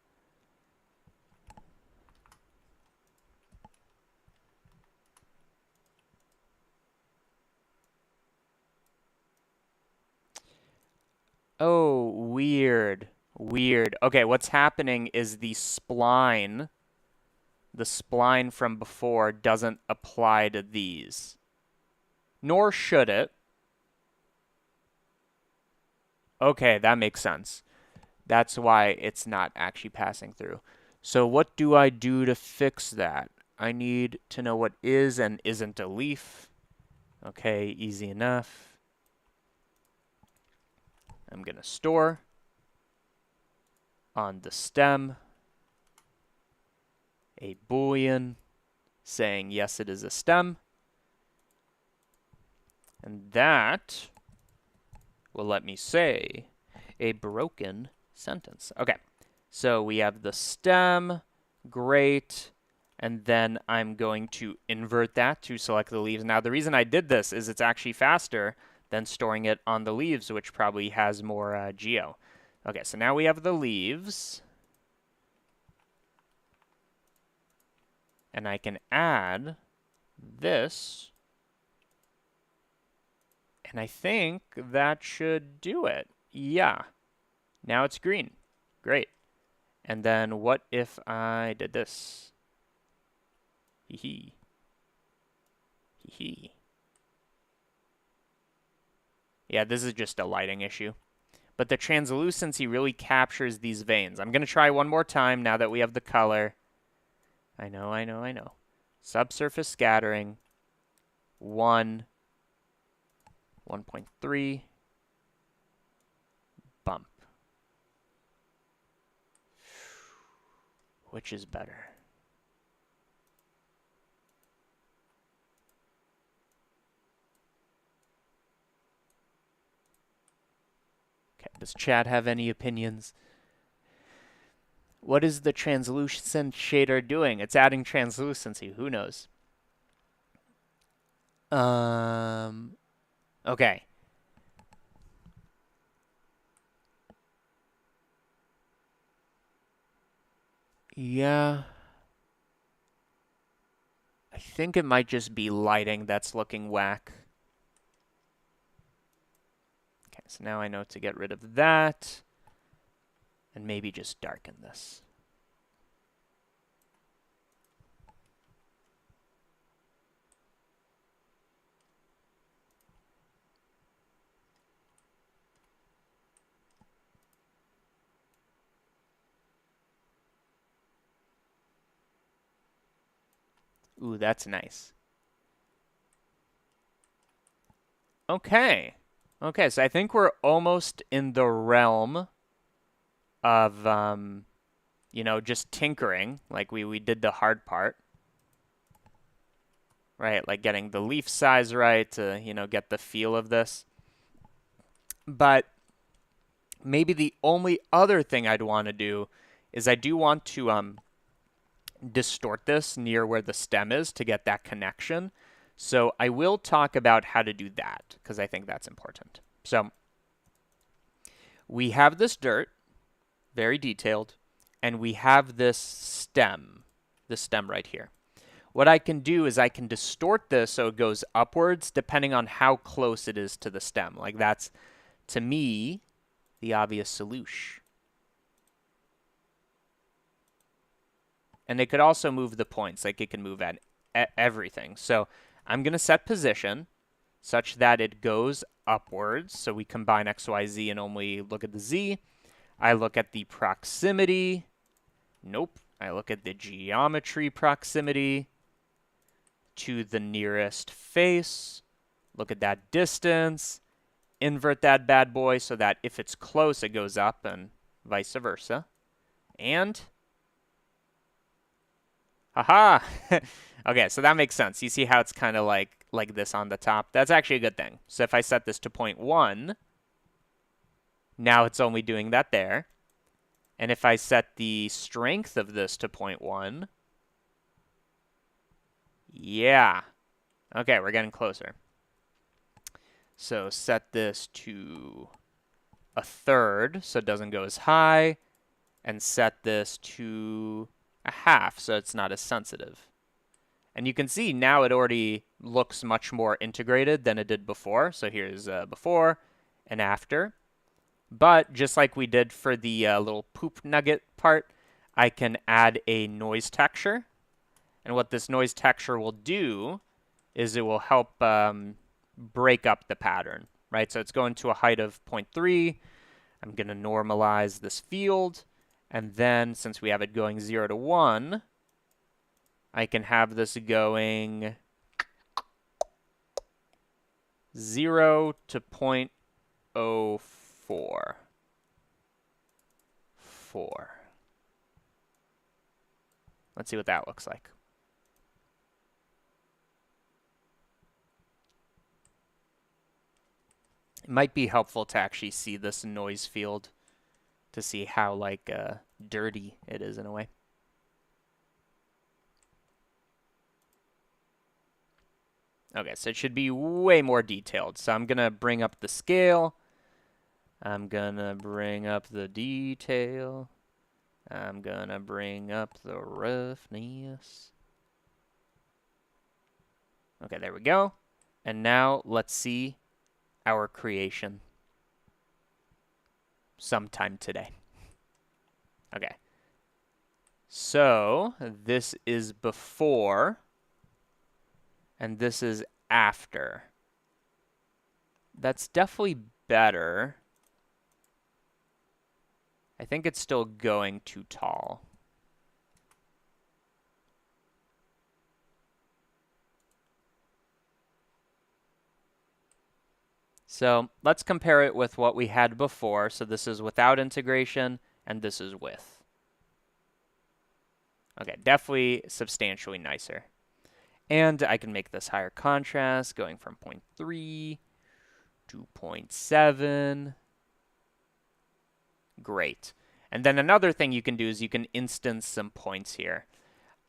Oh, weird. Weird. Okay, what's happening is the spline from before doesn't apply to these. Nor should it. Okay, that makes sense. That's why it's not actually passing through. So what do I do to fix that? I need to know what is and isn't a leaf. Okay, easy enough. I'm going to store on the stem a boolean saying yes, it is a stem. And that will let me say a broken sentence. Okay, so we have the stem, great, and then I'm going to invert that to select the leaves. Now, the reason I did this is it's actually faster than storing it on the leaves, which probably has more geo. Okay, so now we have the leaves. And I can add this. And I think that should do it. Yeah. Now it's green. Great. And then what if I did this? Hee hee. Hee hee. Yeah, this is just a lighting issue. But the translucency really captures these veins. I'm going to try one more time now that we have the color. I know. Subsurface scattering. 1, 1.3. Bump. Which is better? Okay, does Chad have any opinions? What is the translucent shader doing? It's adding translucency. Who knows? Okay. Yeah. I think it might just be lighting that's looking whack. Okay, so now I know to get rid of that. And maybe just darken this. Ooh, that's nice. Okay. Okay, so I think we're almost in the realm of, just tinkering. Like we did the hard part. Right, like getting the leaf size right to, get the feel of this. But maybe the only other thing I'd want to do is I do want to distort this near where the stem is to get that connection. So I will talk about how to do that because I think that's important. So we have this dirt, very detailed, and we have this stem right here. What I can do is I can distort this so it goes upwards depending on how close it is to the stem. Like that's, to me, the obvious solution. And it could also move the points, like it can move at everything. So I'm going to set position such that it goes upwards. So we combine X, Y, Z and only look at the Z. I look at the proximity. Nope. I look at the geometry proximity to the nearest face. Look at that distance. Invert that bad boy so that if it's close, it goes up and vice versa. And haha. Okay, so that makes sense. You see how it's kind of like this on the top? That's actually a good thing. So if I set this to 0.1, now it's only doing that there. And if I set the strength of this to 0.1, yeah. Okay, we're getting closer. So set this to 1/3 so it doesn't go as high, and set this to 1/2 so it's not as sensitive. And you can see now it already looks much more integrated than it did before. So here's before and after. But just like we did for the little poop nugget part, I can add a noise texture. And what this noise texture will do is it will help break up the pattern, right? So it's going to a height of 0.3. I'm going to normalize this field. And then since we have it going 0 to 1, I can have this going 0 to 0.04. 4. Let's see what that looks like. It might be helpful to actually see this noise field to see how like dirty it is in a way. Okay, so it should be way more detailed. So I'm going to bring up the scale. I'm going to bring up the detail. I'm going to bring up the roughness. Okay, there we go. And now let's see our creation sometime today. Okay. So this is before, and this is after. That's definitely better. I think it's still going too tall. So let's compare it with what we had before. So this is without integration, and this is with. Okay, definitely substantially nicer. And I can make this higher contrast, going from 0.3 to 0.7. Great. And then another thing you can do is you can instance some points here.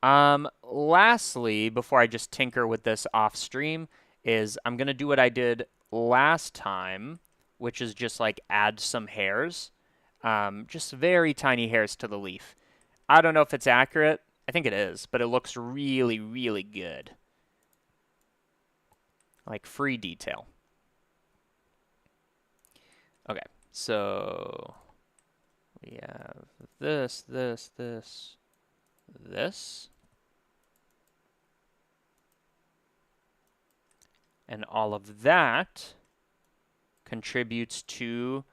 Lastly, before I just tinker with this off stream, is I'm going to do what I did last time, which is just like add some hairs, just very tiny hairs to the leaf. I don't know if it's accurate. I think it is, but it looks really, really good. Like free detail. Okay, so we have this, this, this, this. And all of that contributes to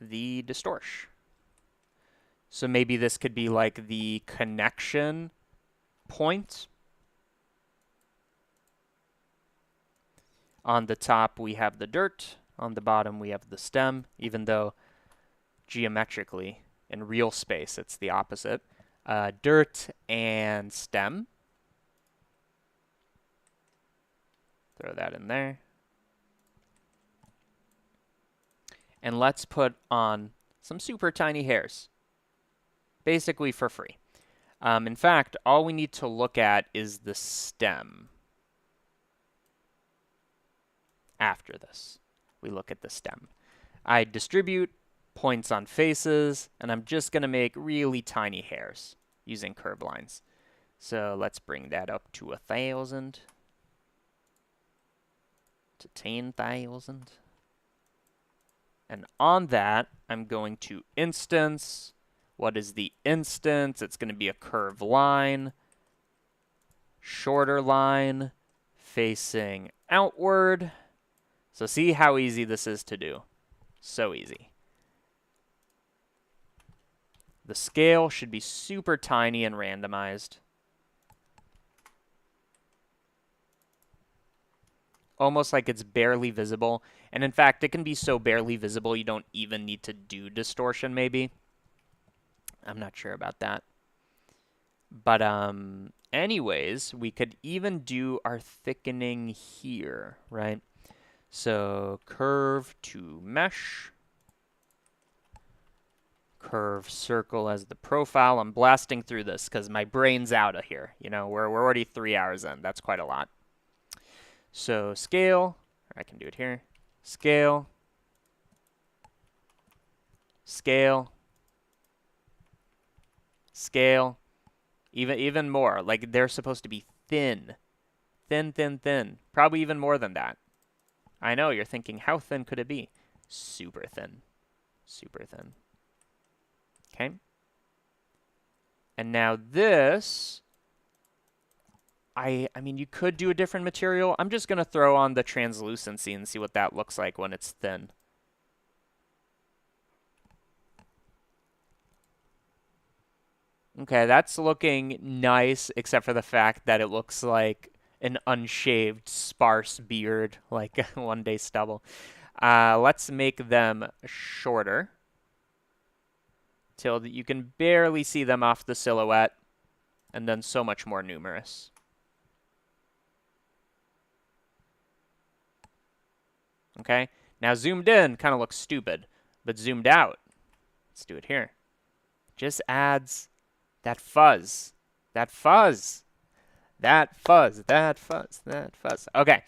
the distortion. So maybe this could be like the connection point. On the top, we have the dirt. On the bottom, we have the stem, even though geometrically, in real space, it's the opposite. Dirt and stem. Throw that in there. And let's put on some super tiny hairs, basically for free. In fact, all we need to look at is the stem. After this, we look at the stem. I distribute points on faces, and I'm just going to make really tiny hairs using curve lines. So let's bring that up to 1,000. To 10,000. And on that, I'm going to instance. What is the instance? It's going to be a curved line, shorter line, facing outward. So see how easy this is to do. So easy. The scale should be super tiny and randomized. Almost like it's barely visible. And in fact, it can be so barely visible you don't even need to do distortion maybe. I'm not sure about that. But anyways, we could even do our thickening here, right? So curve to mesh. Curve circle as the profile. I'm blasting through this because my brain's out of here. You know, we're already 3 hours in. That's quite a lot. So scale, or I can do it here. scale, scale, scale, even more. Like they're supposed to be thin, thin, thin, thin. Probably even more than that. I know, you're thinking, how thin could it be? Super thin. Super thin. Okay. And now this, I mean, you could do a different material. I'm just going to throw on the translucency and see what that looks like when it's thin. Okay, that's looking nice, except for the fact that it looks like an unshaved, sparse beard, like one day stubble. Let's make them shorter till you can barely see them off the silhouette, and then so much more numerous. Okay, now zoomed in kind of looks stupid, but zoomed out, let's do it here. Just adds that fuzz, that fuzz, that fuzz, that fuzz, that fuzz. Okay,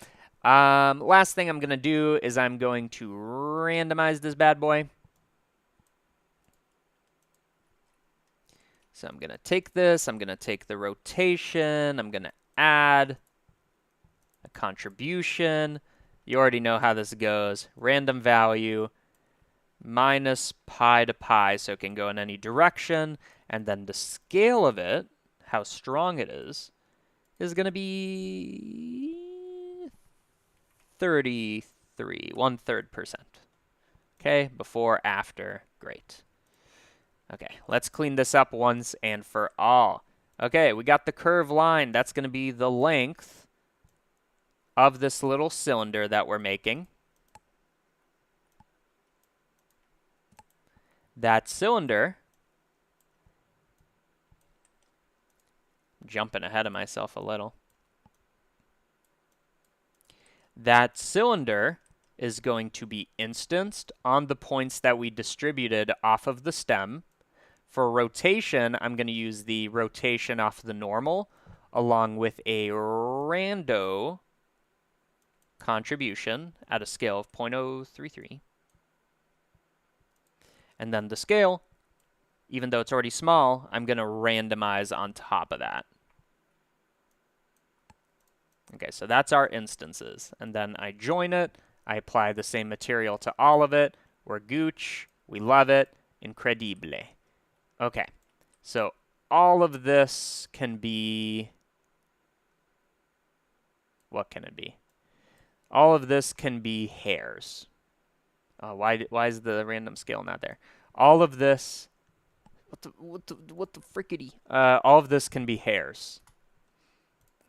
last thing I'm going to do is I'm going to randomize this bad boy. So I'm going to take this, I'm going to take the rotation, I'm going to add a contribution. You already know how this goes. Random value minus pi to pi, so it can go in any direction. And then the scale of it, how strong it is going to be 33, 1/3%. Okay, before, after, great. Okay, let's clean this up once and for all. Okay, we got the curve line. That's going to be the length of this little cylinder that we're making. That cylinder, jumping ahead of myself a little. That cylinder is going to be instanced on the points that we distributed off of the stem. For rotation, I'm going to use the rotation off the normal along with a rando contribution at a scale of 0.033. And then the scale, even though it's already small, I'm going to randomize on top of that. Okay, so that's our instances. And then I join it. I apply the same material to all of it. We're gooch. We love it. Incredible. Okay, so all of this can be... What can it be? All of this can be hairs. Why is the random scale not there? All of this... What the frickety? All of this can be hairs.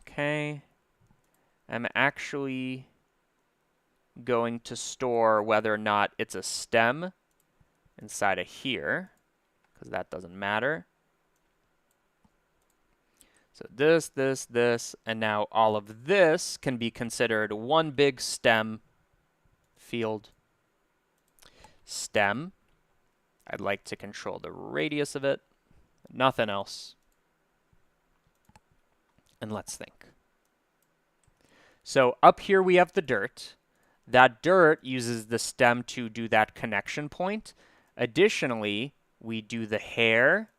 Okay. I'm actually going to store whether or not it's a stem inside of here, because that doesn't matter. So this, this, this, and now all of this can be considered one big stem field. Stem. I'd like to control the radius of it. Nothing else. And let's think. So up here we have the dirt. That dirt uses the stem to do that connection point. Additionally, we do the hair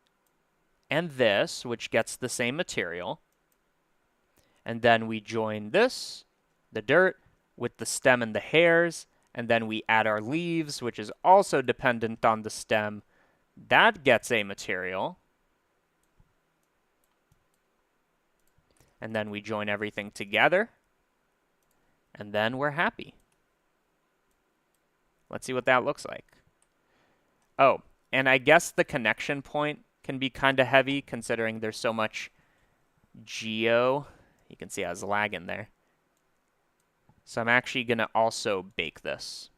and this, which gets the same material. And then we join this, the dirt, with the stem and the hairs. And then we add our leaves, which is also dependent on the stem. That gets a material. And then we join everything together. And then we're happy. Let's see what that looks like. Oh, and I guess the connection point can be kind of heavy considering there's so much geo. You can see I was lagging there. So I'm actually going to also bake this,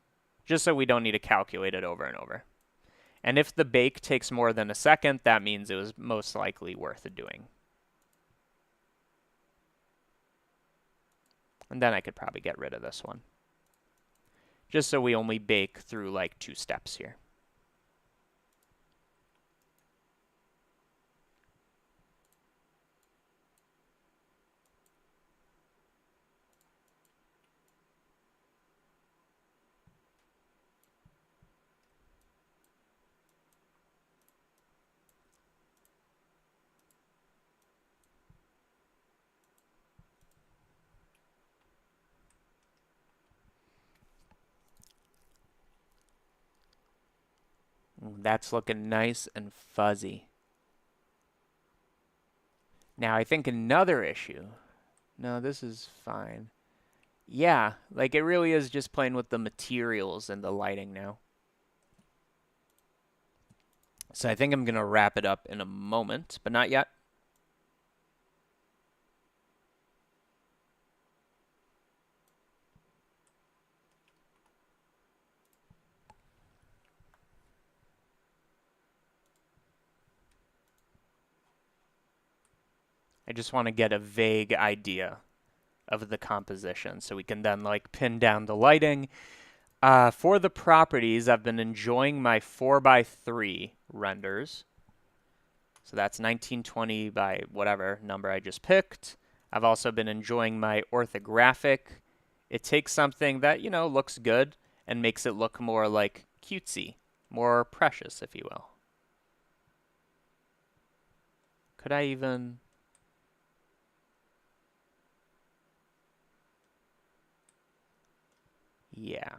just so we don't need to calculate it over and over. And if the bake takes more than a second, that means it was most likely worth doing. And then I could probably get rid of this one, just so we only bake through like 2 steps here. Ooh, that's looking nice and fuzzy. Now, I think another issue. No, this is fine. Yeah, like it really is just playing with the materials and the lighting now. So I think I'm going to wrap it up in a moment, but not yet. I just want to get a vague idea of the composition so we can then like pin down the lighting. For the properties, I've been enjoying my 4x3 renders. So that's 1920 by whatever number I just picked. I've also been enjoying my orthographic. It takes something that, you know, looks good and makes it look more like cutesy, more precious, if you will. Could I even... Yeah.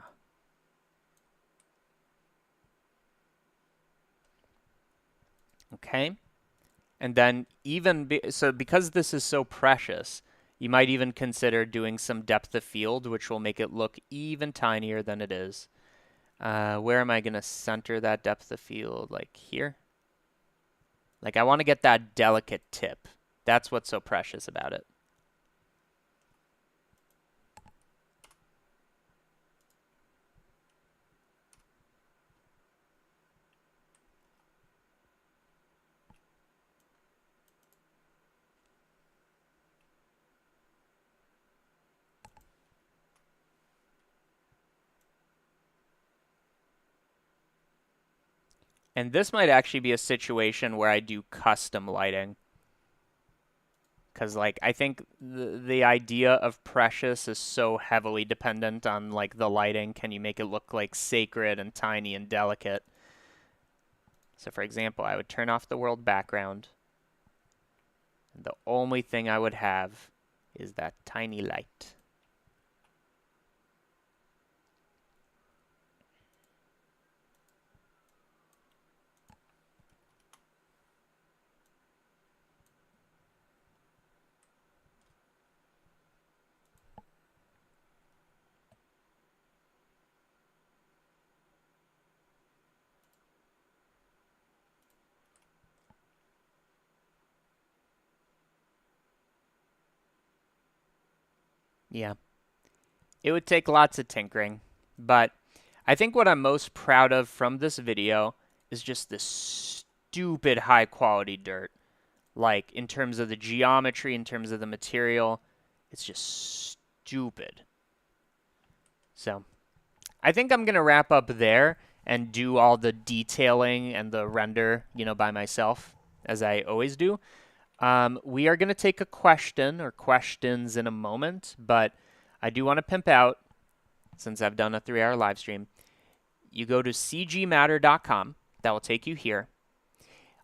Okay. And then so because this is so precious, you might even consider doing some depth of field, which will make it look even tinier than it is. Where am I going to center that depth of field? Like here? Like I want to get that delicate tip. That's what's so precious about it. And this might actually be a situation where I do custom lighting. Because, like, I think the idea of precious is so heavily dependent on, like, the lighting. Can you make it look, like, sacred and tiny and delicate? So, for example, I would turn off the world background. And the only thing I would have is that tiny light. Yeah. It would take lots of tinkering, but I think what I'm most proud of from this video is just this stupid high quality dirt. Like, in terms of the geometry, in terms of the material, it's just stupid. So, I think I'm going to wrap up there and do all the detailing and the render, you know, by myself, as I always do. We are going to take a question or questions in a moment, but I do want to pimp out, since I've done a 3-hour live stream. You go to cgmatter.com. That will take you here.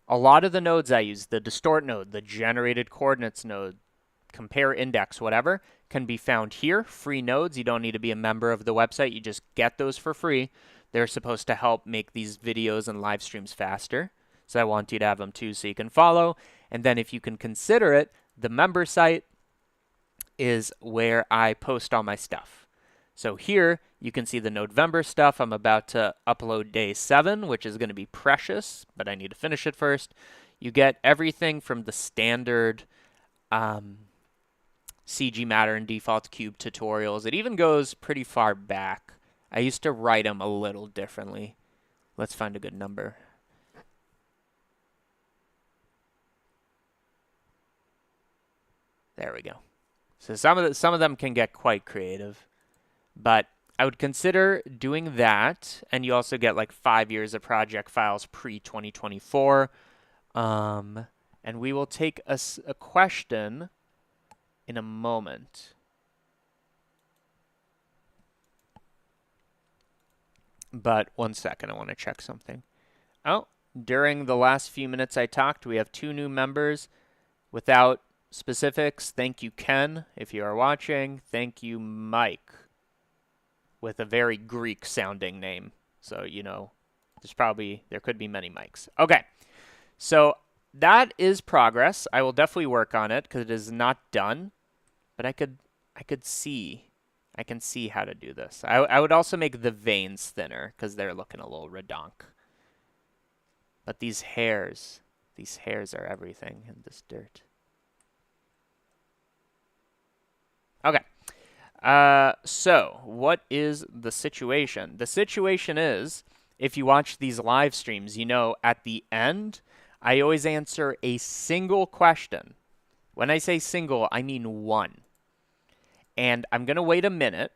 A lot of the nodes I use, the distort node, the generated coordinates node, compare index, whatever, can be found here. Free nodes. You don't need to be a member of the website. You just get those for free. They're supposed to help make these videos and live streams faster. So I want you to have them too so you can follow. And then if you can consider it, the member site is where I post all my stuff. So here you can see the Nodevember stuff. I'm about to upload day 7, which is going to be precious, but I need to finish it first. You get everything from the standard CG Matter and Default Cube tutorials. It even goes pretty far back. I used to write them a little differently. Let's find a good number. There we go. So some of them can get quite creative, but I would consider doing that. And you also get like 5 years of project files pre-2024. And we will take a question in a moment. But 1 second, I want to check something. Oh, during the last few minutes I talked, we have 2 new members. Without specifics, thank you, Ken, if you are watching. Thank you, Mike, with a very Greek-sounding name. So, you know, There could be many mics. Okay, so that is progress. I will definitely work on it because it is not done, but I could see, I can see how to do this. I would also make the veins thinner because they're looking a little redonk. But these hairs are everything in this dirt. Okay. So what is the situation? The situation is, if you watch these live streams, you know at the end, I always answer a single question. When I say single, I mean one. And I'm going to wait a minute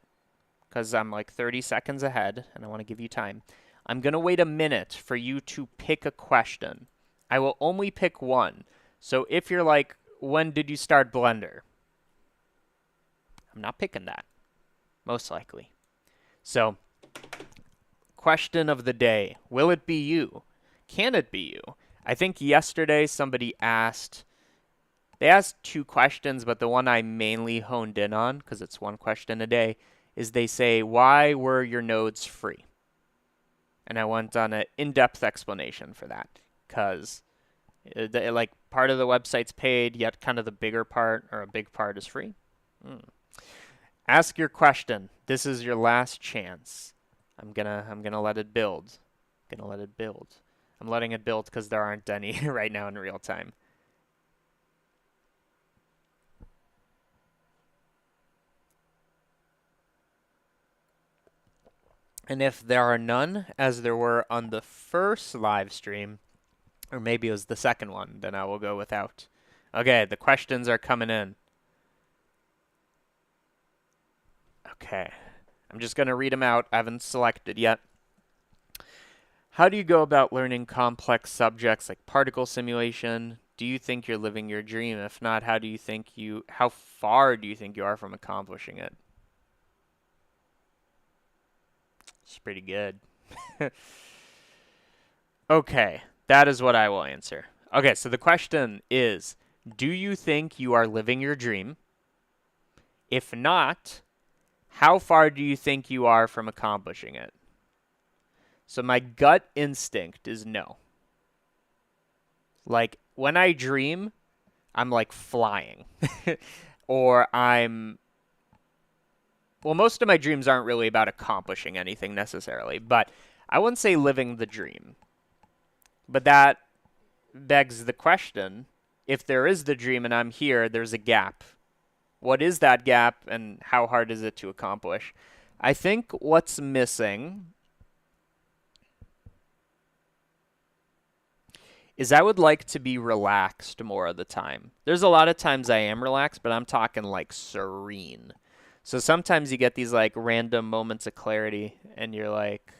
because I'm like 30 seconds ahead and I want to give you time. I'm going to wait a minute for you to pick a question. I will only pick one. So if you're like, when did you start Blender? I'm not picking that, most likely. So, question of the day. Will it be you? Can it be you? I think yesterday somebody asked, they asked 2 questions, but the one I mainly honed in on, because it's 1 question a day, is they say, why were your nodes free? And I went on an in-depth explanation for that, because like part of the website's paid, yet kind of the bigger part, or a big part, is free. Ask your question. This is your last chance. I'm gonna let it build. I'm letting it build because there aren't any right now in real time. And if there are none, as there were on the first live stream, or maybe it was the second one, then I will go without. Okay, the questions are coming in. Okay, I'm just going to read them out. I haven't selected yet. How do you go about learning complex subjects like particle simulation? Do you think you're living your dream? If not, how far do you think you are from accomplishing it? It's pretty good. Okay, that is what I will answer. Okay, so the question is, do you think you are living your dream? If not, how far do you think you are from accomplishing it? So my gut instinct is no. Like, when I dream, I'm like flying. Or well, most of my dreams aren't really about accomplishing anything necessarily, but I wouldn't say living the dream. But that begs the question, if there is the dream and I'm here, there's a gap. What is that gap and how hard is it to accomplish? I think what's missing is I would like to be relaxed more of the time. There's a lot of times I am relaxed, but I'm talking like serene. So sometimes you get these like random moments of clarity and you're like,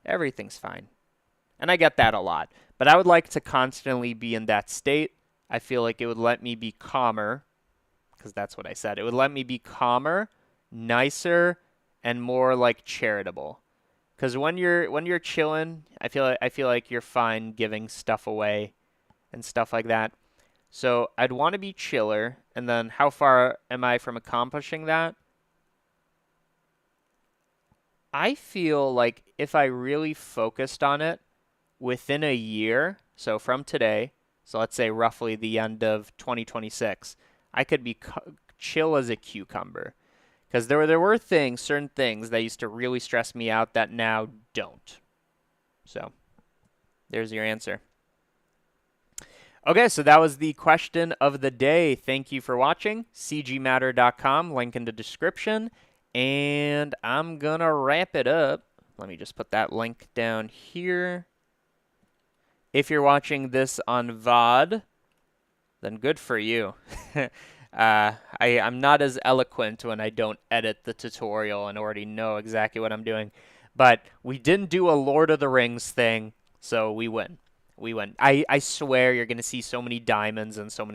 everything's fine. And I get that a lot. But I would like to constantly be in that state. I feel like it would let me be calmer, because that's what I said. It would let me be calmer, nicer, and more like charitable. Because when you're chilling, I feel like you're fine giving stuff away and stuff like that. So I'd want to be chiller, and then how far am I from accomplishing that? I feel like if I really focused on it within a year, so from today, so let's say roughly the end of 2026, I could be chill as a cucumber. Because there were certain things that used to really stress me out that now don't. So, there's your answer. Okay, so that was the question of the day. Thank you for watching. cgmatter.com, link in the description. And I'm going to wrap it up. Let me just put that link down here. If you're watching this on VOD, then good for you. I'm not as eloquent when I don't edit the tutorial and already know exactly what I'm doing. But we didn't do a Lord of the Rings thing, so we win. We win. I swear you're going to see so many diamonds and so many